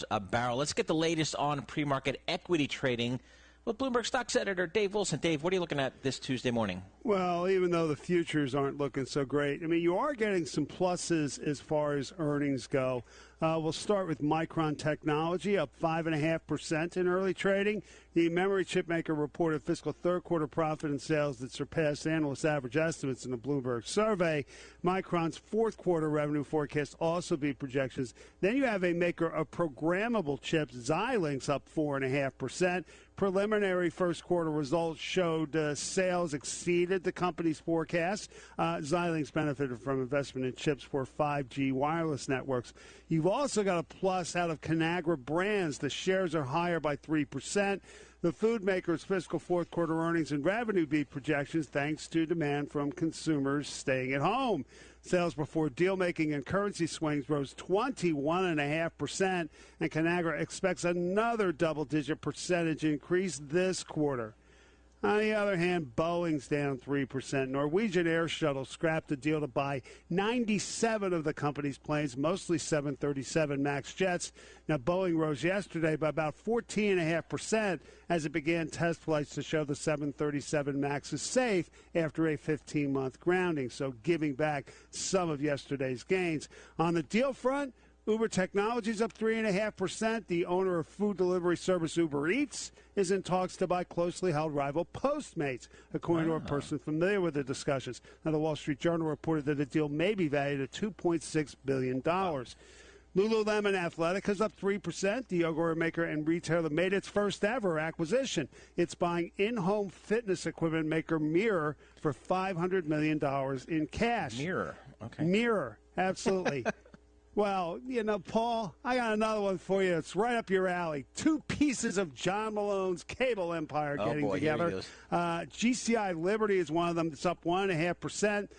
a barrel. Let's get the latest on pre-market equity trading with Bloomberg Stocks editor Dave Wilson. Dave, what are you looking at this Tuesday morning? Well, even though the futures aren't looking so great, I mean, you are getting some pluses as far as earnings go. We'll start with Micron Technology, up 5.5% in early trading. The memory chip maker reported fiscal third-quarter profit and sales that surpassed analyst average estimates in a Bloomberg survey. Micron's fourth-quarter revenue forecast also beat projections. Then you have a maker of programmable chips, Xilinx, up 4.5%. Preliminary first-quarter results showed sales exceeded the company's forecast. Xilinx benefited from investment in chips for 5G wireless networks. You've also got a plus out of Conagra Brands. The shares are higher by 3%. The food maker's fiscal fourth-quarter earnings and revenue beat projections thanks to demand from consumers staying at home. Sales before deal-making and currency swings rose 21.5%, and Conagra expects another double-digit percentage increase this quarter. On the other hand, Boeing's down 3%. Norwegian Air Shuttle scrapped a deal to buy 97 of the company's planes, mostly 737 MAX jets. Now, Boeing rose yesterday by about 14.5% as it began test flights to show the 737 MAX is safe after a 15-month grounding, so giving back some of yesterday's gains. On the deal front, Uber Technologies up 3.5%. The owner of food delivery service Uber Eats is in talks to buy closely held rival Postmates, according to a person familiar with the discussions. Now, the Wall Street Journal reported that the deal may be valued at $2.6 billion. Lululemon Athletic is up 3%. The yogurt maker and retailer made its first ever acquisition. It's buying in-home fitness equipment maker Mirror for $500 million in cash. Mirror, okay. Mirror, absolutely. Well, you know, Paul, I got another one for you. It's right up your alley. Two pieces of John Malone's cable empire getting together. GCI Liberty is one of them. It's up 1.5%.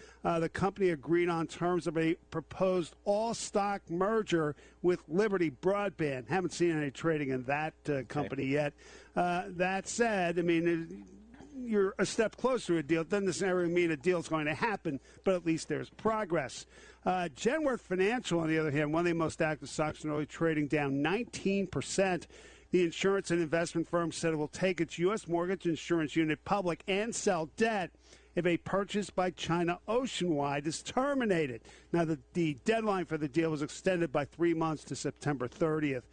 The company agreed on terms of a proposed all-stock merger with Liberty Broadband. Haven't seen any trading in that company yet. That said, I mean, you're a step closer to a deal. It doesn't necessarily mean a deal is going to happen, but at least there's progress. Genworth Financial, on the other hand, one of the most active stocks in early trading, down 19%. The insurance and investment firm said it will take its U.S. mortgage insurance unit public and sell debt if a purchase by China Oceanwide is terminated. Now, the deadline for the deal was extended by 3 months to September 30th.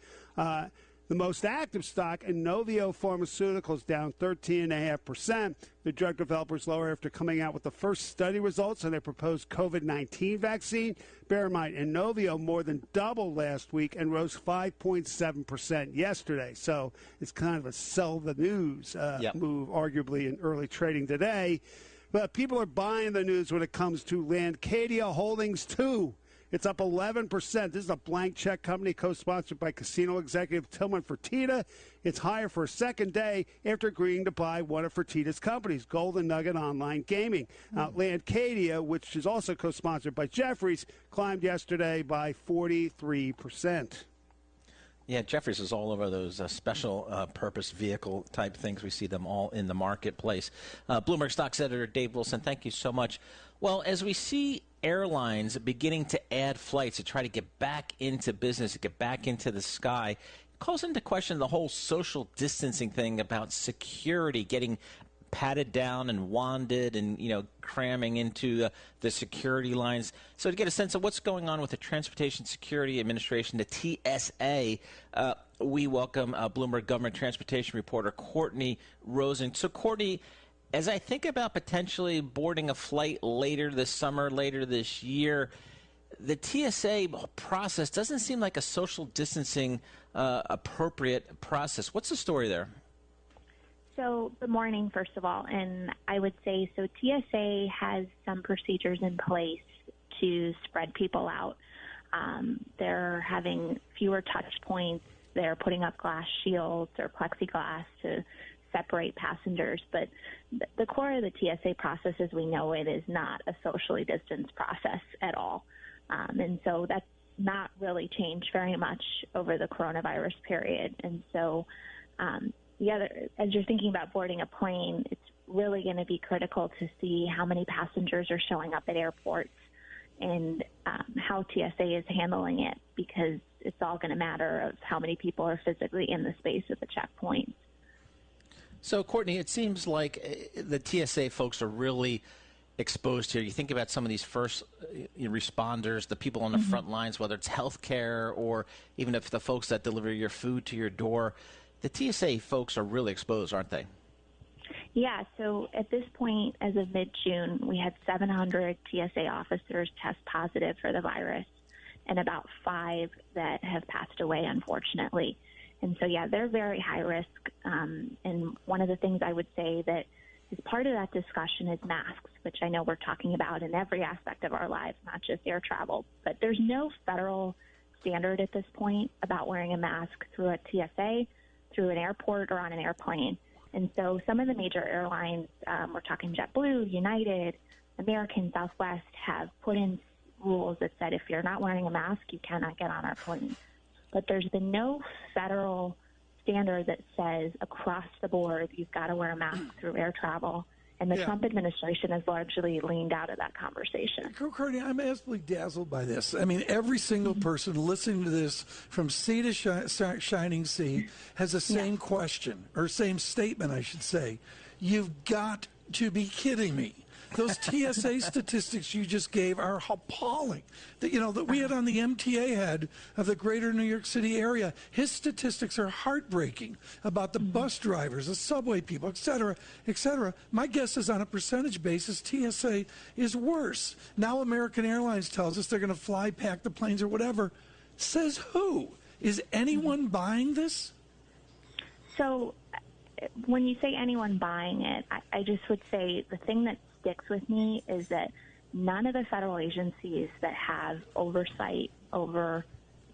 The most active stock, Inovio Pharmaceuticals, down 13.5%. The drug developers lower after coming out with the first study results on their proposed COVID-19 vaccine. Bear in mind, Inovio more than doubled last week and rose 5.7% yesterday. So it's kind of a sell the news move, arguably, in early trading today. But people are buying the news when it comes to Landcadia Holdings 2. It's up 11%. This is a blank check company co-sponsored by casino executive Tillman Fertitta. It's higher for a second day after agreeing to buy one of Fertitta's companies, Golden Nugget Online Gaming. Landcadia, which is also co-sponsored by Jefferies, climbed yesterday by 43%. Yeah, Jeffries is all over those special purpose vehicle type things. We see them all in the marketplace. Bloomberg Stocks editor Dave Wilson, thank you so much. Well, as we see airlines beginning to add flights to try to get back into business, to get back into the sky, it calls into question the whole social distancing thing about security, getting patted down and wanded and, cramming into the security lines. So to get a sense of what's going on with the Transportation Security Administration, the TSA, we welcome Bloomberg Government Transportation reporter Courtney Rosen. So, Courtney, as I think about potentially boarding a flight later this summer, later this year, the TSA process doesn't seem like a social distancing appropriate process. What's the story there? So, good morning, first of all. And I would say, so TSA has some procedures in place to spread people out. They're having fewer touch points. They're putting up glass shields or plexiglass to separate passengers. But the core of the TSA process as we know it is not a socially distanced process at all. And so that's not really changed very much over the coronavirus period. And so as you're thinking about boarding a plane, it's really going to be critical to see how many passengers are showing up at airports and how TSA is handling it, because it's all going to matter of how many people are physically in the space at the checkpoints. So, Courtney, it seems like the TSA folks are really exposed here. You think about some of these first responders, the people on the front lines, whether it's healthcare or even if the folks that deliver your food to your door. The TSA folks are really exposed, aren't they? Yeah, so at this point, as of mid-June, we had 700 TSA officers test positive for the virus and about 5 that have passed away, unfortunately. And so, yeah, they're very high risk. And one of the things I would say that is part of that discussion is masks, which I know we're talking about in every aspect of our lives, not just air travel. But there's no federal standard at this point about wearing a mask through a TSA, through an airport, or on an airplane. And so some of the major airlines, we're talking JetBlue, United, American, Southwest, have put in rules that said if you're not wearing a mask, you cannot get on our plane. But there's been no federal standard that says across the board you've got to wear a mask through air travel. And the Trump administration has largely leaned out of that conversation. Courtney, I'm absolutely dazzled by this. I mean, every single person listening to this from sea to shining sea has the same question, or same statement, I should say. You've got to be kidding me. Those TSA statistics you just gave are appalling. That we had on the MTA head of the greater New York City area, his statistics are heartbreaking about the bus drivers, the subway people, et cetera, et cetera. My guess is on a percentage basis, TSA is worse. Now American Airlines tells us they're going to fly, pack the planes or whatever. Says who? Is anyone buying this? So when you say anyone buying it, I just would say the thing that sticks with me is that none of the federal agencies that have oversight over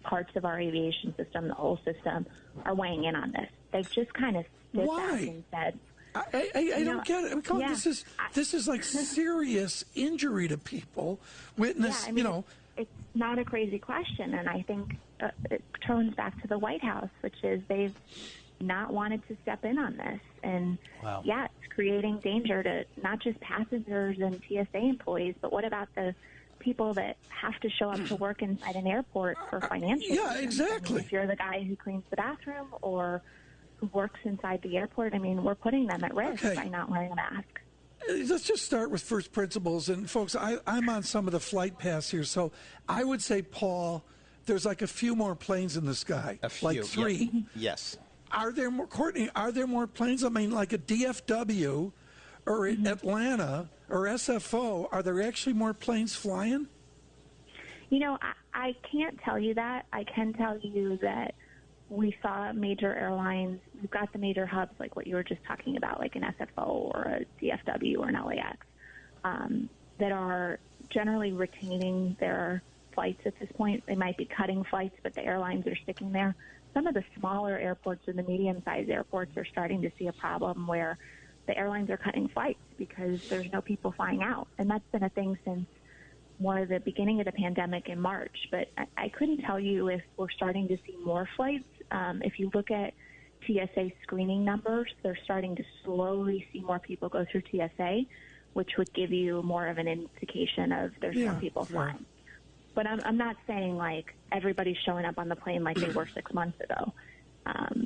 parts of our aviation system, the whole system, are weighing in on this. They've just kind of stood back and said, I don't get it. This is like serious injury to people. Witness, it's not a crazy question, and I think it turns back to the White House, which is they've not wanted to step in on this. And it's creating danger to not just passengers and TSA employees, but what about the people that have to show up to work inside an airport for financial reasons? Exactly. I mean, if you're the guy who cleans the bathroom or who works inside the airport, I mean, we're putting them at risk by not wearing a mask. Let's just start with first principles. And folks, I'm on some of the flight paths here, so I would say, Paul, there's like a few more planes in the sky. A few. Like 3. Yep. Yes. Are there more, Courtney, are there more planes? I mean, like a DFW or Atlanta or SFO, are there actually more planes flying? I can't tell you that. I can tell you that we saw major airlines. We've got the major hubs, like what you were just talking about, like an SFO or a DFW or an LAX, that are generally retaining their flights at this point. They might be cutting flights, but the airlines are sticking there. Some of the smaller airports and the medium-sized airports are starting to see a problem where the airlines are cutting flights because there's no people flying out. And that's been a thing since more the beginning of the pandemic in March. But I couldn't tell you if we're starting to see more flights If you look at TSA screening numbers, they're starting to slowly see more people go through TSA, which would give you more of an indication of there's more people flying. But I'm not saying like everybody's showing up on the plane like they were 6 months ago.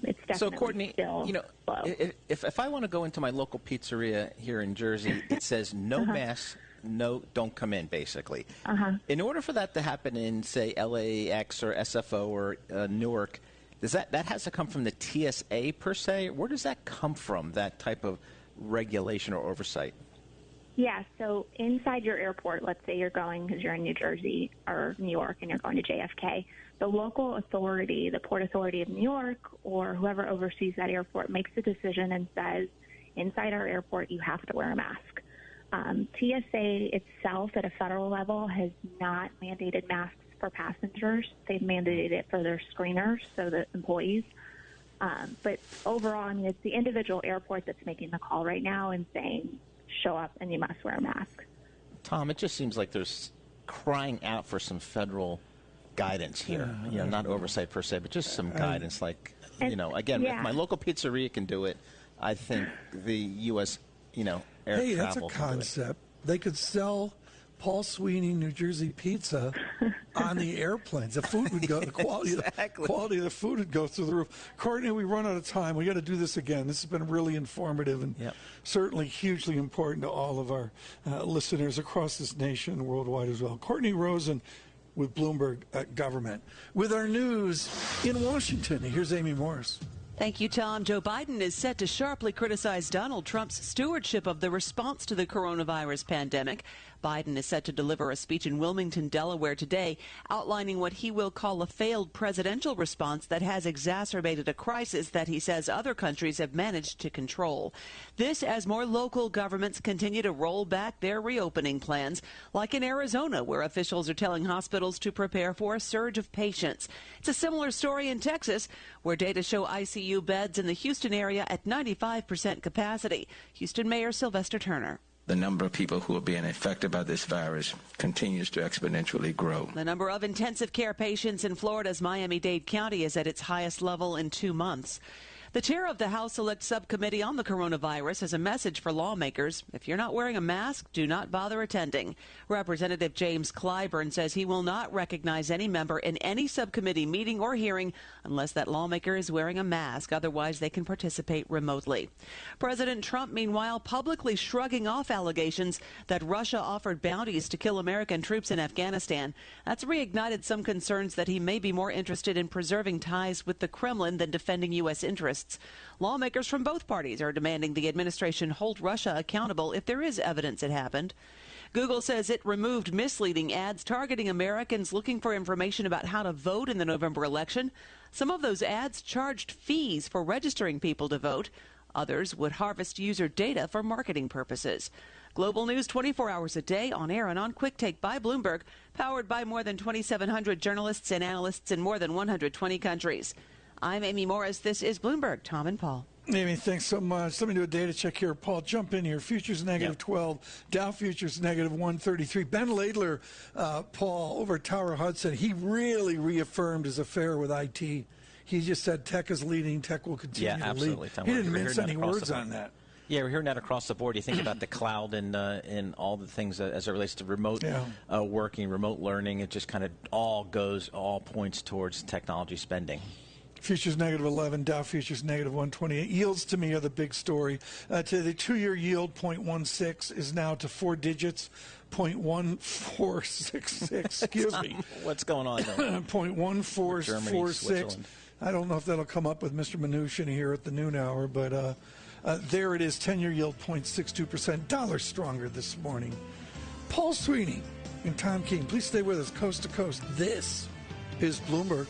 It's definitely so, Courtney, still slow. If I want to go into my local pizzeria here in Jersey, it says no masks, don't come in, basically. In order for that to happen in, say, LAX or SFO or Newark, that has to come from the TSA per se? Where does that come from, that type of regulation or oversight? Yeah, so inside your airport, let's say you're going because you're in New Jersey or New York and you're going to JFK, the local authority, the Port Authority of New York or whoever oversees that airport makes a decision and says, inside our airport, you have to wear a mask. TSA itself at a federal level has not mandated masks for passengers. They've mandated it for their screeners, so the employees. But overall, I mean, it's the individual airport that's making the call right now and saying, show up and you must wear a mask. Tom, it just seems like there's crying out for some federal guidance here. Not oversight per se, but just some guidance. Like, again, if my local pizzeria can do it, I think the U.S., air hey, that's a travel concept. They could sell Paul Sweeney New Jersey pizza on the airplanes. The food would go, the quality of the food would go through the roof. Courtney, we run out of time. We got to do this again. This has been really informative and certainly hugely important to all of our listeners across this nation and worldwide as well. Courtney Rosen with Bloomberg Government. With our news in Washington, here's Amy Morris. Thank you, Tom. Joe Biden is set to sharply criticize Donald Trump's stewardship of the response to the coronavirus pandemic. Biden is set to deliver a speech in Wilmington, Delaware today, outlining what he will call a failed presidential response that has exacerbated a crisis that he says other countries have managed to control. This as more local governments continue to roll back their reopening plans, like in Arizona, where officials are telling hospitals to prepare for a surge of patients. It's a similar story in Texas, where data show ICU beds in the Houston area at 95% capacity. Houston Mayor Sylvester Turner. The number of people who are being infected by this virus continues to exponentially grow. The number of intensive care patients in Florida's Miami-Dade County is at its highest level in 2 months. The chair of the House Select Subcommittee on the coronavirus has a message for lawmakers. If you're not wearing a mask, do not bother attending. Representative James Clyburn says he will not recognize any member in any subcommittee meeting or hearing unless that lawmaker is wearing a mask. Otherwise, they can participate remotely. President Trump, meanwhile, publicly shrugging off allegations that Russia offered bounties to kill American troops in Afghanistan. That's reignited some concerns that he may be more interested in preserving ties with the Kremlin than defending U.S. interests. Lawmakers from both parties are demanding the administration hold Russia accountable if there is evidence it happened. Google says it removed misleading ads targeting Americans looking for information about how to vote in the November election. Some of those ads charged fees for registering people to vote. Others would harvest user data for marketing purposes. Global news 24 hours a day, on air and on Quick Take by Bloomberg, powered by more than 2,700 journalists and analysts in more than 120 countries. I'm Amy Morris. This is Bloomberg. Tom and Paul. Amy, thanks so much. Let me do a data check here. Paul, jump in here. Futures negative 12. Dow futures negative 133. Ben Laidler, Paul, over at Tower Hudson, he really reaffirmed his affair with IT. He just said tech is leading. Tech will continue to lead. Tom, he didn't mince any words on that. Yeah, we're hearing that across the board. You think about the cloud and all the things as it relates to remote working, remote learning. It just kind of all points towards technology spending. Futures negative 11, Dow futures negative 128. Yields to me are the big story. To the 2-year yield, 0.16 is now to 4 digits, 0.1466. Excuse me. What's going on there? 0.1446. I don't know if that'll come up with Mr. Mnuchin here at the noon hour, but there it is. 10-year yield, 0.62%. Dollar stronger this morning. Paul Sweeney and Tom King, please stay with us coast to coast. This is Bloomberg.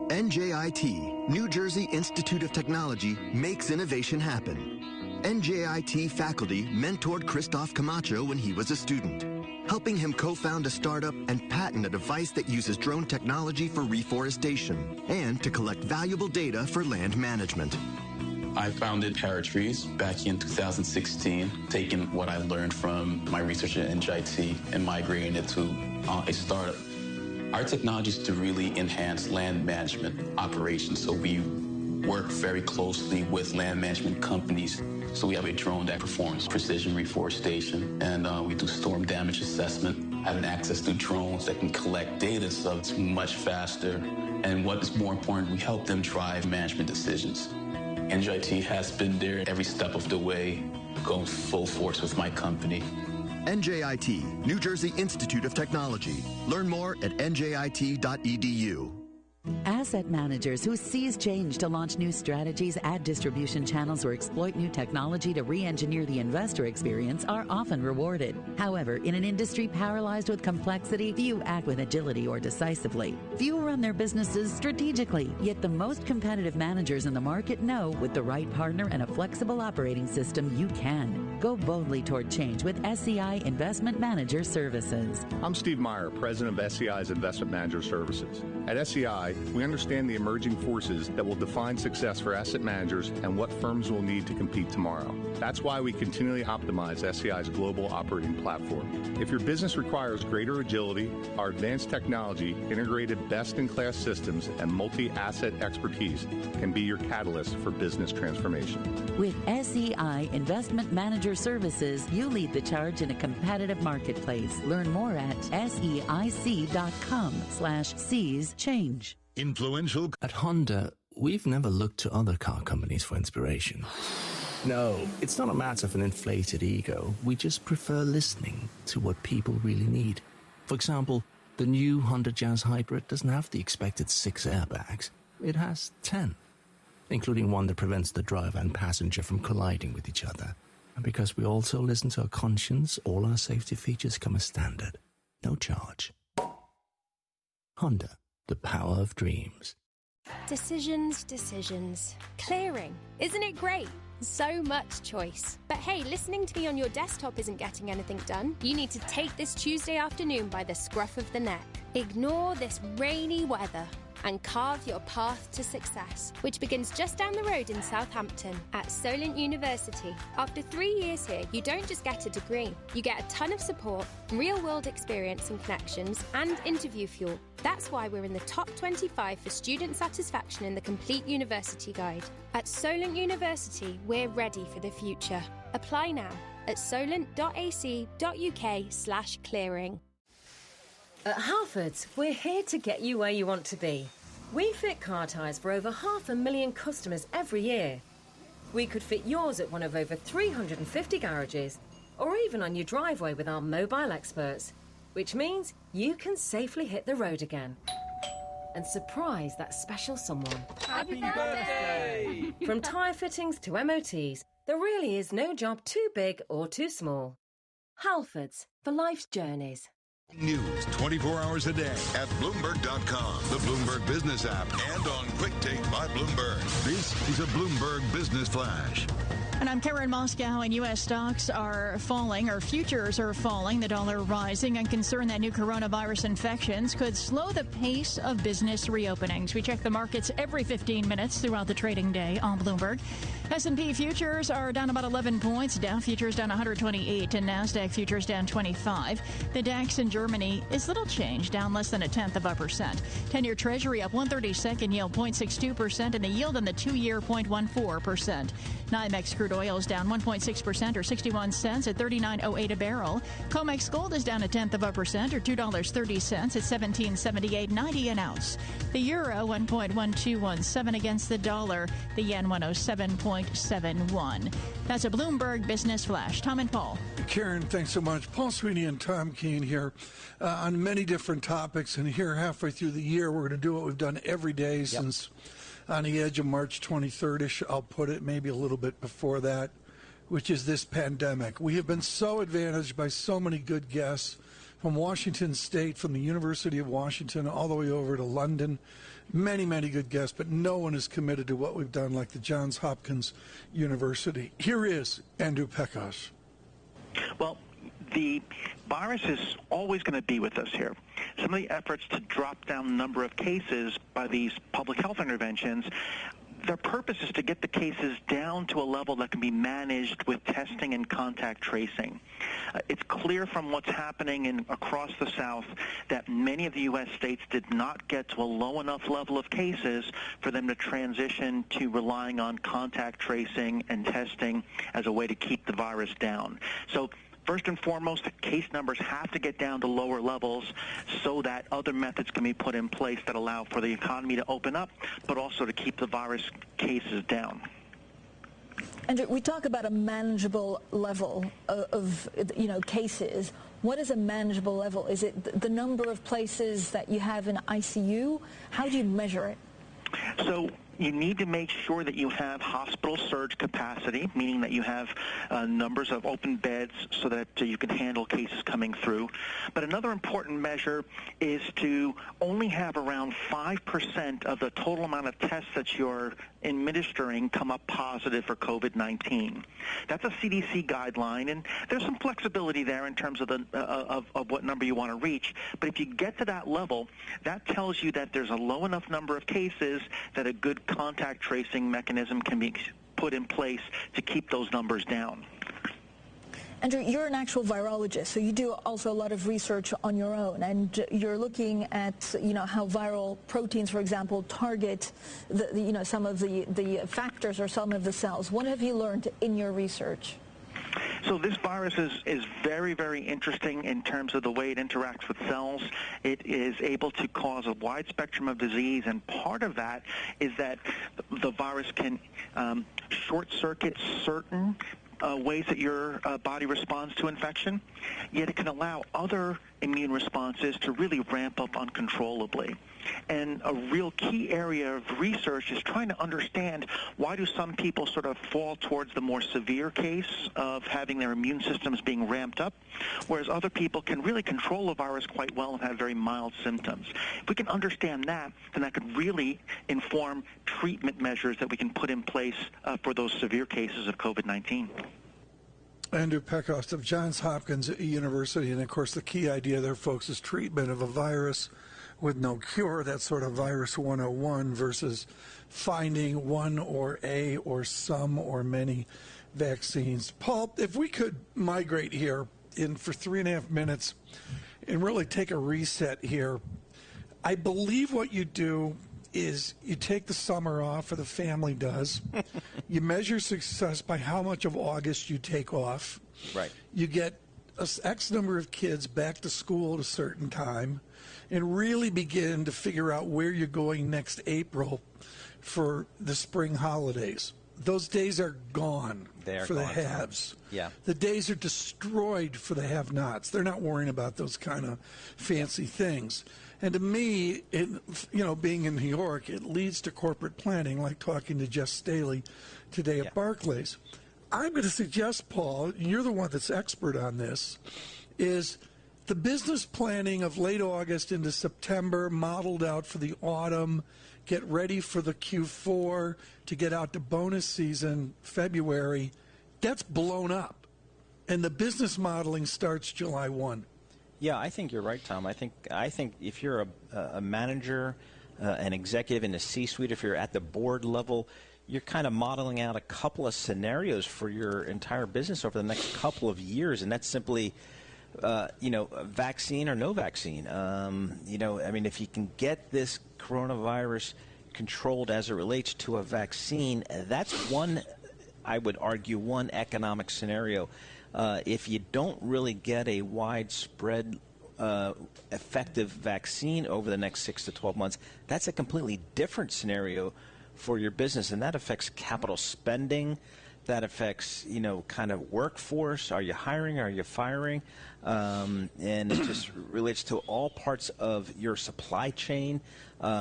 NJIT, New Jersey Institute of Technology, makes innovation happen. NJIT faculty mentored Christoph Camacho when he was a student, helping him co-found a startup and patent a device that uses drone technology for reforestation and to collect valuable data for land management. I founded Paratrees back in 2016, taking what I learned from my research at NJIT and migrating it to a startup. Our technology is to really enhance land management operations. So we work very closely with land management companies. So we have a drone that performs precision reforestation, and we do storm damage assessment. Having access to drones that can collect data, so it's much faster. And what is more important, we help them drive management decisions. NJIT has been there every step of the way, going full force with my company. NJIT, New Jersey Institute of Technology. Learn more at njit.edu. Asset managers who seize change to launch new strategies, add distribution channels, or exploit new technology to re-engineer the investor experience are often rewarded. However, in an industry paralyzed with complexity, few act with agility or decisively. Few run their businesses strategically, yet the most competitive managers in the market know with the right partner and a flexible operating system, you can. Go boldly toward change with SEI Investment Manager Services. I'm Steve Meyer, president of SEI's Investment Manager Services. At SEI, we understand the emerging forces that will define success for asset managers and what firms will need to compete tomorrow. That's why we continually optimize SEI's global operating platform. If your business requires greater agility, our advanced technology, integrated best-in-class systems, and multi-asset expertise can be your catalyst for business transformation. With SEI Investment Manager Services, you lead the charge in a competitive marketplace. Learn more at seic.com/seize change. Influential. At Honda, we've never looked to other car companies for inspiration. No, it's not a matter of an inflated ego. We just prefer listening to what people really need. For example, the new Honda Jazz Hybrid doesn't have the expected 6 airbags. It has 10, including one that prevents the driver and passenger from colliding with each other. And because we also listen to our conscience, all our safety features come as standard. No charge. Honda, the power of dreams. Decisions. Clearing. Isn't it great? So much choice. But hey, listening to me on your desktop isn't getting anything done. You need to take this Tuesday afternoon by the scruff of the neck. Ignore this rainy weather and carve your path to success, which begins just down the road in Southampton at Solent University. After 3 years here, you don't just get a degree. You get a ton of support, real-world experience and connections, and interview fuel. That's why we're in the top 25 for student satisfaction in the Complete University Guide. At Solent University, we're ready for the future. Apply now at solent.ac.uk/clearing. At Halfords, we're here to get you where you want to be. We fit car tyres for over 500,000 customers every year. We could fit yours at one of over 350 garages, or even on your driveway with our mobile experts, which means you can safely hit the road again and surprise that special someone. Happy birthday! From tyre fittings to MOTs, there really is no job too big or too small. Halfords, for life's journeys. News 24 hours a day at Bloomberg.com, the Bloomberg Business app, and on Quick Take by Bloomberg. This is a Bloomberg Business Flash. And I'm Karen Moscow, and U.S. stocks are falling, or futures are falling, the dollar rising, and concern that new coronavirus infections could slow the pace of business reopenings. We check the markets every 15 minutes throughout the trading day on Bloomberg. S&P futures are down about 11 points. Dow futures down 128, and NASDAQ futures down 25. The DAX in Germany is little change, down less than 0.1%. 10-year Treasury up 132nd, yield 0.62%, and the yield on the 2-year 0.14%. NYMEX crude oil is down 1.6% or 61 cents at $39.08 a barrel. COMEX gold is down 0.1% or $2.30 at $17.78.90 an ounce. The euro 1.1217 against the dollar. The yen 107.71. That's a Bloomberg Business Flash. Tom and Paul. Karen, thanks so much. Paul Sweeney and Tom Keene here on many different topics. And here halfway through the year, we're going to do what we've done every day since on the edge of March 23rd-ish, I'll put it, maybe a little bit before that, which is this pandemic. We have been so advantaged by so many good guests from Washington State, from the University of Washington, all the way over to London. Many, many good guests, but no one is committed to what we've done like the Johns Hopkins University. Here is Andrew Pekos. Well, the virus is always going to be with us here. Some of the efforts to drop down the number of cases by these public health interventions their purpose is to get the cases down to a level that can be managed with testing and contact tracing. It's clear from what's happening across the South that many of the U.S. states did not get to a low enough level of cases for them to transition to relying on contact tracing and testing as a way to keep the virus down. So first and foremost, the case numbers have to get down to lower levels so that other methods can be put in place that allow for the economy to open up, but also to keep the virus cases down. Andrew, we talk about a manageable level of cases. What is a manageable level? Is it the number of places that you have in ICU? How do you measure it? So you need to make sure that you have hospital surge capacity, meaning that you have numbers of open beds so that you can handle cases coming through. But another important measure is to only have around 5% of the total amount of tests that you're administering come up positive for COVID-19. That's a CDC guideline, and there's some flexibility there in terms of the of what number you want to reach. But if you get to that level, that tells you that there's a low enough number of cases that a good contact tracing mechanism can be put in place to keep those numbers down. Andrew, you're an actual virologist, so you do also a lot of research on your own, and you're looking at, how viral proteins, for example, target some of the factors or some of the cells. What have you learned in your research? So this virus is very, very interesting in terms of the way it interacts with cells. It is able to cause a wide spectrum of disease, and part of that is that the virus can short-circuit certain ways that your body responds to infection, yet it can allow other immune responses to really ramp up uncontrollably. And a real key area of research is trying to understand why do some people sort of fall towards the more severe case of having their immune systems being ramped up, whereas other people can really control the virus quite well and have very mild symptoms. If we can understand that, then that could really inform treatment measures that we can put in place for those severe cases of COVID-19. Andrew Peckost of Johns Hopkins University, and of course the key idea there, folks, is treatment of a virus with no cure. That's sort of virus 101 versus finding one or a or some or many vaccines. Paul, if we could migrate here in for 3.5 minutes and really take a reset here. I believe what you do is you take the summer off, or the family does. You measure success by how much of August you take off. Right. You get X number of kids back to school at a certain time and really begin to figure out where you're going next April for the spring holidays. Those days are gone for the haves. Yeah. The days are destroyed for the have-nots. They're not worrying about those kind of fancy things. And to me, being in New York, it leads to corporate planning, like talking to Jeff Staley today at Barclays. I'm going to suggest, Paul, you're the one that's expert on this, is the business planning of late August into September, modeled out for the autumn, get ready for the Q4, to get out to bonus season, February, that's blown up. And the business modeling starts July 1. Yeah, I think you're right, Tom. I think if you're a manager, an executive in the C-suite, if you're at the board level, you're kind of modeling out a couple of scenarios for your entire business over the next couple of years, and that's simply, vaccine or no vaccine. If you can get this coronavirus controlled as it relates to a vaccine, that's one, I would argue, one economic scenario. If you don't really get a widespread effective vaccine over the next 6 to 12 months, that's a completely different scenario for your business, and that affects capital spending. That affects, kind of workforce. Are you hiring? Are you firing? And it just relates to all parts of your supply chain.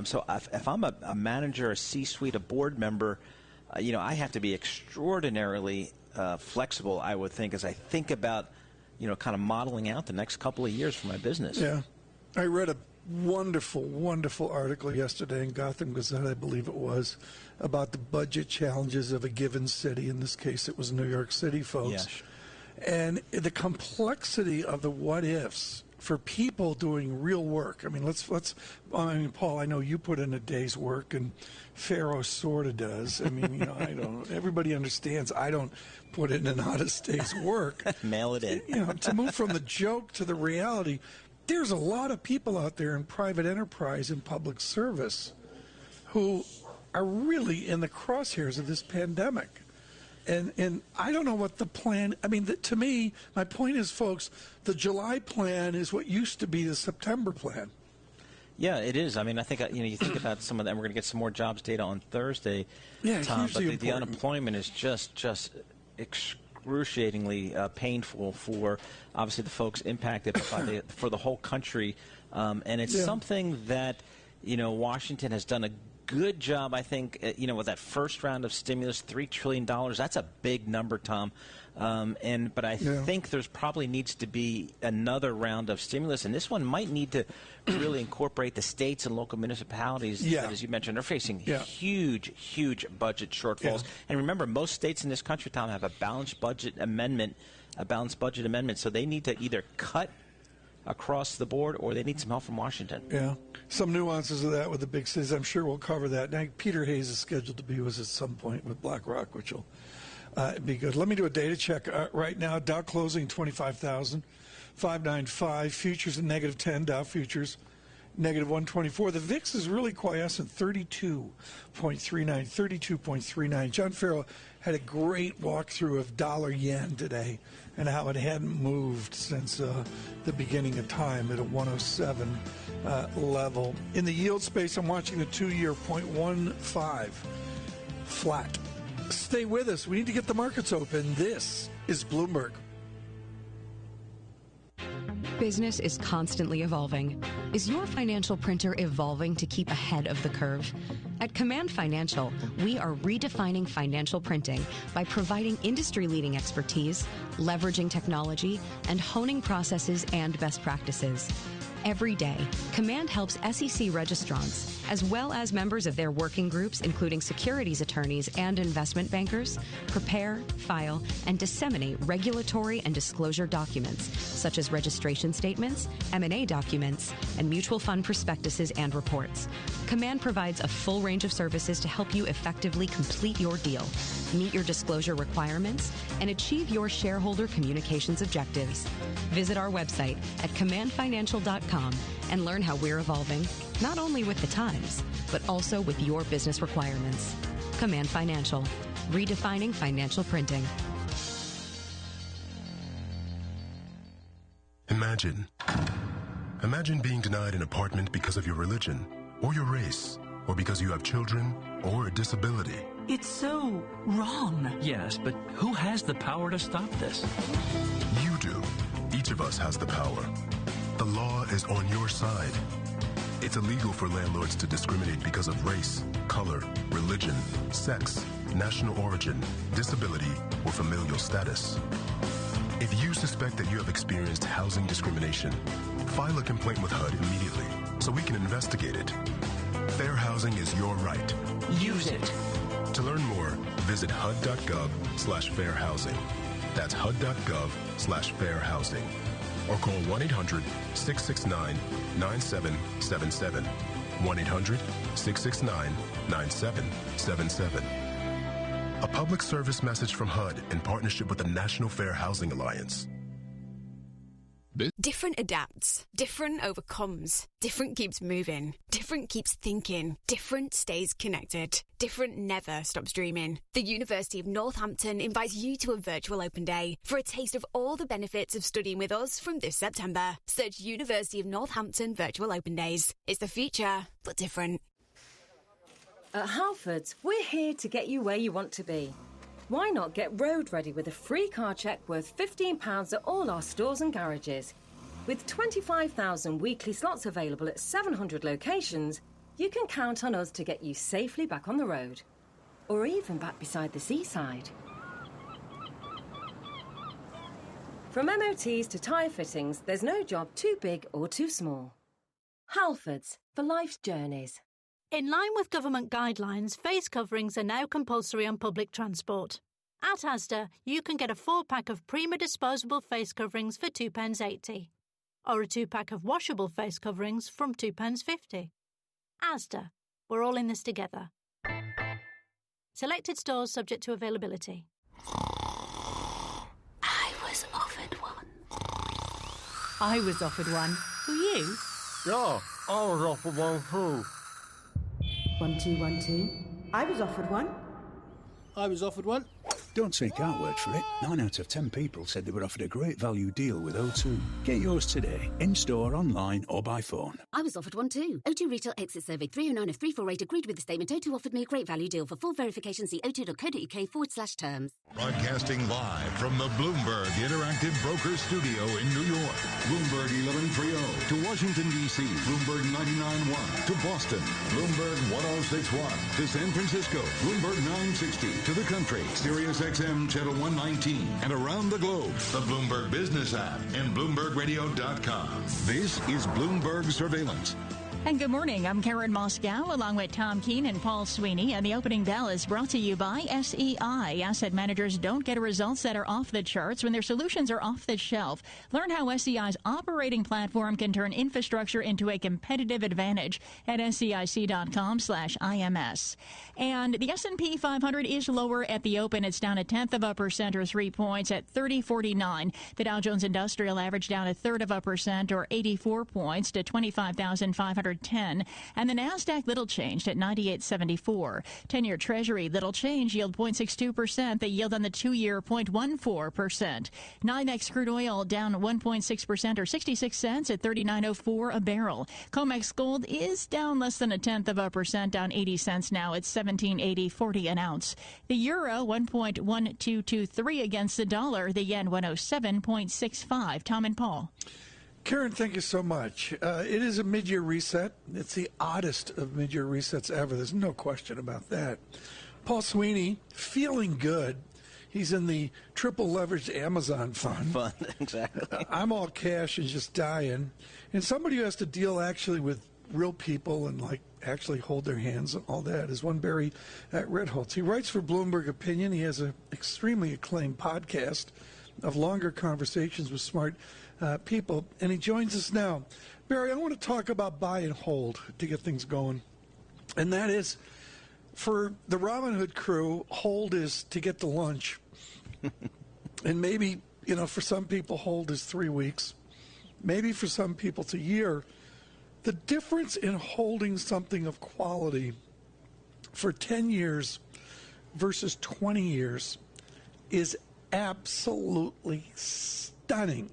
So if I'm a manager, a C-suite, a board member, I have to be extraordinarily flexible, I would think, as I think about, kind of modeling out the next couple of years for my business. Yeah. I read a wonderful, wonderful article yesterday in Gotham Gazette, I believe it was, about the budget challenges of a given city. In this case, it was New York City, folks. Yes. And the complexity of the what-ifs for people doing real work. I mean, Paul, I know you put in a day's work, and Pharaoh sort of does. I mean, I don't. Everybody understands I don't put in an honest day's work. Mail it in. To move from the joke to the reality, there's a lot of people out there in private enterprise and public service who are really in the crosshairs of this pandemic. And I don't know what the plan, to me, my point is, folks, the July plan is what used to be the September plan. Yeah, it is. I mean, I think, you think about some of them. We're going to get some more jobs data on Thursday, Tom, but the unemployment is just excruciatingly painful for, obviously, the folks impacted by for the whole country. And it's something that, Washington has done a good job, I think, with that first round of stimulus, $3 trillion. That's a big number, Tom. But I think there's probably needs to be another round of stimulus, and this one might need to really incorporate the states and local municipalities that, as you mentioned, are facing huge budget shortfalls. And remember, most states in this country, Tom, have a balanced budget amendment, so they need to either cut across the board, or they need some help from Washington. Yeah, some nuances of that with the big cities. I'm sure we'll cover that. Now, Peter Hayes is scheduled to be with us at some point with BlackRock, which will be good. Let me do a data check right now. Dow closing 25,595. Futures at -10. Dow futures -124. The VIX is really quiescent, 32.39. John Farrell had a great walkthrough of dollar-yen today and how it hadn't moved since the beginning of time at a 107 level. In the yield space, I'm watching the 2-year 0.15 flat. Stay with us. We need to get the markets open. This is Bloomberg. Business is constantly evolving. Is your financial printer evolving to keep ahead of the curve? At Command Financial, we are redefining financial printing by providing industry-leading expertise, leveraging technology, and honing processes and best practices. Every day, Command helps SEC registrants, as well as members of their working groups, including securities attorneys and investment bankers, prepare, file, and disseminate regulatory and disclosure documents, such as registration statements, M&A documents, and mutual fund prospectuses and reports. Command provides a full range of services to help you effectively complete your deal, meet your disclosure requirements, and achieve your shareholder communications objectives. Visit our website at commandfinancial.com and learn how we're evolving, not only with the times, but also with your business requirements. Command Financial, redefining financial printing. Imagine being denied an apartment because of your religion, or your race, or because you have children, or a disability. It's so wrong. Yes, but who has the power to stop this? You do. Each of us has the power. The law is on your side. It's illegal for landlords to discriminate because of race, color, religion, sex, national origin, disability, or familial status. If you suspect that you have experienced housing discrimination, file a complaint with HUD immediately so we can investigate it. Fair housing is your right. Use it. To learn more, visit hud.gov/fairhousing. That's hud.gov/fairhousing. Or call 1-800-669-9777. 1-800-669-9777. A public service message from HUD in partnership with the National Fair Housing Alliance. Different adapts, different overcomes, different keeps moving, different keeps thinking, different stays connected, different never stops dreaming. The University of Northampton invites you to a virtual open day for a taste of all the benefits of studying with us from this September. Search University of Northampton Virtual Open Days. It's the future, but different. At Halfords, we're here to get you where you want to be. Why not get road ready with a free car check worth £15 at all our stores and garages? With 25,000 weekly slots available at 700 locations, you can count on us to get you safely back on the road. Or even back beside the seaside. From MOTs to tyre fittings, there's no job too big or too small. Halfords, for life's journeys. In line with government guidelines, face coverings are now compulsory on public transport. At Asda, you can get a 4-pack of Prima disposable face coverings for £2.80. Or a 2-pack of washable face coverings from £2.50. Asda. We're all in this together. Selected stores subject to availability. I was offered one. I was offered one. Who you? Yeah, I was offered one too. 1, 2, 1, 2. I was offered one. I was offered one. Don't take our word for it. 9 out of 10 people said they were offered a great value deal with O2. Get yours today, in-store, online or by phone. I was offered one too. O2 Retail Exit Survey 309 of 348 agreed with the statement. O2 offered me a great value deal. For full verification, see o2.co.uk/terms. Broadcasting live from the Bloomberg Interactive Brokers Studio in New York. Bloomberg 1130 to Washington, D.C. Bloomberg 99.1 to Boston. Bloomberg 1061 to San Francisco. Bloomberg 960 to the country. Sirius XM Channel 119 and around the globe. The Bloomberg Business app and BloombergRadio.com. This is Bloomberg Surveillance. And good morning. I'm Karen Moscow along with Tom Keene and Paul Sweeney. And the opening bell is brought to you by SEI. Asset managers don't get results that are off the charts when their solutions are off the shelf. Learn how SEI's operating platform can turn infrastructure into a competitive advantage at SEIC.com/IMS. And the S&P 500 is lower at the open. It's down 0.1% or 3 points at 3049. The Dow Jones Industrial Average down 0.3% or 84 points to 25,510. And the NASDAQ little changed at 98.74. 10-year Treasury little change, yield 0.62%. The yield on the 2-year 0.14%. NYMEX crude oil down 1.6% or 66 cents at 39.04 a barrel. COMEX gold is down less than 0.1%, down 80 cents now at 17.80.40 an ounce. The euro 1.1223 against the dollar. The yen 107.65. Tom and Paul. Karen, thank you so much. It is a mid-year reset. It's the oddest of mid-year resets ever. There's no question about that. Paul Sweeney, feeling good. He's in the triple leveraged Amazon fund. Exactly. I'm all cash and just dying. And somebody who has to deal actually with real people and like actually hold their hands and all that is one Barry Redholz. He writes for Bloomberg Opinion. He has an extremely acclaimed podcast of longer conversations with smart people, and he joins us now. Barry, I want to talk about buy and hold to get things going, and that is for the Robinhood crew, hold is to get to lunch, and maybe, for some people, hold is 3 weeks. Maybe for some people, it's a year. The difference in holding something of quality for 10 years versus 20 years is absolutely stunning.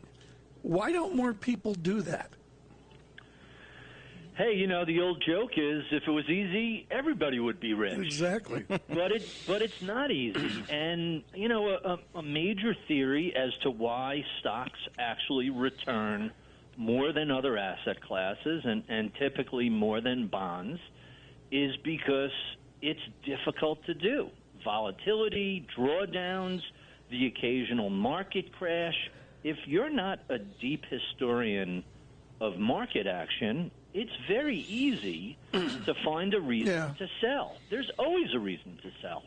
Why don't more people do that? Hey, the old joke is if it was easy, everybody would be rich. Exactly. But it's not easy. And, a major theory as to why stocks actually return more than other asset classes and typically more than bonds is because it's difficult to do. Volatility, drawdowns, the occasional market crash. If you're not a deep historian of market action, it's very easy to find a reason to sell. There's always a reason to sell.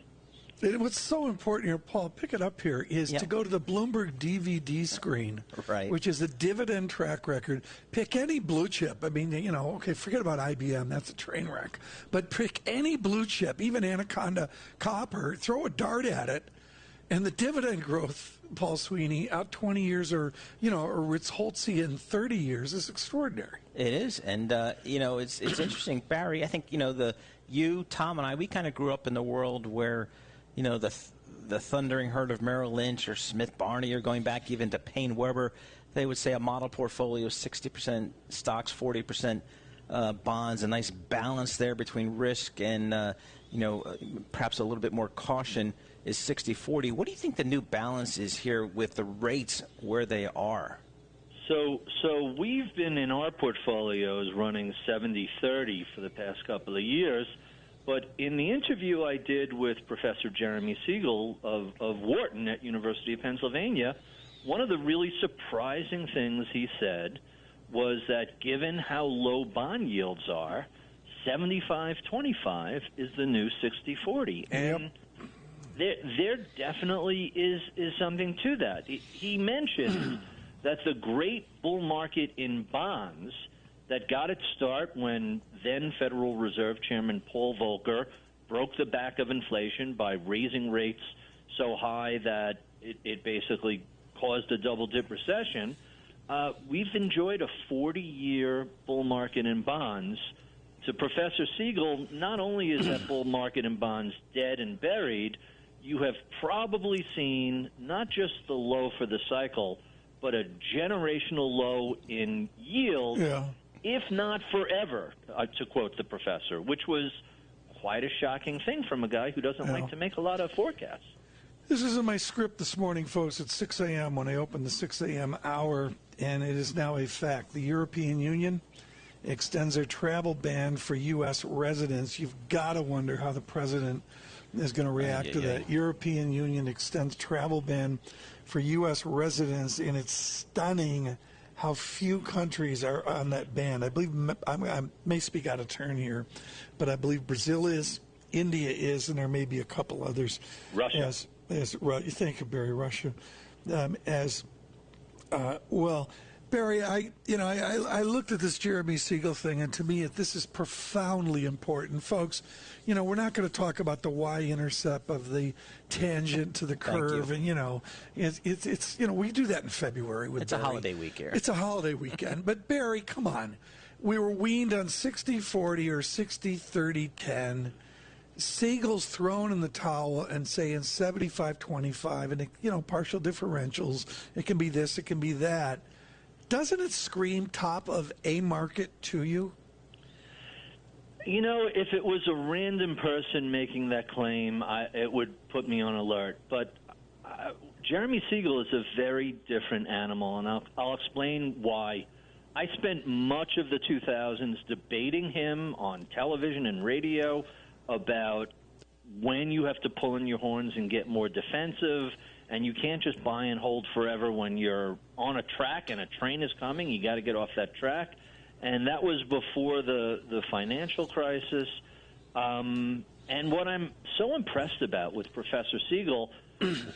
And what's so important here, Paul, pick it up here, is to go to the Bloomberg DVD screen, which is a dividend track record. Pick any blue chip. I mean, okay, forget about IBM. That's a train wreck. But pick any blue chip, even Anaconda Copper, throw a dart at it, and the dividend growth, Paul Sweeney, out 20 years or Ritz Holtze in 30 years is extraordinary. It is. And, it's interesting. Barry, I think, Tom and I, we kind of grew up in the world where, the thundering herd of Merrill Lynch or Smith Barney, or going back even to Payne Weber, they would say a model portfolio is 60% stocks, 40% bonds, a nice balance there between risk and, perhaps a little bit more caution is 60-40. What do you think the new balance is here with the rates where they are? So we've been in our portfolios running 70-30 for the past couple of years. But in the interview I did with Professor Jeremy Siegel of Wharton at University of Pennsylvania, one of the really surprising things he said was that given how low bond yields are, 75-25 is the new 60-40. And there definitely is something to that. He mentioned that the great bull market in bonds that got its start when then Federal Reserve Chairman Paul Volcker broke the back of inflation by raising rates so high that it basically caused a double-dip recession, we've enjoyed a 40-year bull market in bonds. To Professor Siegel, not only is that bull market in bonds dead and buried, you have probably seen not just the low for the cycle, but a generational low in yield, if not forever, to quote the professor, which was quite a shocking thing from a guy who doesn't like to make a lot of forecasts. This is in my script this morning, folks, at 6 a.m. when I opened the 6 a.m. hour, and it is now a fact. The European Union extends their travel ban for U.S. residents. You've got to wonder how the president is going to react to that. European Union extends travel ban for U.S. residents, and it's stunning how few countries are on that ban. I believe, I may speak out of turn here, but I believe Brazil is, India is, and there may be a couple others. Russia. Thank you, Barry. Russia. Well, Barry, I looked at this Jeremy Siegel thing, and to me, this is profoundly important. Folks, we're not going to talk about the y-intercept of the tangent to the curve, and, it's we do that in February with Barry. It's a holiday week here. It's a holiday weekend. But, Barry, come on. We were weaned on 60-40 or 60-30-10. Siegel's thrown in the towel and saying 75-25, and, partial differentials. It can be this, it can be that. Doesn't it scream top of a market to you? If it was a random person making that claim, it would put me on alert. But Jeremy Siegel is a very different animal, and I'll explain why. I spent much of the 2000s debating him on television and radio about when you have to pull in your horns and get more defensive, and you can't just buy and hold forever when you're on a track and a train is coming. You got to get off that track. And that was before the financial crisis. And what I'm so impressed about with Professor Siegel,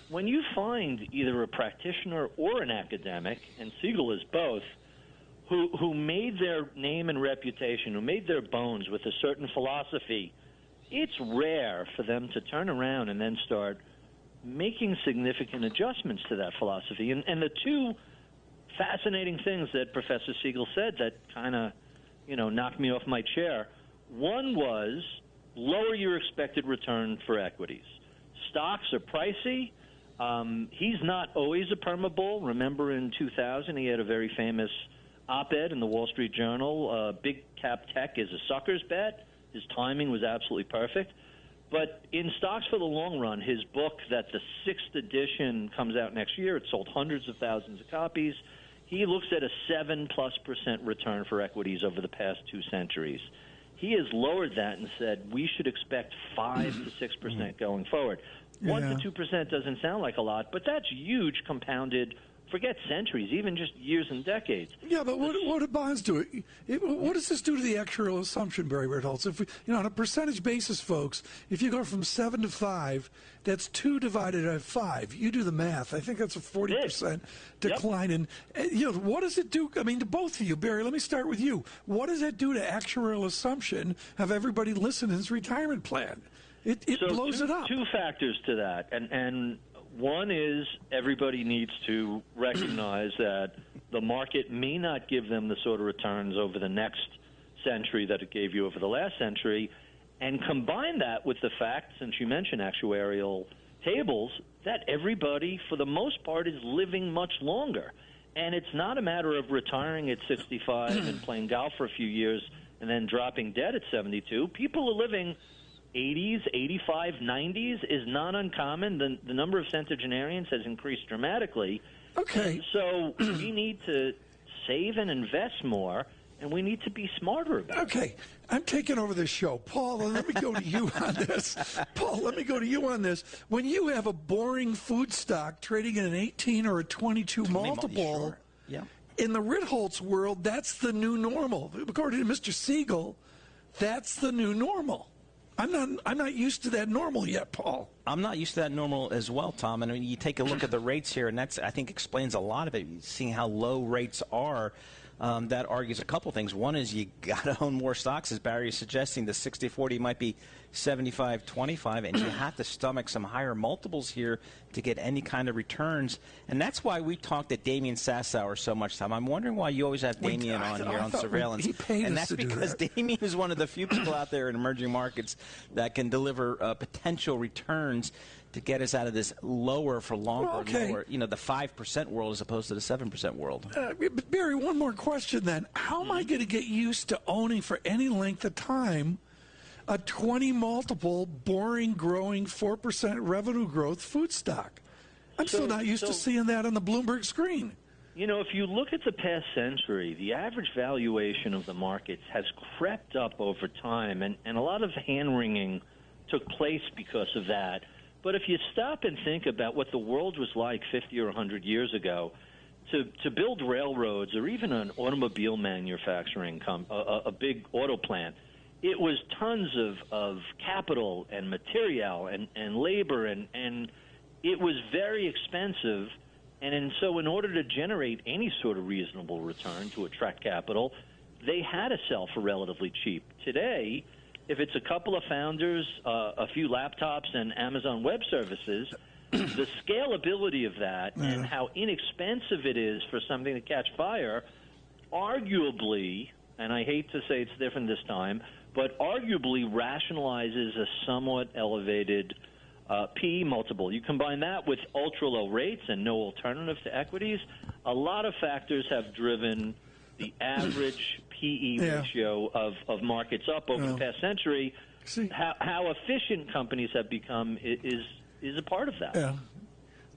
when you find either a practitioner or an academic, and Siegel is both, who made their name and reputation, who made their bones with a certain philosophy, it's rare for them to turn around and then start making significant adjustments to that philosophy. And the two fascinating things that Professor Siegel said that kind of, knocked me off my chair. One was lower your expected return for equities. Stocks are pricey. He's not always a permabull. Remember in 2000, he had a very famous op-ed in the Wall Street Journal. Big cap tech is a sucker's bet. His timing was absolutely perfect. But in Stocks for the Long Run, his book that the 6th edition comes out next year, it sold hundreds of thousands of copies. He looks at a 7+% return for equities over the past 2 centuries. He has lowered that and said we should expect 5 to 6% going forward. 1 to 2% doesn't sound like a lot, but that's huge compounded. Forget centuries, even just years and decades. Yeah, but what do bonds do? What does this do to the actuarial assumption, Barry Bertholtz? If on a percentage basis, folks, if you go from 7 to 5, that's 2 divided by 5. You do the math. I think that's a 40% decline. Yep. And what does it do? I mean, to both of you, Barry. Let me start with you. What does that do to actuarial assumption of everybody listening's retirement plan? It blows it up. Two factors to that, and one is everybody needs to recognize that the market may not give them the sort of returns over the next century that it gave you over the last century, and combine that with the fact, since you mentioned actuarial tables, that everybody, for the most part, is living much longer. And it's not a matter of retiring at 65 and playing golf for a few years and then dropping dead at 72. People are living 80s, 85, 90s is not uncommon. The number of centenarians has increased dramatically. Okay. And so we need to save and invest more, and we need to be smarter about it. Okay. I'm taking over this show. Paul, let me go to you on this. Paul, let me go to you on this. When you have a boring food stock trading at an 18 or a 22 multiple, in the Ritholtz world, that's the new normal. According to Mr. Siegel, that's the new normal. I'm not used to that normal yet, Paul. I'm not used to that normal as well, Tom. And I mean, you take a look at the rates here, and that's, I think, explains a lot of it. Seeing how low rates are, that argues a couple things. One is you got to own more stocks, as Barry is suggesting. The 60-40 might be 75-25, and you have to stomach some higher multiples here to get any kind of returns. And that's why we talked at Damien Sassower so much, Tom. I'm wondering why you always have Damien on here on surveillance. And that's because Damien is one of the few people out there in emerging markets that can deliver potential returns to get us out of this lower for longer, lower, the 5% world as opposed to the 7% world. Barry, one more question then. How am I going to get used to owning for any length of time a 20 multiple, boring, growing 4% revenue growth food stock? I'm still not used to seeing that on the Bloomberg screen. If you look at the past century, the average valuation of the markets has crept up over time, and a lot of hand-wringing took place because of that. But if you stop and think about what the world was like 50 or 100 years ago, to build railroads or even an automobile manufacturing a big auto plant, it was tons of capital and material and labor, and it was very expensive. And so in order to generate any sort of reasonable return to attract capital, they had to sell for relatively cheap. Today, if it's a couple of founders, a few laptops, and Amazon Web Services, the scalability of that and how inexpensive it is for something to catch fire, arguably, and I hate to say it's different this time, but arguably rationalizes a somewhat elevated PE multiple. You combine that with ultra-low rates and no alternative to equities, a lot of factors have driven the average PE ratio of markets up over the past century. How efficient companies have become is a part of that. Yeah.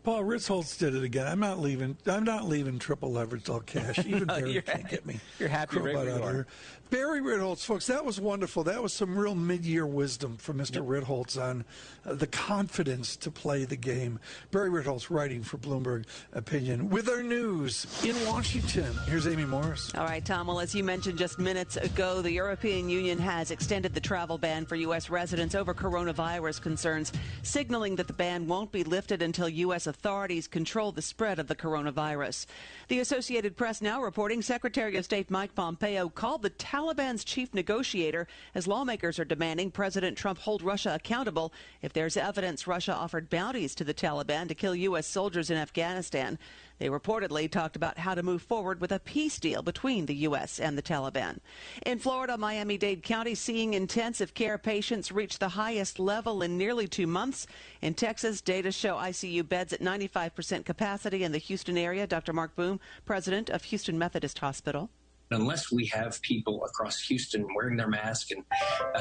Paul Ritholtz did it again. I'm not leaving triple leveraged all cash. Even Barry can't get me. You're happy right where you are. Barry Ritholtz, folks, that was wonderful. That was some real mid-year wisdom from Mr. Ritholtz on the confidence to play the game. Barry Ritholtz writing for Bloomberg Opinion. With our news in Washington, here's Amy Morris. All right, Tom. Well, as you mentioned just minutes ago, the European Union has extended the travel ban for U.S. residents over coronavirus concerns, signaling that the ban won't be lifted until U.S. authorities control the spread of the coronavirus. The Associated Press now reporting Secretary of State Mike Pompeo called the Taliban's chief negotiator as lawmakers are demanding President Trump hold Russia accountable if there's evidence Russia offered bounties to the Taliban to kill U.S. soldiers in Afghanistan. They reportedly talked about how to move forward with a peace deal between the U.S. and the Taliban. In Florida, Miami-Dade County seeing intensive care patients reach the highest level in nearly 2 months. In Texas, data show ICU beds at 95% capacity in the Houston area. Dr. Mark Boom, president of Houston Methodist Hospital. Unless we have people across Houston wearing their mask and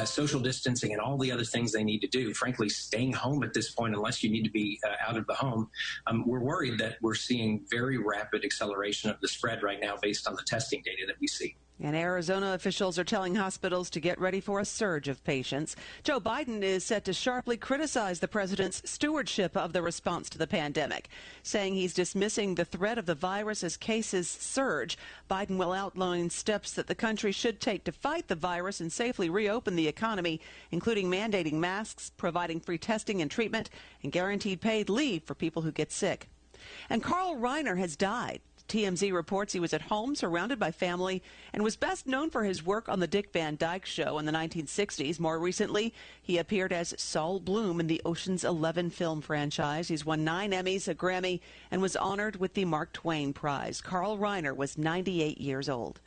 social distancing and all the other things they need to do, frankly, staying home at this point, unless you need to be out of the home, we're worried that we're seeing very rapid acceleration of the spread right now based on the testing data that we see. And Arizona officials are telling hospitals to get ready for a surge of patients. Joe Biden is set to sharply criticize the president's stewardship of the response to the pandemic, saying he's dismissing the threat of the virus as cases surge. Biden will outline steps that the country should take to fight the virus and safely reopen the economy, including mandating masks, providing free testing and treatment, and guaranteed paid leave for people who get sick. And Carl Reiner has died. TMZ reports he was at home surrounded by family and was best known for his work on the Dick Van Dyke Show in the 1960s. More recently, he appeared as Saul Bloom in the Ocean's 11 film franchise. He's won 9 Emmys, a Grammy, and was honored with the Mark Twain Prize. Carl Reiner was 98 years old.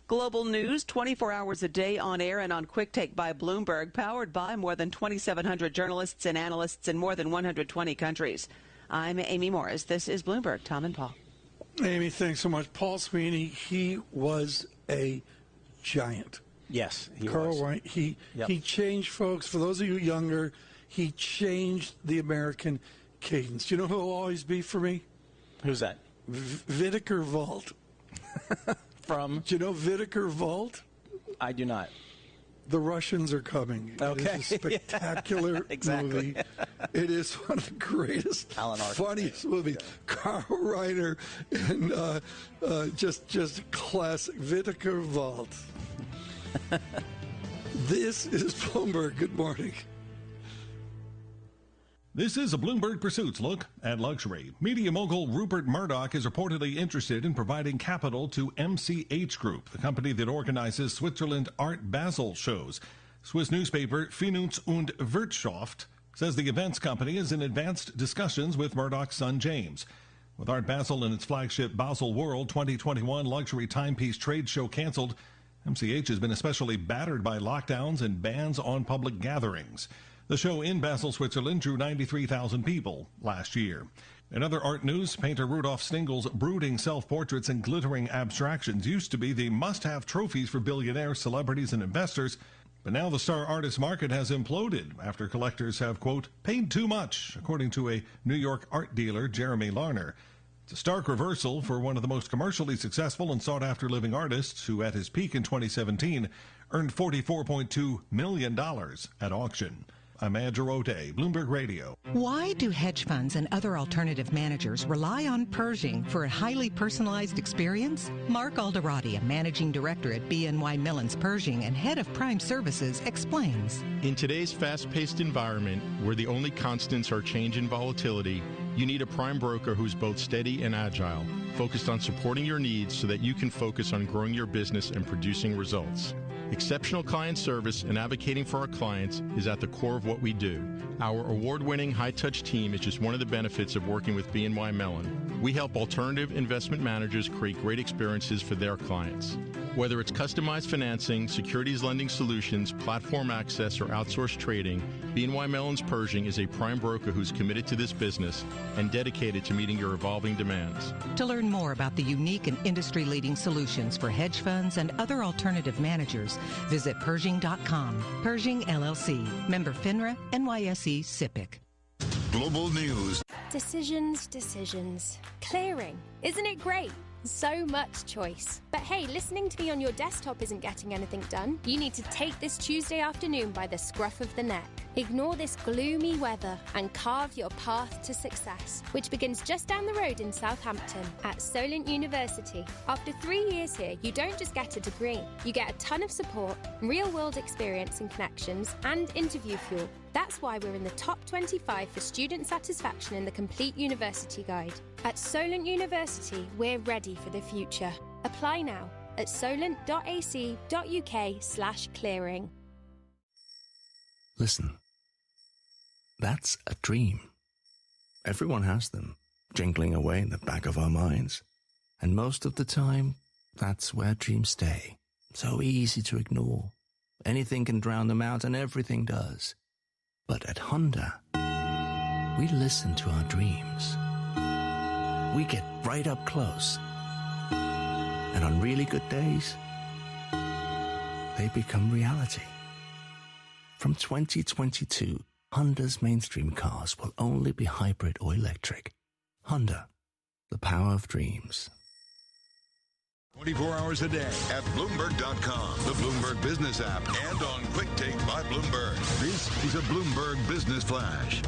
Global news 24 hours a day on air and on Quick Take by Bloomberg, powered by more than 2,700 journalists and analysts in more than 120 countries. I'm Amy Morris. This is Bloomberg. Tom and Paul. Amy, thanks so much. Paul Sweeney, he was a giant. Yes, he Carl was. Reiner, he changed, folks. For those of you younger, he changed the American cadence. You know who will always be for me? Who's that? Whitaker Vault. From? Do you know Whitaker Vault? I do not. The Russians are coming. Okay. It is a spectacular movie. It is one of the greatest, funniest movies. Carl Reiner and just classic Whitaker Vault. This is Bloomberg. Good morning. This is a Bloomberg Pursuits look at luxury. Media mogul Rupert Murdoch is reportedly interested in providing capital to MCH Group, the company that organizes Switzerland Art Basel shows. Swiss newspaper Finanz und Wirtschaft says the events company is in advanced discussions with Murdoch's son James. With Art Basel and its flagship Basel World 2021 luxury timepiece trade show canceled, MCH has been especially battered by lockdowns and bans on public gatherings. The show in Basel, Switzerland drew 93,000 people last year. In other art news, painter Rudolf Stingel's brooding self-portraits and glittering abstractions used to be the must-have trophies for billionaires, celebrities, and investors. But now the star artist market has imploded after collectors have, quote, paid too much, according to a New York art dealer, Jeremy Larner. It's a stark reversal for one of the most commercially successful and sought-after living artists who, at his peak in 2017, earned $44.2 million at auction. I'm Ed Girote, Bloomberg Radio. Why do hedge funds and other alternative managers rely on Pershing for a highly personalized experience? Mark Alderati, a managing director at BNY Mellon's Pershing and head of Prime Services, explains. In today's fast-paced environment, where the only constants are change and volatility, you need a prime broker who's both steady and agile, focused on supporting your needs so that you can focus on growing your business and producing results. Exceptional client service and advocating for our clients is at the core of what we do. Our award-winning high-touch team is just one of the benefits of working with BNY Mellon. We help alternative investment managers create great experiences for their clients. Whether it's customized financing, securities lending solutions, platform access, or outsourced trading, BNY Mellon's Pershing is a prime broker who's committed to this business and dedicated to meeting your evolving demands. To learn more about the unique and industry-leading solutions for hedge funds and other alternative managers, visit Pershing.com. Pershing, LLC. Member FINRA, NYSE, SIPC. Global news. Decisions. Clearing. Isn't it great? So much choice. But hey, listening to me on your desktop isn't getting anything done. You need to take this Tuesday afternoon by the scruff of the neck. Ignore this gloomy weather and carve your path to success, which begins just down the road in Southampton at Solent University. After 3 years here, you don't just get a degree. You get a ton of support, real-world experience and connections, and interview fuel. That's why we're in the top 25 for student satisfaction in the Complete University Guide. At Solent University, we're ready for the future. Apply now at solent.ac.uk/clearing. Listen, that's a dream. Everyone has them, jingling away in the back of our minds. And most of the time, that's where dreams stay. So easy to ignore. Anything can drown them out, and everything does. But at Honda, we listen to our dreams. We get right up close. And on really good days, they become reality. From 2022, Honda's mainstream cars will only be hybrid or electric. Honda, the power of dreams. 24 hours a day at Bloomberg.com, the Bloomberg Business app, and on Quick Take by Bloomberg. This is a Bloomberg Business Flash.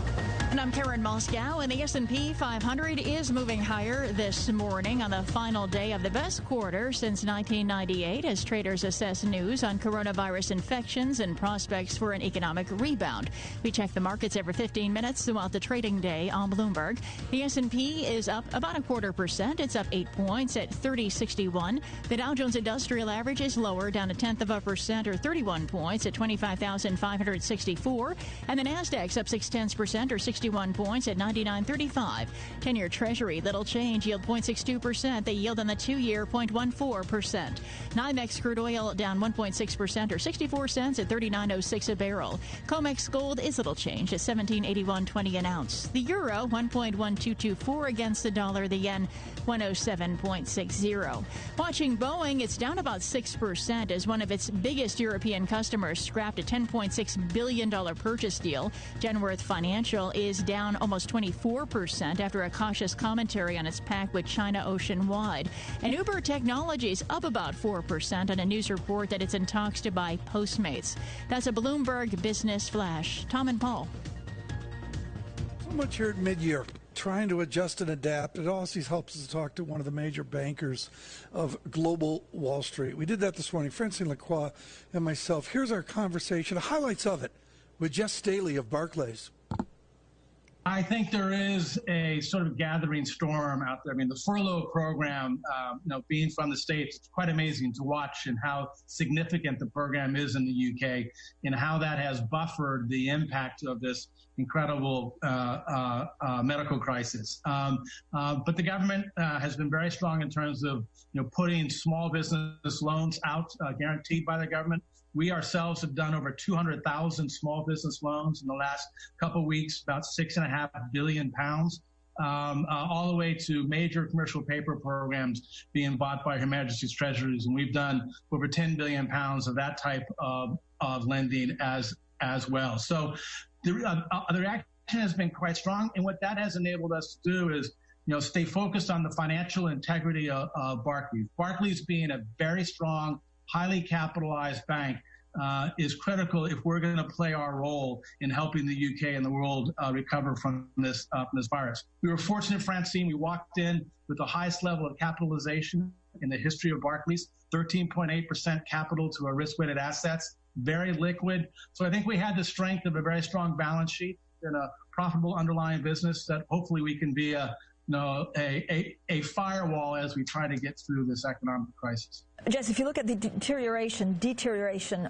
And I'm Karen Moscow, and the S&P 500 is moving higher this morning on the final day of the best quarter since 1998 as traders assess news on coronavirus infections and prospects for an economic rebound. We check the markets every 15 minutes throughout the trading day on Bloomberg. The S&P is up about 0.25%. It's up 8 points at 3061. The Dow Jones Industrial Average is lower, down 0.1% or 31 points at 25,564. And the Nasdaq's up 0.6% or 61 points at 99.35. 10-year Treasury, little change, yield 0.62%. The yield on the 2-year, 0.14%. NYMEX crude oil down 1.6% or 64 cents at 39.06 a barrel. COMEX gold is little change at 17.8120 an ounce. The euro, 1.1224 against the dollar. The yen, 107.60. Watching Boeing, it's down about 6% as one of its biggest European customers scrapped a $10.6 billion purchase deal. Genworth Financial is down almost 24% after a cautious commentary on its pact with China ocean-wide. And Uber Technologies up about 4% on a news report that it's in talks to buy Postmates. That's a Bloomberg Business Flash. Tom and Paul. So much here at mid-year. trying to adjust and adapt. It also helps us to talk to one of the major bankers of global Wall Street. We did that this morning, Francine Lacroix and myself. Here's our conversation, the highlights of it, with Jess Staley of Barclays. I think there is a sort of gathering storm out there. I mean, the furlough program, being from the States, it's quite amazing to watch and how significant the program is in the UK and how that has buffered the impact of this incredible medical crisis. But the government has been very strong in terms of, putting small business loans out guaranteed by the government. We ourselves have done over 200,000 small business loans in the last couple of weeks, about £6.5 billion, all the way to major commercial paper programs being bought by Her Majesty's Treasuries. And we've done over £10 billion of that type of lending as well. So the reaction has been quite strong. And what that has enabled us to do is, stay focused on the financial integrity of Barclays. Barclays being a very strong, highly capitalized bank is critical if we're going to play our role in helping the UK and the world recover from this virus. We were fortunate, Francine, we walked in with the highest level of capitalization in the history of Barclays, 13.8% capital to our risk-weighted assets, very liquid. So I think we had the strength of a very strong balance sheet and a profitable underlying business that hopefully we can be a firewall as we try to get through this economic crisis. Jess, if you look at the deterioration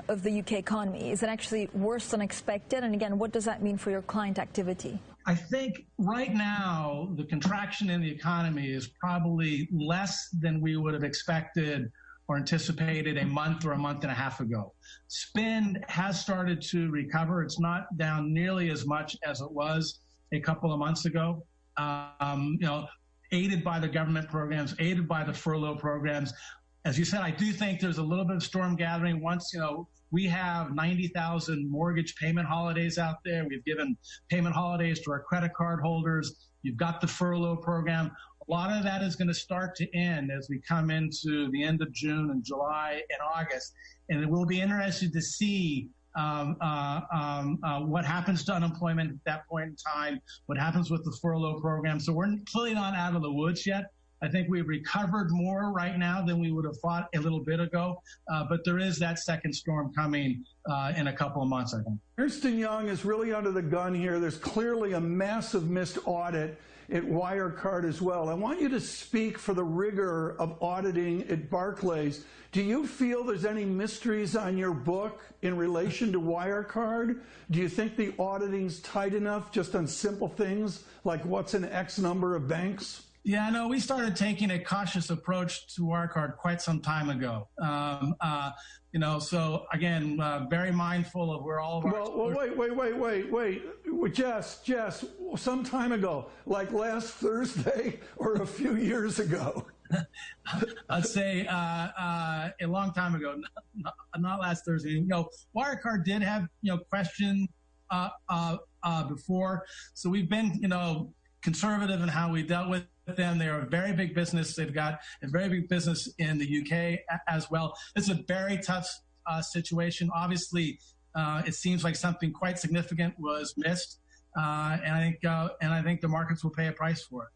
of the UK economy, is it actually worse than expected? And again, what does that mean for your client activity? I think right now the contraction in the economy is probably less than we would have expected or anticipated a month or a month and a half ago. Spend has started to recover. It's not down nearly as much as it was a couple of months ago. Aided by the government programs, aided by the furlough programs. As you said, I do think there's a little bit of storm gathering. Once, we have 90,000 mortgage payment holidays out there. We've given payment holidays to our credit card holders. You've got the furlough program. A lot of that is going to start to end as we come into the end of June and July and August. And it will be interesting to see what happens to unemployment at that point in time, what happens with the furlough program. So we're clearly not out of the woods yet. I think we've recovered more right now than we would have thought a little bit ago. But there is that second storm coming in a couple of months, I think. Ernst & Young is really under the gun here. There's clearly a massive missed audit at Wirecard as well. I want you to speak for the rigor of auditing at Barclays. Do you feel there's any mysteries on your book in relation to Wirecard? Do you think the auditing's tight enough just on simple things like what's in X number of banks? Yeah, no, we started taking a cautious approach to Wirecard quite some time ago. So again, very mindful of where all of our... Well, wait. Jess, some time ago, like last Thursday or a few years ago? I'd say a long time ago, not last Thursday. Wirecard did have, questions before. So we've been, conservative in how we dealt with them. They are a very big business. They've got a very big business in the UK as well. It's a very tough situation. Obviously, it seems like something quite significant was missed, and I think the markets will pay a price for it.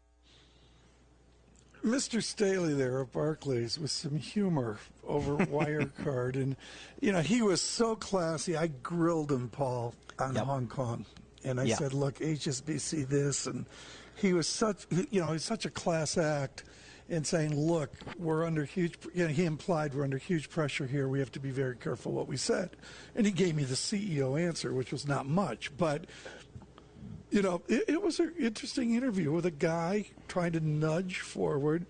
Mr. Staley there at Barclays with some humor over Wirecard, and he was so classy. I grilled him, Paul, on Hong Kong, and I said, "Look, HSBC this," and he was such a class act in saying, "Look, we're under huge." He implied we're under huge pressure here. We have to be very careful what we said, and he gave me the CEO answer, which was not much, but. It was an interesting interview with a guy trying to nudge forward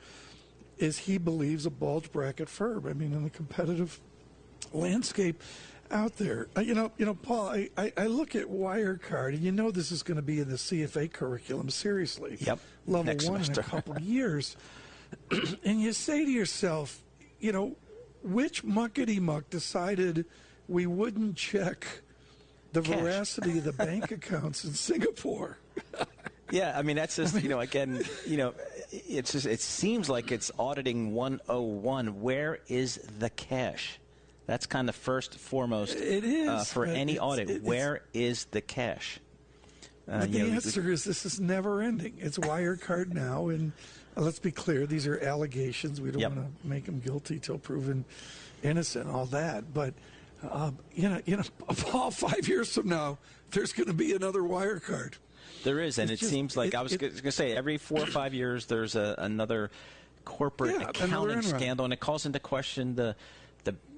as he believes a bulge bracket firm. I mean, in the competitive landscape out there. Paul, I look at Wirecard, and this is going to be in the CFA curriculum, seriously. Yep. Level Next 1 semester. in a couple of years. And you say to yourself, which muckety-muck decided we wouldn't check the veracity of the bank accounts in Singapore? Yeah, I mean, that's just, again, it's just, it seems like it's auditing 101. Where is the cash? That's kind of first foremost it is, for any audit. Where is the cash? But the answer is this is never ending. It's Wirecard now, and let's be clear, these are allegations. We don't want to make them guilty till proven innocent, all that. But, Paul, 5 years from now, there's going to be another Wirecard. There is, and it seems like, I was going to say, every 4 or 5 years there's another corporate accounting scandal, and it calls into question the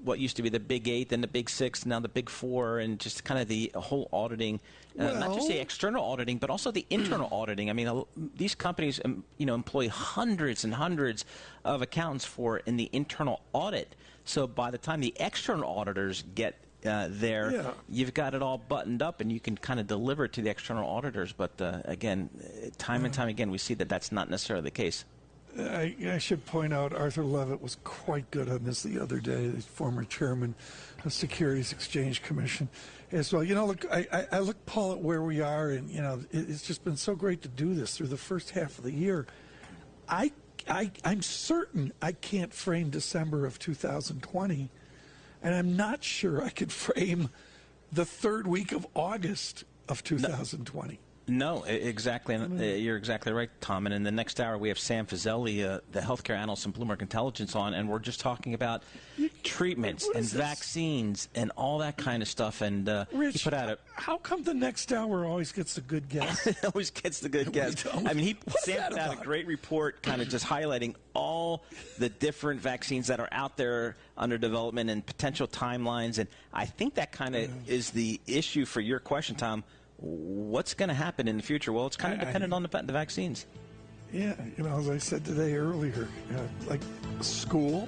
what used to be the Big 8, then the Big 6, now the Big 4, and just kind of the whole auditing, not just the external auditing, but also the internal auditing. I mean, these companies, employ hundreds and hundreds of accountants in the internal audit. So by the time the external auditors get there, you've got it all buttoned up, and you can kind of deliver it to the external auditors. But again, time and time again, we see that that's not necessarily the case. I should point out Arthur Levitt was quite good on this the other day, the former chairman of the Securities Exchange Commission as well. Look, I look, Paul, at where we are, and, it's just been so great to do this through the first half of the year. I'm certain I can't frame December of 2020, and I'm not sure I could frame the third week of August of 2020. No, exactly. You're exactly right, Tom. And in the next hour, we have Sam Fazeli, the healthcare analyst from Bloomberg Intelligence, on, and we're just talking about treatments and vaccines and all that kind of stuff. And Rich, he put out how come the next hour always gets the good guess? Always gets the good guess. I mean, Sam put out a great report, kind of just highlighting all the different vaccines that are out there under development and potential timelines. And I think that kind of is the issue for your question, Tom. What's going to happen in the future? Well, it's kind of dependent on the vaccines. Yeah, as I said today earlier, like school,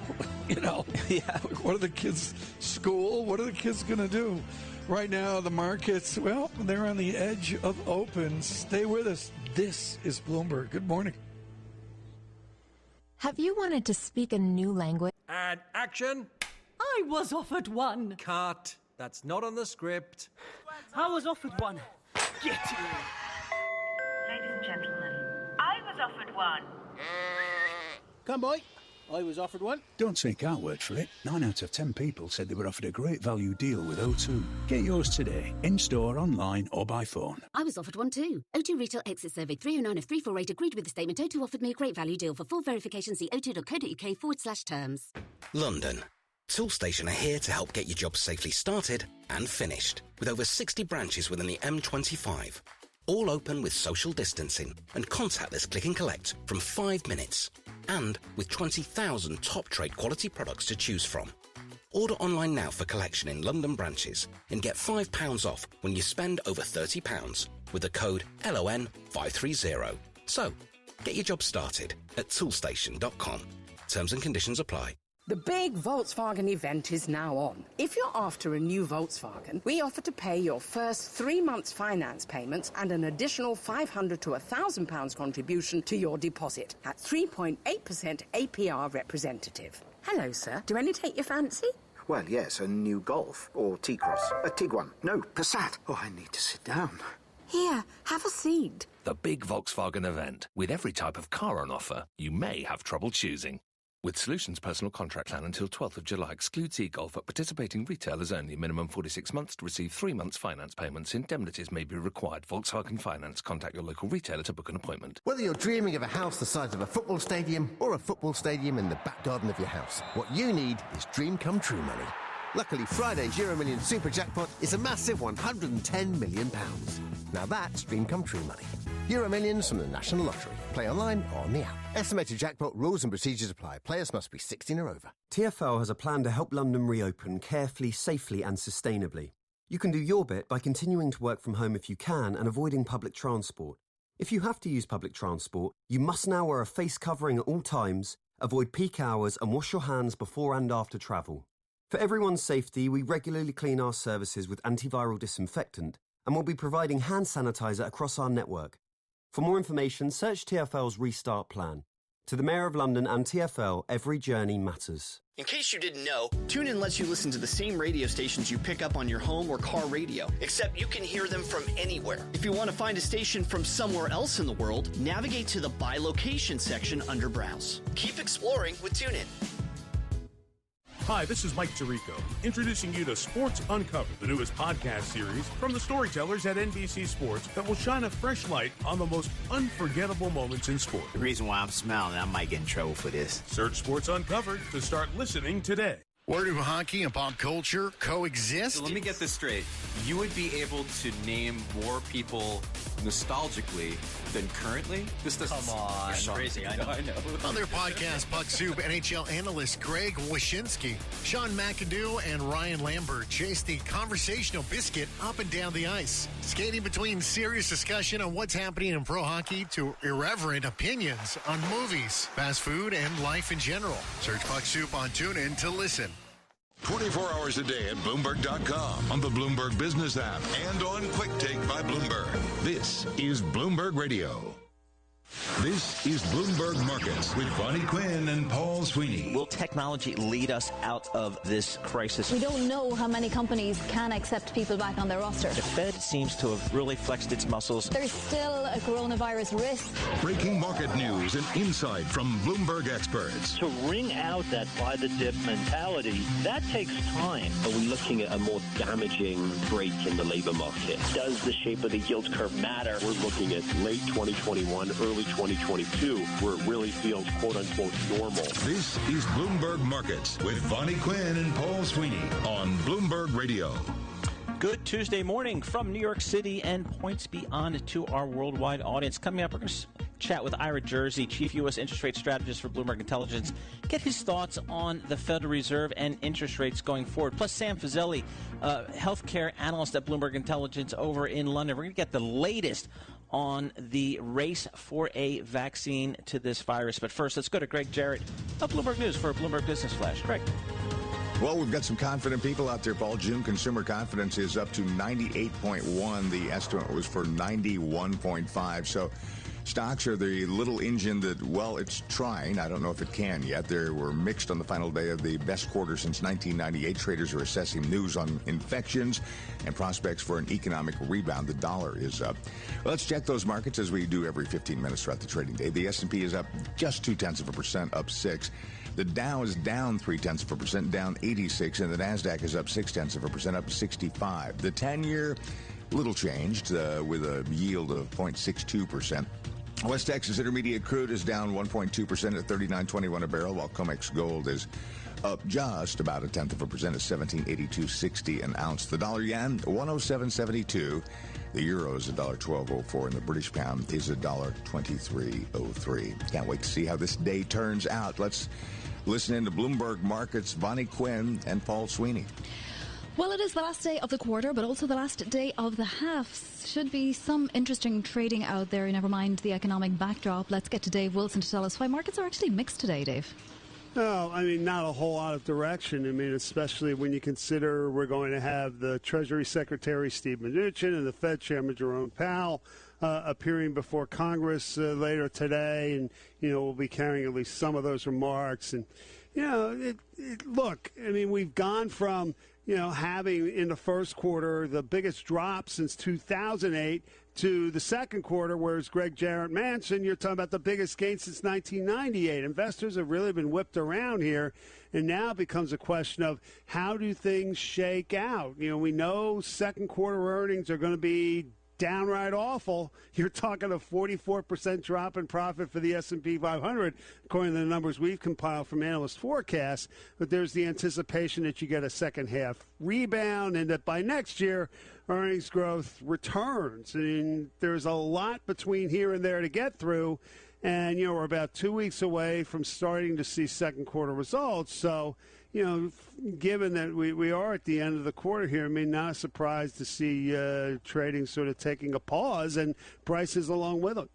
what are the kids, school, what are the kids going to do? Right now, the markets, well, they're on the edge of open. Stay with us. This is Bloomberg. Good morning. Have you wanted to speak a new language? And action. I was offered one. Cut. That's not on the script. I was offered one. Get it. Ladies and gentlemen, I was offered one. Come, boy. I was offered one. Don't take our word for it. 9 out of 10 people said they were offered a great value deal with O2. Get yours today, in-store, online, or by phone. I was offered one too. O2 Retail Exit Survey 309 of 348 agreed with the statement. O2 offered me a great value deal. For full verification, see o2.co.uk/terms. London. Toolstation are here to help get your job safely started and finished, with over 60 branches within the M25. All open with social distancing and contactless click and collect from 5 minutes. And with 20,000 top trade quality products to choose from. Order online now for collection in London branches and get £5 off when you spend over £30 with the code LON530. So, get your job started at toolstation.com. Terms and conditions apply. The big Volkswagen event is now on. If you're after a new Volkswagen, we offer to pay your first 3 months finance payments and an additional £500 to £1,000 contribution to your deposit at 3.8% APR representative. Hello, sir. Do any take your fancy? Well, yes, a new Golf or T-Cross. A Tiguan. No, Passat. Oh, I need to sit down. Here, have a seat. The big Volkswagen event. With every type of car on offer, you may have trouble choosing. With Solutions Personal Contract Plan until 12th of July. Excludes e-Golf at participating retailers only. Minimum 46 months to receive 3 months finance payments. Indemnities may be required. Volkswagen Finance. Contact your local retailer to book an appointment. Whether you're dreaming of a house the size of a football stadium or a football stadium in the back garden of your house, what you need is dream come true money. Luckily, Friday's Euro Million Super Jackpot is a massive £110 million. Now that's dream come true money. Euro Millions from the National Lottery. Play online or on the app. Estimated jackpot rules and procedures apply. Players must be 16 or over. TfL has a plan to help London reopen carefully, safely and sustainably. You can do your bit by continuing to work from home if you can and avoiding public transport. If you have to use public transport, you must now wear a face covering at all times, avoid peak hours and wash your hands before and after travel. For everyone's safety, we regularly clean our services with antiviral disinfectant and will be providing hand sanitizer across our network. For more information, search TfL's Restart Plan. To the Mayor of London and TfL, every journey matters. In case you didn't know, TuneIn lets you listen to the same radio stations you pick up on your home or car radio, except you can hear them from anywhere. If you want to find a station from somewhere else in the world, navigate to the By Location section under Browse. Keep exploring with TuneIn. Hi, this is Mike Tirico, introducing you to Sports Uncovered, the newest podcast series from the storytellers at NBC Sports that will shine a fresh light on the most unforgettable moments in sport. The reason why I'm smiling, I might get in trouble for this. Search Sports Uncovered to start listening today. Where do hockey and pop culture coexist? So let me get this straight. You would be able to name more people nostalgically than currently? This doesn't. Come on. It's crazy. I know. On their podcast, Puck Soup, NHL analyst Greg Wyshynski, Sean McAdoo, and Ryan Lambert chase the conversational biscuit up and down the ice. Skating between serious discussion on what's happening in pro hockey to irreverent opinions on movies, fast food, and life in general. Search Puck Soup on TuneIn to listen. 24 hours a day at Bloomberg.com, on the Bloomberg Business app, and on Quick Take by Bloomberg. This is Bloomberg Radio. This is Bloomberg Markets with Bonnie Quinn and Paul Sweeney. Will technology lead us out of this crisis? We don't know how many companies can accept people back on their roster. The Fed seems to have really flexed its muscles. There's still a coronavirus risk. Breaking market news and insight from Bloomberg experts. To wring out that buy the dip mentality, that takes time. Are we looking at a more damaging break in the labor market? Does the shape of the yield curve matter? We're looking at late 2021, early 2022, where it really feels quote-unquote normal. This is Bloomberg Markets with Bonnie Quinn and Paul Sweeney on Bloomberg Radio. Good Tuesday morning from New York City and points beyond to our worldwide audience. Coming up, we're going to chat with Ira Jersey, Chief U.S. Interest Rate Strategist for Bloomberg Intelligence, get his thoughts on the Federal Reserve and interest rates going forward. Plus, Sam Fazeli, healthcare analyst at Bloomberg Intelligence over in London. We're going to get the latest on the race for a vaccine to this virus. But first, let's go to Greg Jarrett of Bloomberg News for a Bloomberg Business Flash. Greg. Well, we've got some confident people out there, Paul. June consumer confidence is up to 98.1. The estimate was for 91.5. So stocks are the little engine that, well, it's trying. I don't know if it can yet. They were mixed on the final day of the best quarter since 1998. Traders are assessing news on infections and prospects for an economic rebound. The dollar is up. Well, let's check those markets as we do every 15 minutes throughout the trading day. The S&P is up just 0.2%, up 6. The Dow is down 0.3%, down 86, and the Nasdaq is up 0.6%, up 65. The 10-year, little changed with a yield of 0.62%. West Texas Intermediate crude is down 1.2% at $39.21 a barrel, while COMEX gold is up just about 0.1% at $17.8260 an ounce. The dollar yen, 107.72. The euro is $1.1204, and the British pound is $1.2303. Can't wait to see how this day turns out. Let's listen in to Bloomberg Markets, Bonnie Quinn and Paul Sweeney. Well, it is the last day of the quarter, but also the last day of the half. Should be some interesting trading out there, never mind the economic backdrop. Let's get to Dave Wilson to tell us why markets are actually mixed today, Dave. No, I mean, not a whole lot of direction. I mean, especially when you consider we're going to have the Treasury Secretary Steve Mnuchin and the Fed Chairman Jerome Powell appearing before Congress later today, and, we'll be carrying at least some of those remarks. And, look, I mean, we've gone from, having in the first quarter the biggest drop since 2008 to the second quarter, whereas Greg Jarrett mentioned, you're talking about the biggest gain since 1998. Investors have really been whipped around here, and now it becomes a question of how do things shake out? We know second quarter earnings are going to be downright awful. You're talking a 44% drop in profit for the S&P 500, according to the numbers we've compiled from analyst forecasts. But there's the anticipation that you get a second half rebound and that by next year, earnings growth returns. And there's a lot between here and there to get through. And, we're about 2 weeks away from starting to see second quarter results. So, given that we are at the end of the quarter here, I mean, not surprised to see trading sort of taking a pause and prices along with it.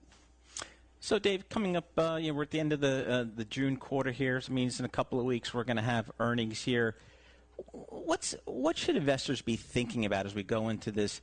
So, Dave, coming up, we're at the end of the June quarter here. So it means in a couple of weeks we're going to have earnings here. What should investors be thinking about as we go into this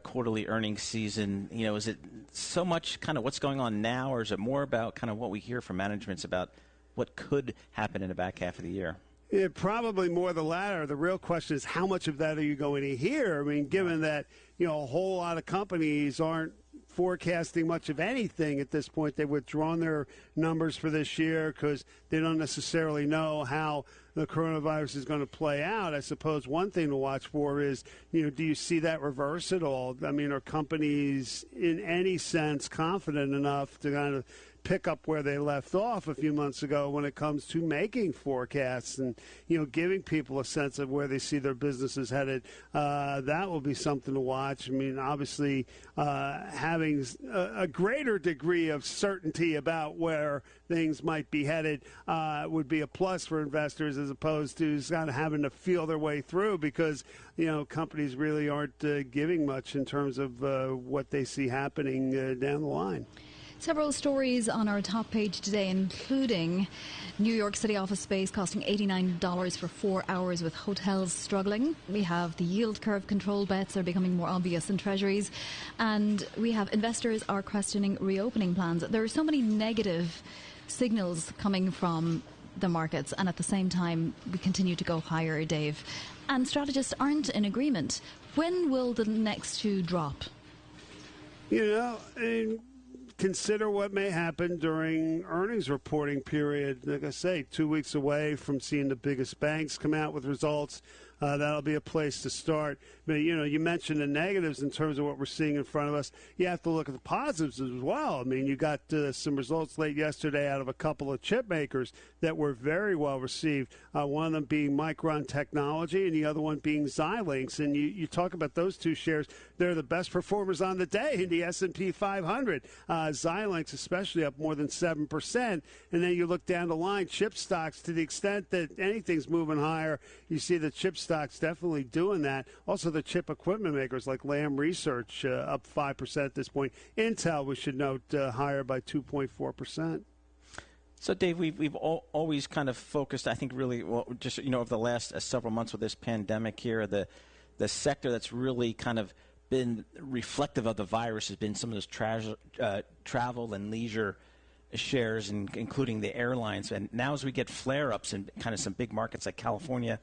quarterly earnings season? Is it so much kind of what's going on now, or is it more about kind of what we hear from managements about what could happen in the back half of the year? Yeah, probably more the latter. The real question is how much of that are you going to hear? I mean, given that, a whole lot of companies aren't forecasting much of anything at this point. They've withdrawn their numbers for this year because they don't necessarily know how the coronavirus is going to play out. I suppose one thing to watch for is, do you see that reverse at all? I mean, are companies in any sense confident enough to kind of pick up where they left off a few months ago when it comes to making forecasts and, giving people a sense of where they see their businesses headed? That will be something to watch. I mean, obviously, having a greater degree of certainty about where things might be headed would be a plus for investors, as opposed to kind of having to feel their way through, because, companies really aren't giving much in terms of what they see happening down the line. Several stories on our top page today, including New York City office space costing $89 for 4 hours with hotels struggling. We have the yield curve control bets are becoming more obvious in treasuries. And we have investors are questioning reopening plans. There are so many negative signals coming from the markets, and at the same time we continue to go higher, Dave. And strategists aren't in agreement. When will the next shoe drop? Consider what may happen during earnings reporting period. Like I say, 2 weeks away from seeing the biggest banks come out with results. That'll be a place to start. But, you mentioned the negatives in terms of what we're seeing in front of us. You have to look at the positives as well. I mean, you got some results late yesterday out of a couple of chip makers that were very well received, one of them being Micron Technology and the other one being Xilinx. And you talk about those two shares. They're the best performers on the day in the S&P 500. Xilinx especially up more than 7%. And then you look down the line, chip stocks, to the extent that anything's moving higher, you see the chip stocks definitely doing that. Also, the chip equipment makers like Lam Research up 5% at this point. Intel, we should note, higher by 2.4%. So, Dave, we've always kind of focused, I think, really, just over the last several months with this pandemic here, the sector that's really kind of been reflective of the virus has been some of those travel and leisure shares, including the airlines. And now as we get flare-ups in kind of some big markets like California,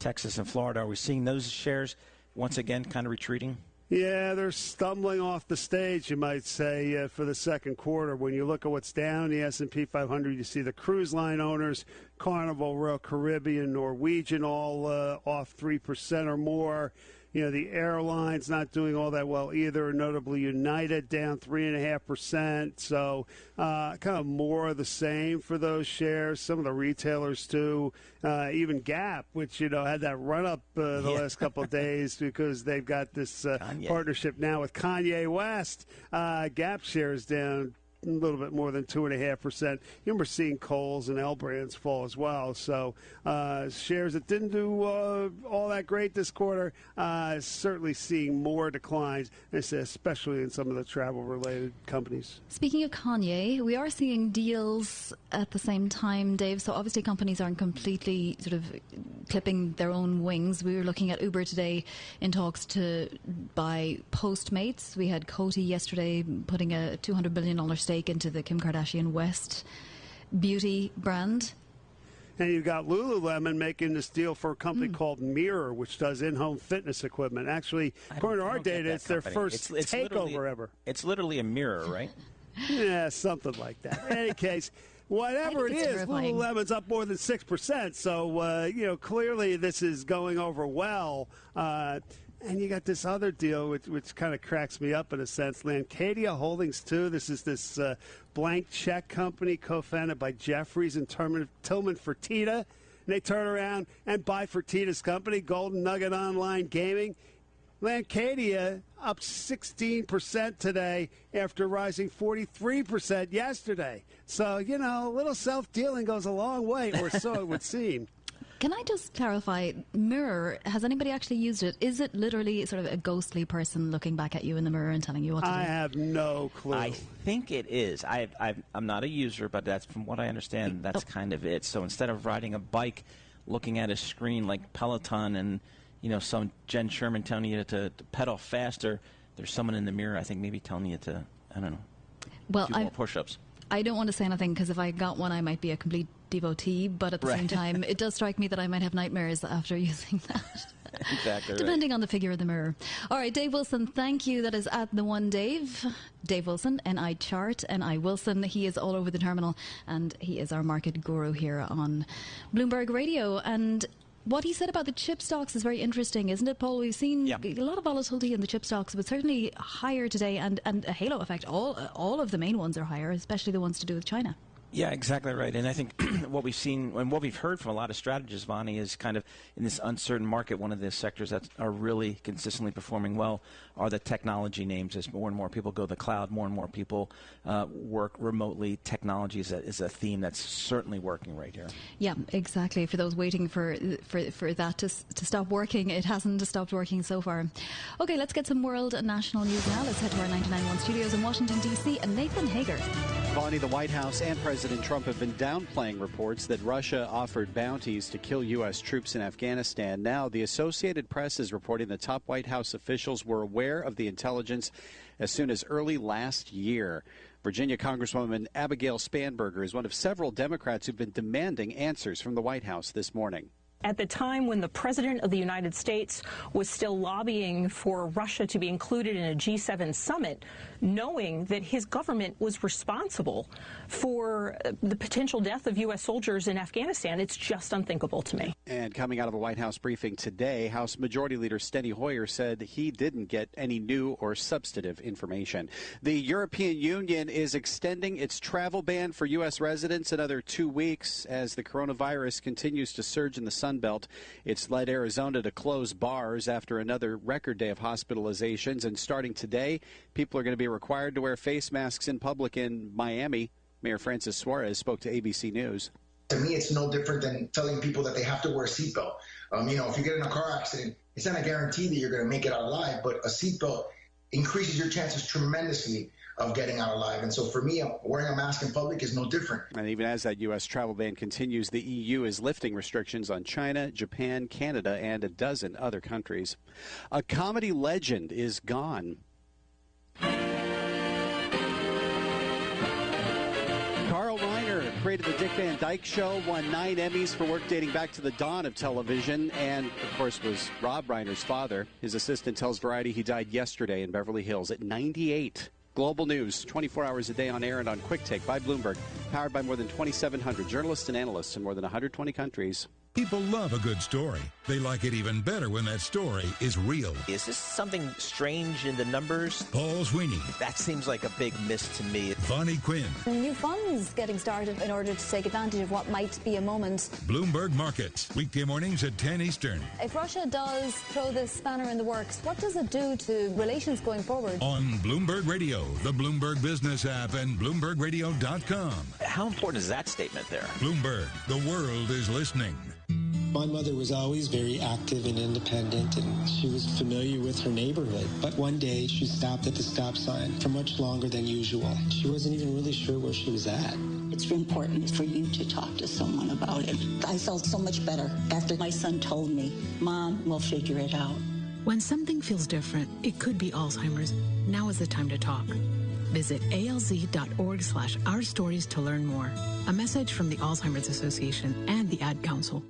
Texas, and Florida, are we seeing those shares once again kind of retreating? Yeah, they're stumbling off the stage, you might say, for the second quarter. When you look at what's down in the S&P 500, you see the cruise line owners, Carnival, Royal Caribbean, Norwegian, all off 3% or more. The airlines not doing all that well either, notably United down 3.5%. So kind of more of the same for those shares. Some of the retailers, too, even Gap, which, had that run-up the last couple of days because they've got this partnership now with Kanye West. Gap shares down a little bit more than 2.5%. We're seeing Kohl's and L Brands fall as well. So shares that didn't do all that great this quarter, certainly seeing more declines, especially in some of the travel-related companies. Speaking of Kanye, we are seeing deals at the same time, Dave. So obviously companies aren't completely sort of clipping their own wings. We were looking at Uber today in talks to buy Postmates. We had Coty yesterday putting a $200 billion stake into the Kim Kardashian West beauty brand. And you've got Lululemon making this deal for a company called Mirror, which does in-home fitness equipment. Actually, according to our data, it's their first takeover ever. It's literally a mirror, right? Yeah, something like that. In any case, whatever it is, terrifying. Lululemon's up more than 6%. So, clearly this is going over well. And you got this other deal, which kind of cracks me up in a sense. Lancadia Holdings, too. This is this blank check company co-founded by Jeffries and Tillman Fertitta. And they turn around and buy Fertitta's company, Golden Nugget Online Gaming. Lancadia up 16% today after rising 43% yesterday. So, a little self-dealing goes a long way, or so it would seem. Can I just clarify, Mirror, has anybody actually used it? Is it literally sort of a ghostly person looking back at you in the mirror and telling you what to do? I have no clue. I think it is. I'm not a user, but that's from what I understand, that's kind of it. So instead of riding a bike, looking at a screen like Peloton and, some Jen Sherman telling you to pedal faster, there's someone in the mirror, I think, maybe telling you to, I don't know, do more push-ups. I don't want to say anything because if I got one, I might be a complete devotee, but at the same time, it does strike me that I might have nightmares after using that. Exactly right. Depending on the figure of the mirror. All right, Dave Wilson, thank you. That is at the one Dave. Dave Wilson, N-I chart, N-I Wilson. He is all over the terminal, and he is our market guru here on Bloomberg Radio. And what he said about the chip stocks is very interesting, isn't it, Paul? We've seen a lot of volatility in the chip stocks, but certainly higher today, and a halo effect. All of the main ones are higher, especially the ones to do with China. Yeah, exactly right. And I think what we've seen and what we've heard from a lot of strategists, Vonnie, is kind of in this uncertain market, one of the sectors that are really consistently performing well are the technology names. As more and more people go to the cloud, more and more people work remotely. Technology is a theme that's certainly working right here. Yeah, exactly. For those waiting for that to stop working, it hasn't stopped working so far. Okay, let's get some world and national news now. Let's head to our 99.1 studios in Washington, D.C. and Nathan Hager. Vonnie, the White House and President Trump have been downplaying reports that Russia offered bounties to kill U.S. troops in Afghanistan. Now, the Associated Press is reporting that top White House officials were aware of the intelligence as soon as early last year. Virginia Congresswoman Abigail Spanberger is one of several Democrats who've been demanding answers from the White House this morning. At the time when the President of the United States was still lobbying for Russia to be included in a G7 summit, knowing that his government was responsible for the potential death of U.S. soldiers in Afghanistan, it's just unthinkable to me. And coming out of a White House briefing today, House Majority Leader Steny Hoyer said he didn't get any new or substantive information. The European Union is extending its travel ban for U.S. residents another 2 weeks as the coronavirus continues to surge in the Sun Belt. It's led Arizona to close bars after another record day of hospitalizations. And starting today, people are going to be required to wear face masks in public in Miami. Mayor Francis Suarez spoke to ABC News. To me, it's no different than telling people that they have to wear a seatbelt. If you get in a car accident, it's not a guarantee that you're going to make it out alive, but a seatbelt increases your chances tremendously of getting out alive. And so for me, wearing a mask in public is no different. And even as that U.S. travel ban continues, the EU is lifting restrictions on China, Japan, Canada, and a dozen other countries. A comedy legend is gone. Carl Reiner created the Dick Van Dyke Show, won 9 Emmys for work dating back to the dawn of television, and, of course, was Rob Reiner's father. His assistant tells Variety he died yesterday in Beverly Hills at 98. Global news, 24 hours a day on air and on Quick Take by Bloomberg, powered by more than 2,700 journalists and analysts in more than 120 countries. People love a good story. They like it even better when that story is real. Is this something strange in the numbers? Paul Sweeney. That seems like a big miss to me. Vonnie Quinn. New funds getting started in order to take advantage of what might be a moment. Bloomberg Markets, weekday mornings at 10 Eastern. If Russia does throw this spanner in the works, what does it do to relations going forward? On Bloomberg Radio, the Bloomberg Business app, and BloombergRadio.com. How important is that statement there? Bloomberg, the world is listening. My mother was always very active and independent, and she was familiar with her neighborhood. But one day, she stopped at the stop sign for much longer than usual. She wasn't even really sure where she was at. It's important for you to talk to someone about it. I felt so much better after my son told me, Mom, we'll figure it out. When something feels different, it could be Alzheimer's. Now is the time to talk. Visit alz.org/ourstories to learn more. A message from the Alzheimer's Association and the Ad Council.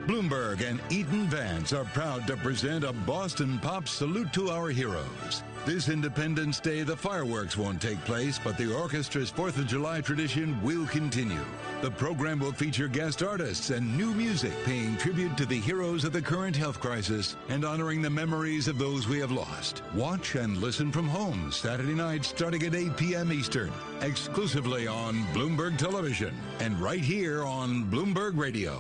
Bloomberg and Eaton Vance are proud to present a Boston Pop salute to our heroes. This Independence Day, the fireworks won't take place, but the orchestra's 4th of July tradition will continue. The program will feature guest artists and new music paying tribute to the heroes of the current health crisis and honoring the memories of those we have lost. Watch and listen from home Saturday night starting at 8 p.m. Eastern, exclusively on Bloomberg Television and right here on Bloomberg Radio.